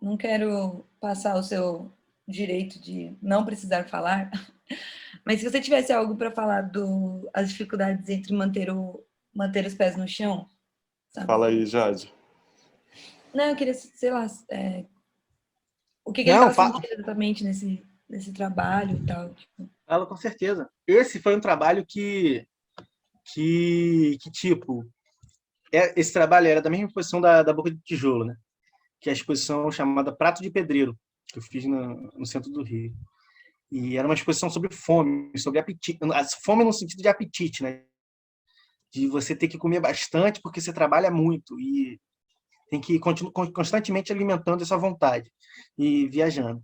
não quero passar o seu direito de não precisar falar, mas se você tivesse algo para falar as dificuldades entre manter os pés no chão, sabe? Fala aí, Jade. Não, eu queria, sei lá, o que ele Não, estava sentindo exatamente nesse trabalho e tal. Tipo. falo com certeza. Esse foi um trabalho que tipo, esse trabalho era da mesma exposição da Boca de Tijolo, né? Que é a exposição chamada Prato de Pedreiro, que eu fiz no centro do Rio. E era uma exposição sobre fome, sobre apetite, fome no sentido de apetite, né? De você ter que comer bastante porque você trabalha muito e tem que ir constantemente alimentando essa vontade e viajando.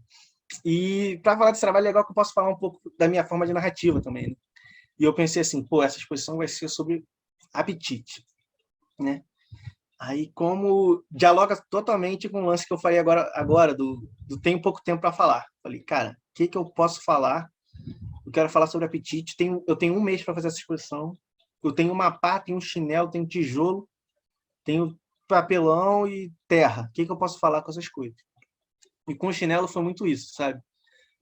E para falar desse trabalho é legal que eu posso falar um pouco da minha forma de narrativa também, né? E eu pensei assim, pô, essa exposição vai ser sobre apetite, né? Aí, como dialoga totalmente com o lance que eu falei agora do tenho pouco tempo para falar. Falei, cara, o que eu posso falar? Eu quero falar sobre apetite. Eu tenho um mês para fazer essa exposição. Eu tenho uma pá, tenho um chinelo, tenho tijolo, tenho papelão e terra. O que eu posso falar com essas coisas? E com o chinelo foi muito isso, sabe?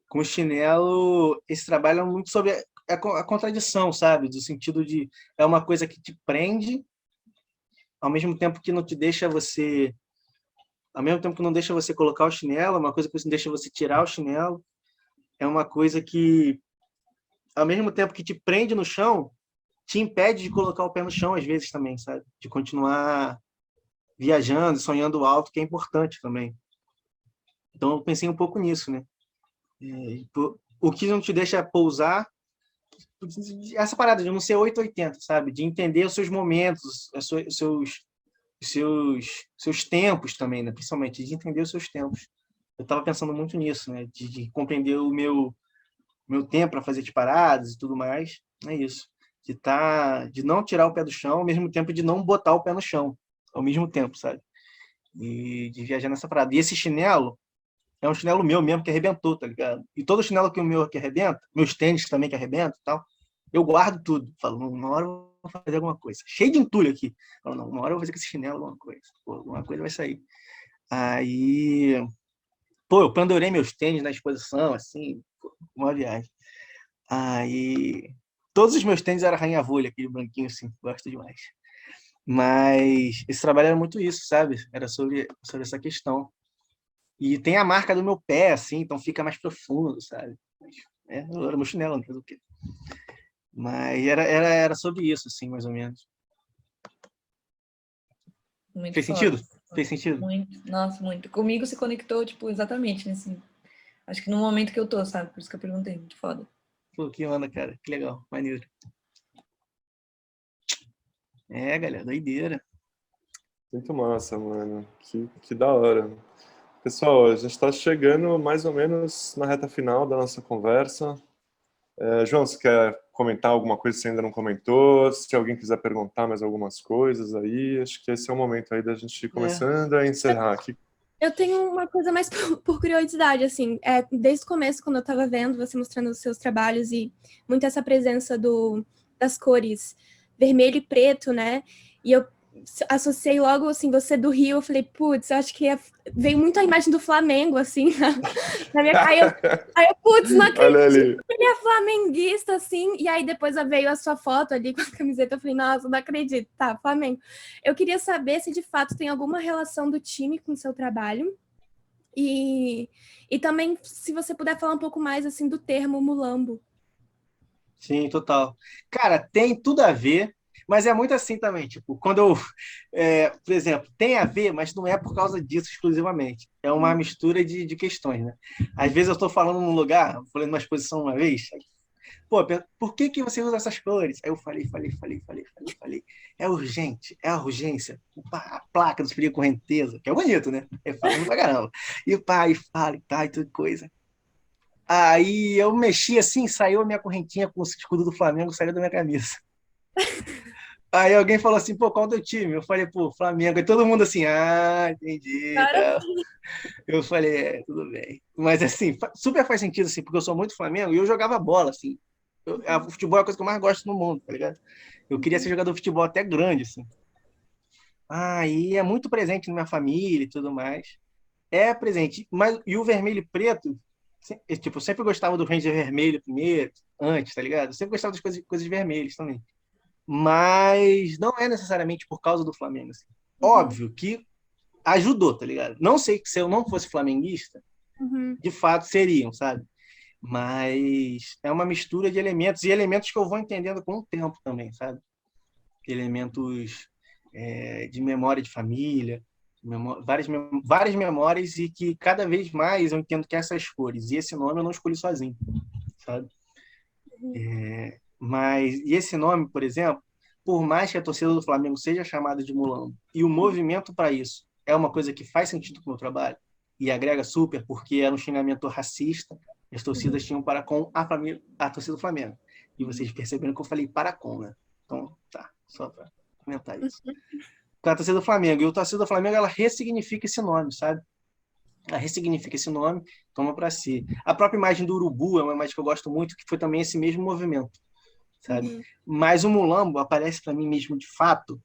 Com o chinelo, esse trabalho é muito sobre a contradição, sabe? Do sentido de é uma coisa que te prende, ao mesmo tempo que não te deixa você... Ao mesmo tempo que não deixa você colocar o chinelo, é uma coisa que não deixa você tirar o chinelo. É uma coisa que, ao mesmo tempo que te prende no chão, te impede de colocar o pé no chão, às vezes, também, sabe? De continuar viajando, sonhando alto, que é importante também. Então, eu pensei um pouco nisso, né? O que não te deixa pousar, essa parada de não ser 880, sabe? De entender os seus momentos, seus tempos também, né? Principalmente, de entender os seus tempos. Eu estava pensando muito nisso, né? De compreender o meu tempo para fazer as paradas e tudo mais. É isso. De não tirar o pé do chão, ao mesmo tempo de não botar o pé no chão, ao mesmo tempo, sabe? E de viajar nessa parada. E esse chinelo é um chinelo meu mesmo que arrebentou, tá ligado? E todo chinelo que o meu que arrebenta, meus tênis também que arrebentam e tal, eu guardo tudo. Falo, uma hora eu vou fazer alguma coisa. Cheio de entulho aqui. Falo, não, uma hora eu vou fazer com esse chinelo alguma coisa. Pô, alguma coisa vai sair. Aí, pô, eu pendurei meus tênis na exposição, assim, uma viagem. Aí todos os meus tênis eram Rainha Vôlei, aquele branquinho assim, gosto demais. Mas esse trabalho era muito isso, sabe? Era sobre essa questão. E tem a marca do meu pé, assim, então fica mais profundo, sabe? Era meu chinelo, não sei o quê. Mas era sobre isso, assim, mais ou menos. Muito Fez foda. sentido? Fez sentido? Muito, nossa, muito. Comigo se conectou, tipo, exatamente nesse. Acho que no momento que eu tô, sabe? Por isso que eu perguntei, muito foda. Pô, que onda, cara. Que legal, maneiro. Galera, doideira. Muito massa, mano. Que da hora. Pessoal, a gente está chegando mais ou menos na reta final da nossa conversa. João, você quer comentar alguma coisa que você ainda não comentou? Se alguém quiser perguntar mais algumas coisas aí, acho que esse é o momento aí da gente ir começando a encerrar aqui. Eu tenho uma coisa mais por curiosidade, assim, desde o começo, quando eu estava vendo você mostrando os seus trabalhos e muito essa presença das cores vermelho e preto, né? E eu associei logo, assim, você do Rio, eu falei, putz, eu acho que veio muito a imagem do Flamengo, assim, na minha... Aí eu, putz, não acredito que ele é flamenguista, assim, e aí depois veio a sua foto ali com a camiseta, eu falei, nossa, não acredito, tá, Flamengo. Eu queria saber se de fato tem alguma relação do time com o seu trabalho, e também se você puder falar um pouco mais, assim, do termo mulambo. Sim, total. Cara, tem tudo a ver, mas é muito assim também, tipo, quando eu, por exemplo, tem a ver, mas não é por causa disso exclusivamente. É uma mistura de questões, né? Às vezes eu estou falando num lugar, falando numa exposição uma vez, pô, por que você usa essas cores? Aí eu falei. É urgente, é a urgência. A placa do frio correnteza, que é bonito, né? É falando pra caramba. E pá, e fala, e tá, e tudo coisa. Aí eu mexi assim, saiu a minha correntinha com o escudo do Flamengo, saiu da minha camisa. Aí alguém falou assim, pô, qual é o teu time? Eu falei, pô, Flamengo. E todo mundo assim, entendi. Tá. Eu falei, tudo bem. Mas assim, super faz sentido, assim, porque eu sou muito Flamengo e eu jogava bola, assim. O futebol é a coisa que eu mais gosto no mundo, tá ligado? Eu queria ser jogador de futebol até grande, assim. E é muito presente na minha família e tudo mais. É presente. Mas, e o vermelho e preto, tipo, eu sempre gostava do Ranger vermelho primeiro, antes, tá ligado? Eu sempre gostava das coisas vermelhas também. Mas não é necessariamente por causa do Flamengo, assim. Óbvio que ajudou, tá ligado? Não sei que se eu não fosse flamenguista, de fato seriam, sabe? Mas é uma mistura de elementos, e elementos que eu vou entendendo com o tempo também, sabe? Elementos de memória de família, várias memórias, e que cada vez mais eu entendo que essas cores e esse nome eu não escolhi sozinho, sabe? E esse nome, por exemplo, por mais que a torcida do Flamengo seja chamada de mulambo, e o movimento para isso é uma coisa que faz sentido com o meu trabalho, e agrega super, porque era um xingamento racista, as torcidas tinham para com a torcida do Flamengo. E vocês perceberam que eu falei para com, né? Então, tá, só para comentar isso. Com a torcida do Flamengo. E a torcida do Flamengo, ela ressignifica esse nome, sabe? Ela ressignifica esse nome, toma para si. A própria imagem do urubu é uma imagem que eu gosto muito, que foi também esse mesmo movimento, sabe? Mas o mulambo aparece para mim mesmo de fato,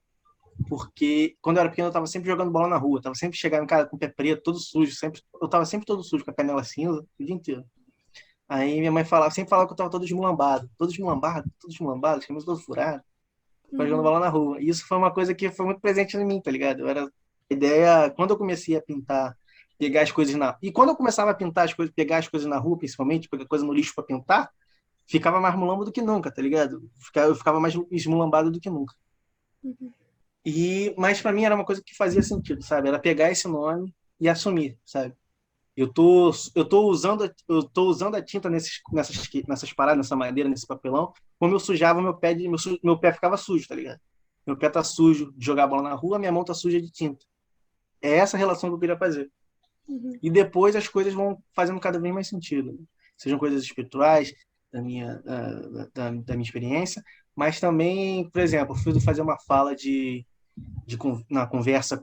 porque quando eu era pequeno eu estava sempre jogando bola na rua, estava sempre chegando em casa com o pé preto, todo sujo, eu estava sempre todo sujo, com a canela cinza, o dia inteiro. Aí minha mãe sempre falava que eu estava todo desmulambado, camisa todo furado, jogando bola na rua. E isso foi uma coisa que foi muito presente em mim, tá ligado? Quando eu comecei a pintar, pegar as coisas e quando eu começava a pintar as coisas, pegar as coisas na rua, principalmente, pegar coisa no lixo para pintar, ficava mais mulambo do que nunca, tá ligado? Eu ficava mais esmulambado do que nunca. Mas para mim era uma coisa que fazia sentido, sabe? Era pegar esse nome e assumir, sabe? Eu tô usando a tinta nessas paradas, nessa madeira, nesse papelão, como eu sujava meu pé ficava sujo, tá ligado? Meu pé tá sujo de jogar bola na rua, minha mão tá suja de tinta. É essa relação que eu queria fazer. E depois as coisas vão fazendo cada vez mais sentido. Sejam coisas espirituais, da minha experiência, mas também, por exemplo, eu fui fazer uma fala na conversa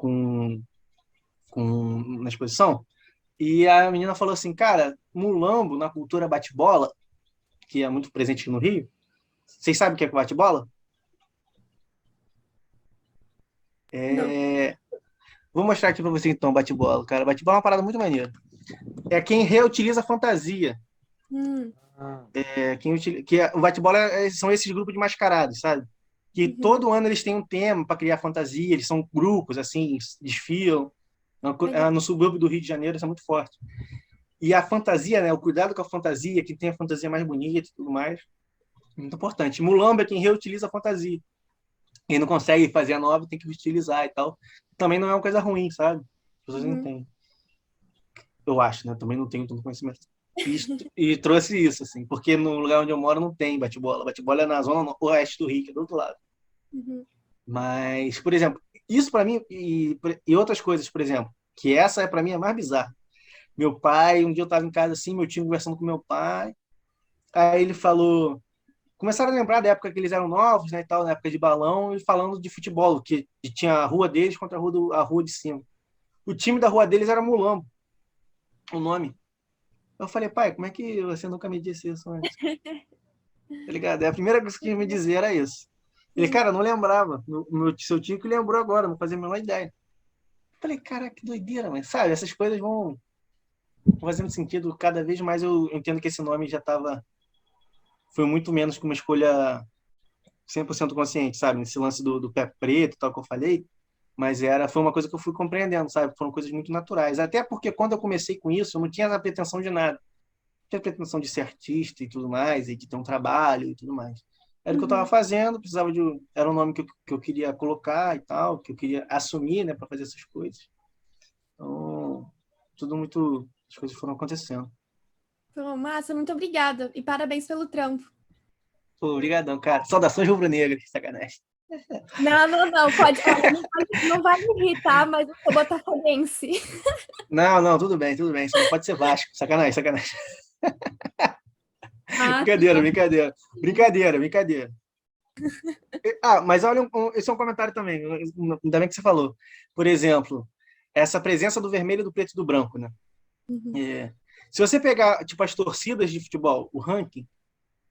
na exposição, e a menina falou assim, cara, mulambo na cultura bate-bola, que é muito presente aqui no Rio, vocês sabem o que é bate-bola? Vou mostrar aqui pra você então, bate-bola, cara. Bate-bola é uma parada muito maneira. É quem reutiliza a fantasia. o bate-bola são esses grupos de mascarados, sabe? Que todo ano eles têm um tema para criar fantasia, eles são grupos, assim, desfilam. No subúrbio do Rio de Janeiro, isso é muito forte. E a fantasia, né, o cuidado com a fantasia, que tem a fantasia mais bonita e tudo mais, muito importante. Mulamba é quem reutiliza a fantasia. Quem não consegue fazer a nova tem que utilizar e tal. Também não é uma coisa ruim, sabe? As pessoas não têm. Eu acho, né? Também não tenho tanto conhecimento. E trouxe isso, assim, porque no lugar onde eu moro não tem bate-bola. Bate-bola é na zona oeste do Rio, que é do outro lado. Mas, por exemplo, isso para mim, e outras coisas, por exemplo, que essa é para mim a mais bizarra. Meu pai, um dia eu estava em casa assim, meu tio conversando com meu pai, aí ele falou, começaram a lembrar da época que eles eram novos, né, e tal, na época de balão, e falando de futebol, que tinha a rua deles contra a rua de cima. O time da rua deles era Mulambo, o nome. Eu falei, pai, como é que você nunca me disse isso antes? Tá ligado? A primeira coisa que ele me dizia era isso. Ele, cara, eu não lembrava. Seu tio que lembrou agora, não fazia a menor ideia. Eu falei, cara, que doideira, mas sabe, essas coisas vão fazendo sentido. Cada vez mais eu entendo que esse nome já estava... Foi muito menos que uma escolha 100% consciente, sabe? Nesse lance do pé preto e tal que eu falei. Mas foi uma coisa que eu fui compreendendo, sabe? Foram coisas muito naturais. Até porque quando eu comecei com isso, eu não tinha a pretensão de nada. Não tinha a pretensão de ser artista e tudo mais, e de ter um trabalho e tudo mais. Era o que eu estava fazendo, precisava era um nome que eu queria colocar e tal, que eu queria assumir, né, para fazer essas coisas. Então, as coisas foram acontecendo. Pô, massa, muito obrigada. E parabéns pelo trampo. Pô, obrigadão, cara. Saudações rubro-negras, sacanagem. Não, pode falar. Não vai me irritar, mas eu sou botafoguense. Não, tudo bem. Só não pode ser Vasco. Sacanagem. Brincadeira. Mas olha, esse é um comentário também, ainda bem que você falou. Por exemplo, essa presença do vermelho, do preto e do branco, né? Se você pegar, tipo, as torcidas de futebol, o ranking,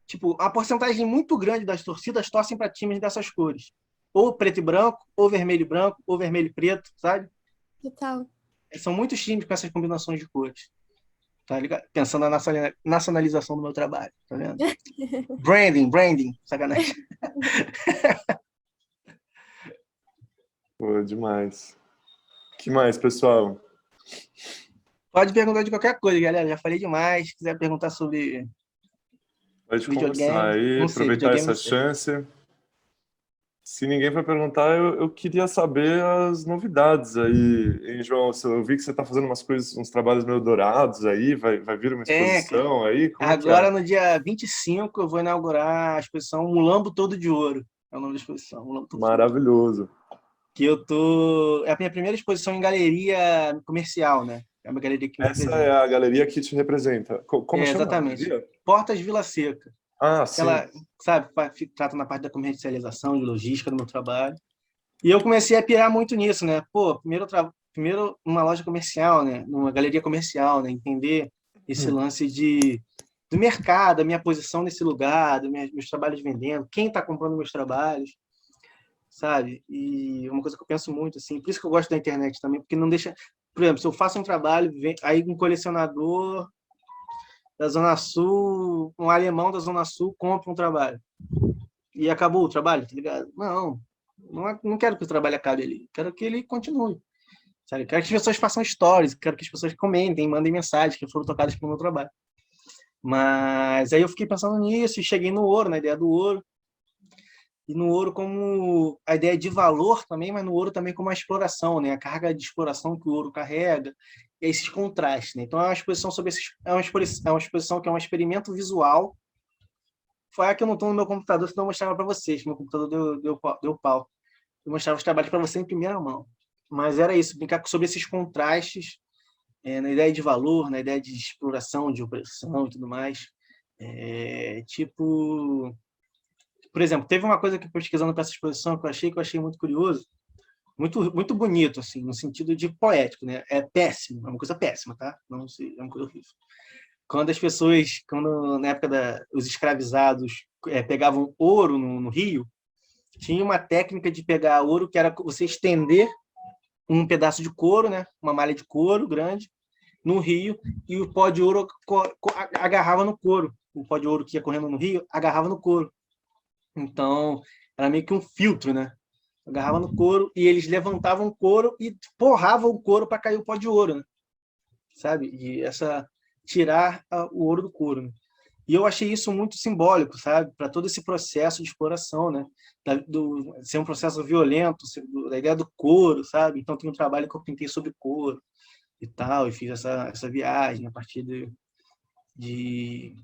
tipo, a porcentagem muito grande das torcidas torcem para times dessas cores. Ou preto e branco, ou vermelho e branco, ou vermelho e preto, sabe? Total. São muitos times com essas combinações de cores. Tá ligado? Pensando na nacionalização do meu trabalho, tá vendo? Branding, sacanagem. Pô, demais. O que mais, pessoal? Pode perguntar de qualquer coisa, galera. Já falei demais. Se quiser perguntar sobre Pode videogame, conversar aí, aproveitar essa chance. Se ninguém vai perguntar, eu queria saber as novidades aí, hein, João? Eu vi que você está fazendo umas coisas, uns trabalhos meio dourados aí, vai vir uma exposição aí? Como agora, no dia 25, eu vou inaugurar a exposição Mulambo Todo de Ouro. É o nome da exposição. Mulambo Todo Maravilhoso. Que é a minha primeira exposição em galeria comercial, né? É uma galeria que me Essa representa. é a galeria que te representa. Como chama? Exatamente. Portas Vila Seca. Sim. Ela, sabe, trata na parte da comercialização, de logística do meu trabalho. E eu comecei a pirar muito nisso, né? Pô, primeiro uma loja comercial, né? Numa galeria comercial, né? Entender esse lance do mercado, a minha posição nesse lugar, meus trabalhos vendendo, quem está comprando meus trabalhos, sabe? E uma coisa que eu penso muito, assim, por isso que eu gosto da internet também, porque não deixa... Por exemplo, se eu faço um trabalho, aí um colecionador da Zona Sul, um alemão da Zona Sul compra um trabalho. E acabou o trabalho, tá ligado? Não quero que o trabalho acabe ali. Quero que ele continue. Sabe? Quero que as pessoas façam stories, quero que as pessoas comentem, mandem mensagens que foram tocadas pelo meu trabalho. Mas aí eu fiquei pensando nisso e cheguei no ouro, na ideia do ouro. E no ouro como a ideia de valor também, mas no ouro também como a exploração, né? A carga de exploração que o ouro carrega, e esses contrastes, né? Então é uma exposição sobre é uma exposição que é um experimento visual. Foi a que eu não estou no meu computador, senão eu mostrava para vocês. Meu computador deu pau. Eu mostrava os trabalhos para você em primeira mão. Mas era isso, brincar sobre esses contrastes, na ideia de valor, na ideia de exploração, de opressão e tudo mais. Por exemplo, teve uma coisa que pesquisando para essa exposição que eu achei muito curioso, muito, muito bonito, assim, no sentido de poético, né? É péssimo, é uma coisa péssima, tá? Não sei, é uma coisa horrível. Quando na época os escravizados pegavam ouro no rio, tinha uma técnica de pegar ouro que era você estender um pedaço de couro, né? Uma malha de couro grande, no rio, e o pó de ouro agarrava no couro. o pó de ouro que ia correndo no rio agarrava no couro. Então, era meio que um filtro, né? Agarrava no couro e eles levantavam o couro e porravam o couro para cair o pó de ouro, né? Sabe? E tirar o ouro do couro, né? E eu achei isso muito simbólico, sabe? Para todo esse processo de exploração, né? Ser um processo violento, da ideia do couro, sabe? Então, tem um trabalho que eu pintei sobre couro e tal, e fiz essa viagem a partir de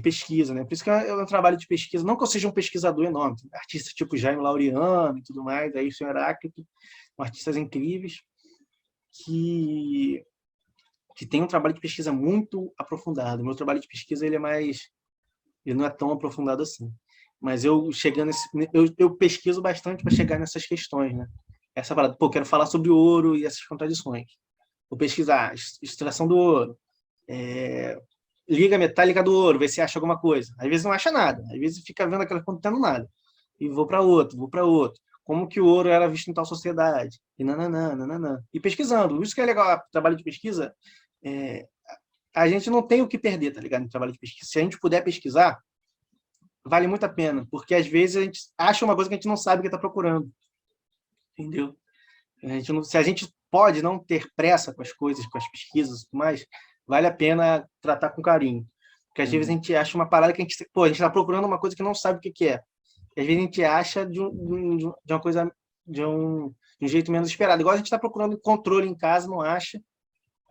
pesquisa, né? Por isso que é um trabalho de pesquisa, não que eu seja um pesquisador enorme, artistas tipo Jaime Laureano e tudo mais, aí o senhor Heráclito, artistas incríveis que tem um trabalho de pesquisa muito aprofundado. O meu trabalho de pesquisa ele não é tão aprofundado assim. Mas eu pesquiso bastante para chegar nessas questões, né? Essa parada, quero falar sobre o ouro e essas contradições. Vou pesquisar extração do ouro, liga metálica do ouro, ver se acha alguma coisa. Às vezes não acha nada, às vezes fica vendo aquela coisa não tendo nada. E vou para outro. Como que o ouro era visto em tal sociedade? E nananã. E pesquisando. Isso que é legal, o trabalho de pesquisa, a gente não tem o que perder, tá ligado? No trabalho de pesquisa. Se a gente puder pesquisar, vale muito a pena, porque às vezes a gente acha uma coisa que a gente não sabe o que está procurando. Entendeu? Se a gente pode não ter pressa com as coisas, com as pesquisas e tudo mais, vale a pena tratar com carinho. Porque às vezes a gente acha uma parada que a gente está procurando uma coisa que não sabe o que é. E às vezes a gente acha de uma coisa, de um jeito menos esperado. Igual a gente está procurando controle em casa, não acha,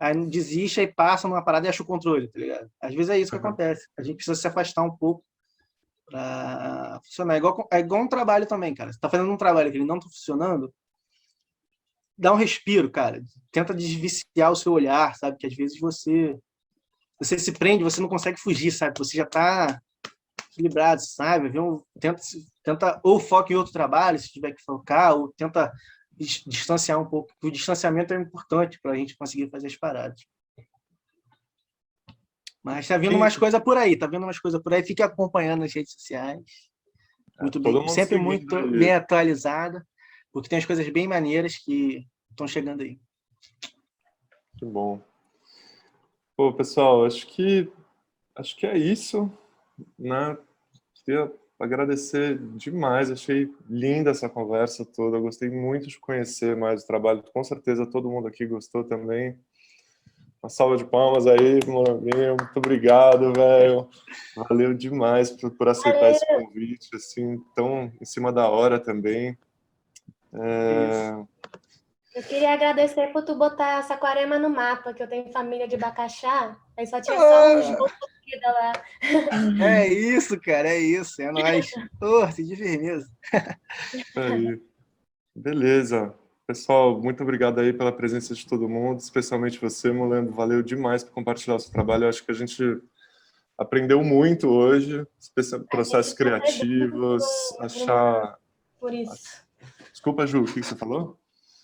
aí desiste, aí passa numa parada e acha o controle, tá ligado? Às vezes é isso que acontece. A gente precisa se afastar um pouco para funcionar. É igual um trabalho também, cara. Você está fazendo um trabalho que ele não está funcionando, dá um respiro, cara. Tenta desviciar o seu olhar, sabe? Que às vezes você se prende, você não consegue fugir, sabe? Você já está equilibrado, sabe? Tenta ou foca em outro trabalho, se tiver que focar, ou tenta distanciar um pouco. O distanciamento é importante para a gente conseguir fazer as paradas. Mas tá vindo umas coisas por aí, fique acompanhando nas redes sociais. Muito bem, sempre muito bem atualizada, porque tem as coisas bem maneiras que estão chegando aí. Que bom. Pô, pessoal, acho que é isso, né? Queria agradecer demais, achei linda essa conversa toda, gostei muito de conhecer mais o trabalho, com certeza todo mundo aqui gostou também. Uma salva de palmas aí, Morambinho, muito obrigado, velho. Valeu demais por aceitar esse convite, assim, tão em cima da hora também. Eu queria agradecer por tu botar Saquarema no mapa, que eu tenho família de Bacaxá, aí só tinha só uns bons lá. É isso, cara, é isso, é nóis. Se de firmeza. Aí. Beleza. Pessoal, muito obrigado aí pela presença de todo mundo, especialmente você, Mulando. Valeu demais por compartilhar o seu trabalho. Eu acho que a gente aprendeu muito hoje, processos criativos, achar... Por isso. Desculpa, Ju, o que você falou?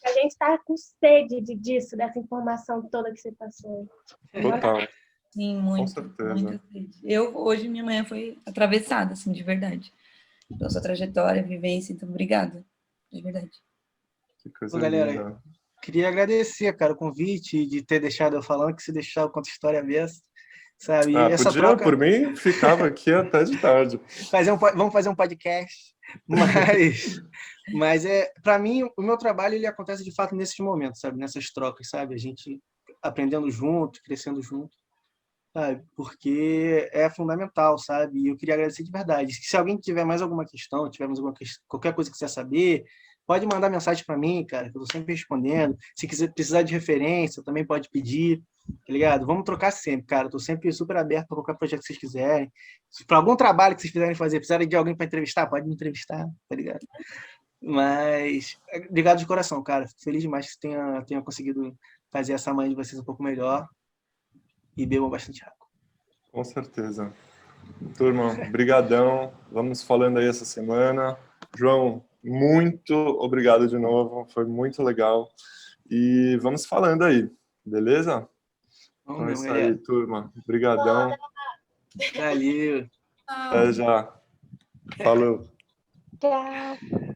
A gente está com sede disso, dessa informação toda que você passou. Total. Sim, muito. Com certeza. Muita sede. Hoje, minha manhã foi atravessada, assim, de verdade. Pela sua trajetória, vivência, então, obrigada. De verdade. Que coisa galera, linda. Queria agradecer, cara, o convite, de ter deixado eu falando, que se deixar eu conto história mesmo, sabe? E essa podia, troca... por mim, ficava aqui até de tarde. Vamos fazer um podcast, mas para mim, o meu trabalho ele acontece de fato nesses momentos, sabe? Nessas trocas, sabe? A gente aprendendo junto, crescendo junto, sabe? Porque é fundamental, sabe? E eu queria agradecer de verdade. Se alguém tiver mais alguma questão, qualquer coisa que quiser saber, pode mandar mensagem para mim, cara, que eu estou sempre respondendo. Se quiser precisar de referência, também pode pedir, tá ligado? Vamos trocar sempre, cara. Estou sempre super aberto para qualquer projeto que vocês quiserem. Se para algum trabalho que vocês quiserem fazer, precisarem de alguém para entrevistar, pode me entrevistar, tá ligado? Mas, obrigado de coração, cara. Fico feliz demais que tenha conseguido fazer essa manhã de vocês um pouco melhor. E bebam bastante água. Com certeza. Turma, brigadão. Vamos falando aí essa semana. João, muito obrigado de novo. Foi muito legal. E vamos falando aí, beleza? Então é isso aí, turma. Brigadão. Valeu. Até já. Falou. Tchau.